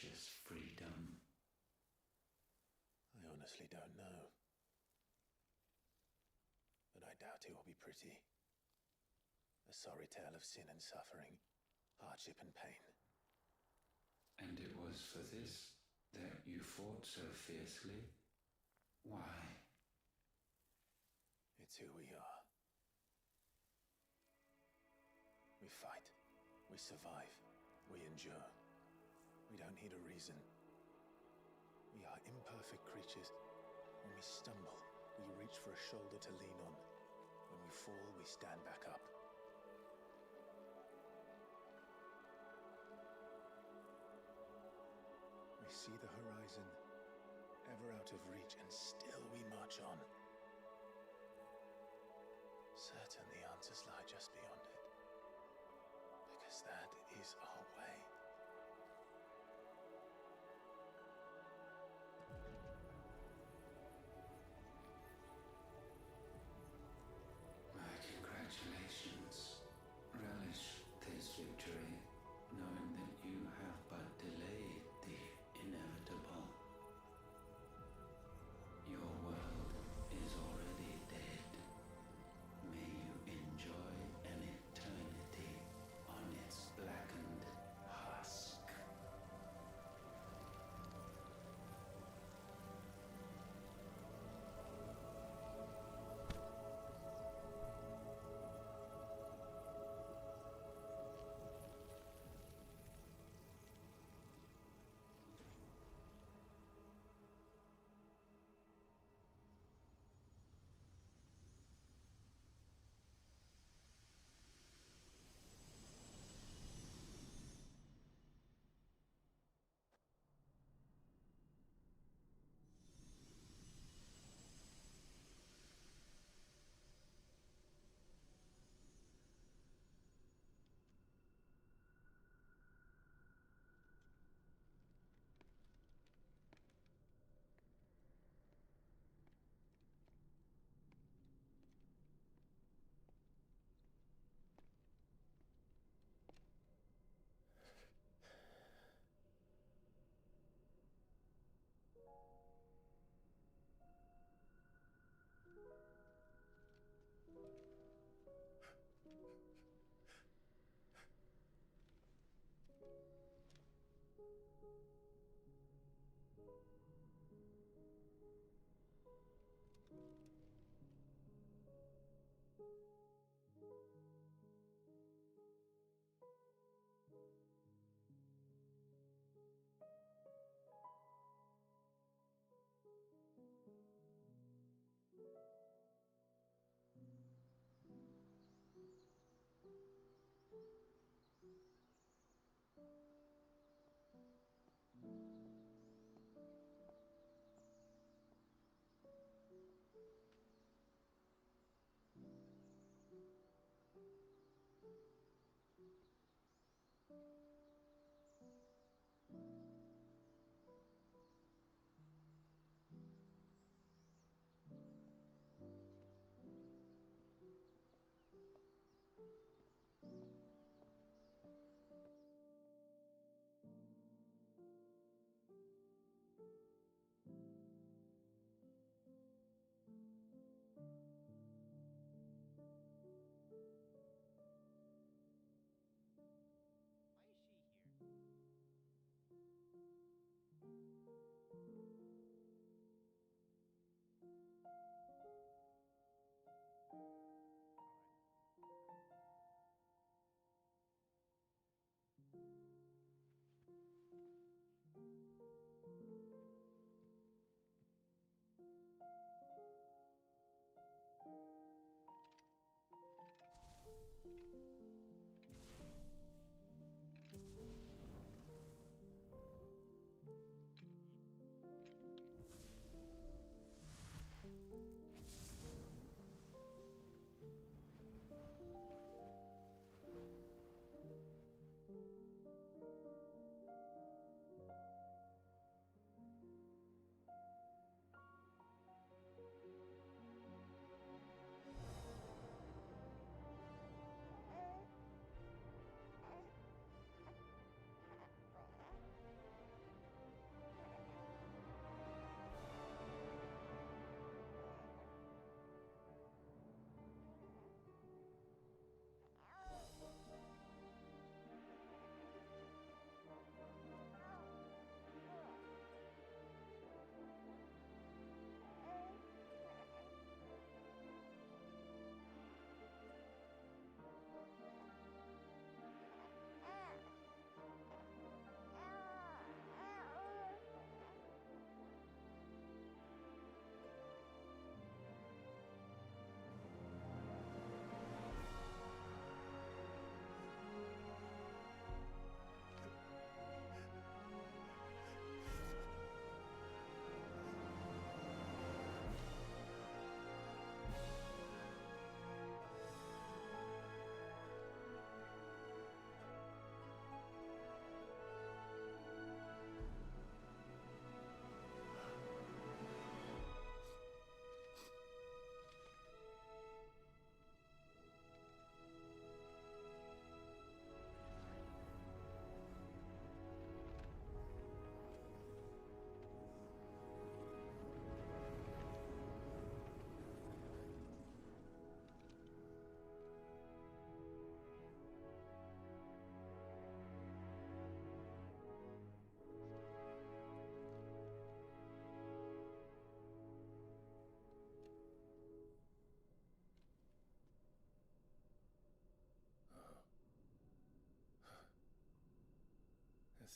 precious freedom? I honestly don't know. But I doubt it will be pretty. A sorry tale of sin and suffering, hardship and pain. And it was for this that you fought so fiercely? Why? It's who we are. We fight. We survive. We endure. We don't need a reason. We are imperfect creatures. When we stumble, we reach for a shoulder to lean on. When we fall, we stand back up. We see the horizon, ever out of reach, and still we march on. Certain the answers lie just beyond it. Because that is our way. My congratulations. Relish this victory, knowing that you have but delayed the inevitable. Your world is already dead. May you enjoy an eternity on its blackened husk.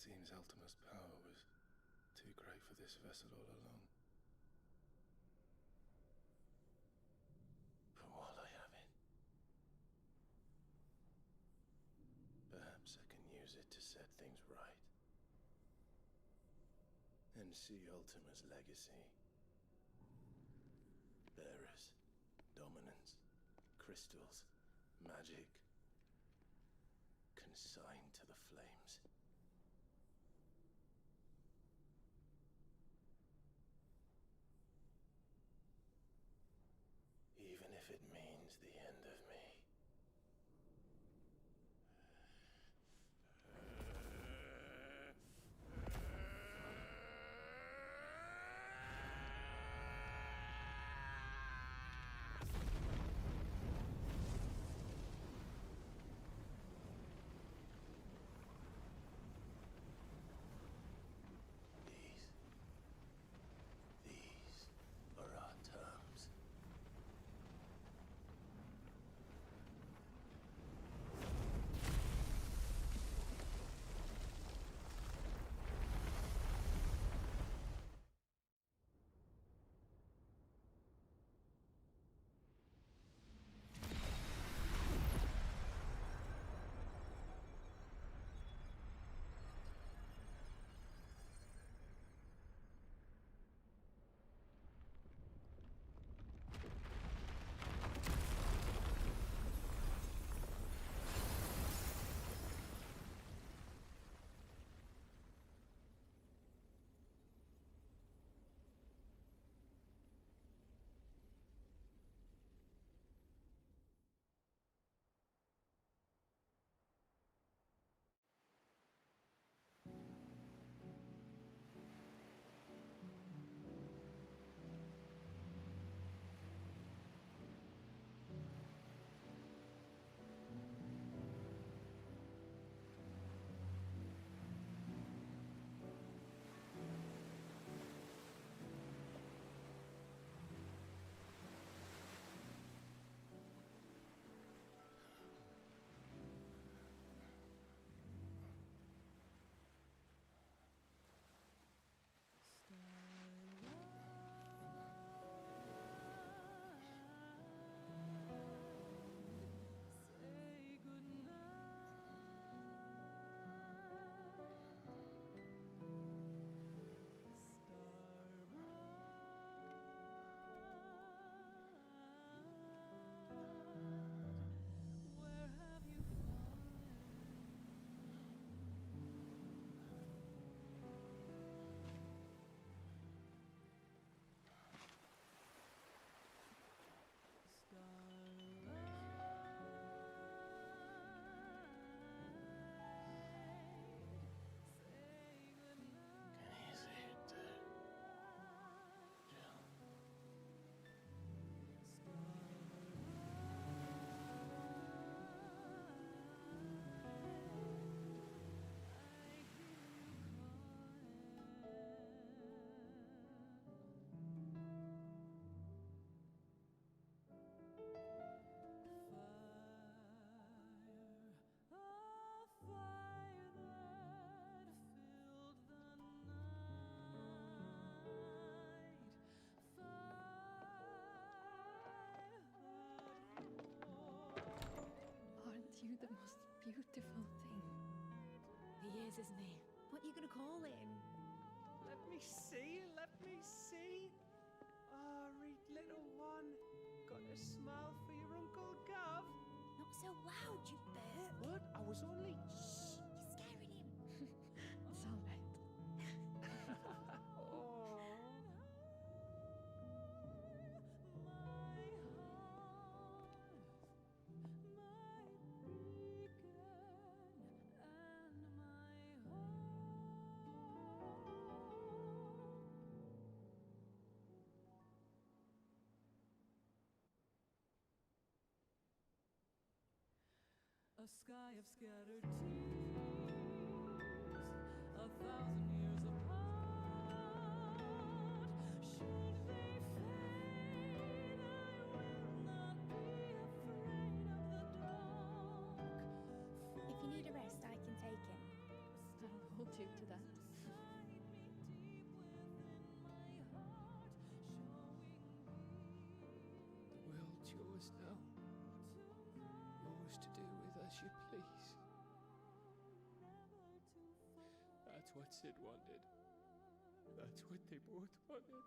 seems Ultima's power was too great for this vessel all along. But while I have it, perhaps I can use it to set things right. And see Ultima's legacy. Bearers, dominance, crystals, magic, consigned to the flames. Even if it means the end of me. These are our terms. You the most beautiful thing. He is, isn't he? What are you gonna call him? Let me see, let me see. Ah, read little one. Got a smile for your Uncle Gov. Not so loud, you Bert. What? I was only... You're scaring him. It's all right. A sky of scattered tears, 1,000 years apart. Should they fade, I will not be afraid of the dark. If you need a rest, I can take him. I'll hold you to as you please. That's what Sid wanted. That's what they both wanted.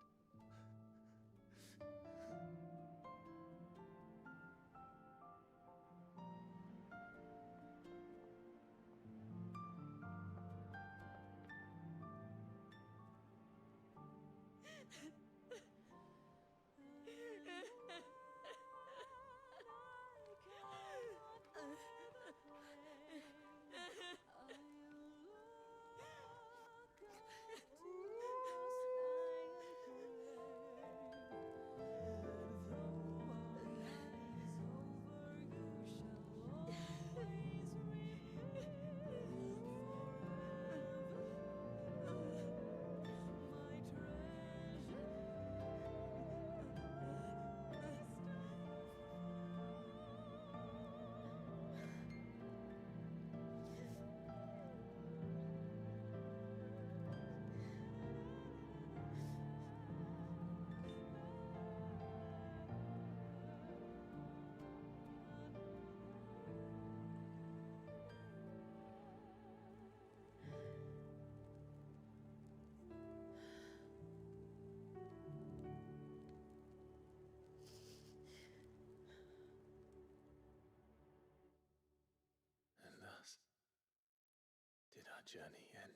And thus did our journey end.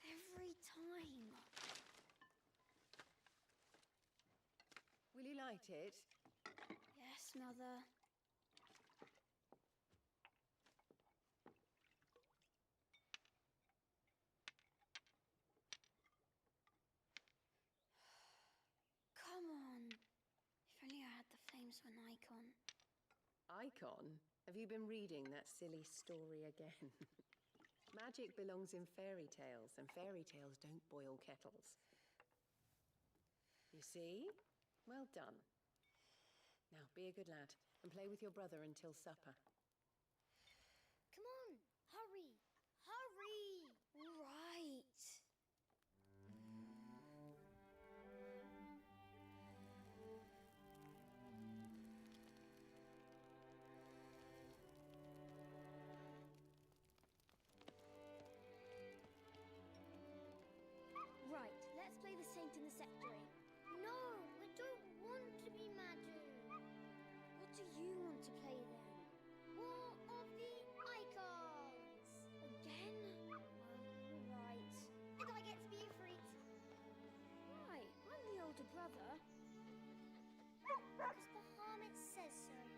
Every time. Will you light it? Yes. Thanks, Mother. Come on. If only I had the flames of an icon. Icon? Have you been reading that silly story again? Magic belongs in fairy tales, and fairy tales don't boil kettles. You see? Well done. Now, be a good lad, and play with your brother until supper. Come on, hurry! Hurry! Right. Right, let's play the saint in the secretary. No, I don't want to be Madu. What do you want to play then? War of the Icons! Again? Oh, right. And I get to be Ifrit. Right, I'm the older brother. Because Bahamut says so.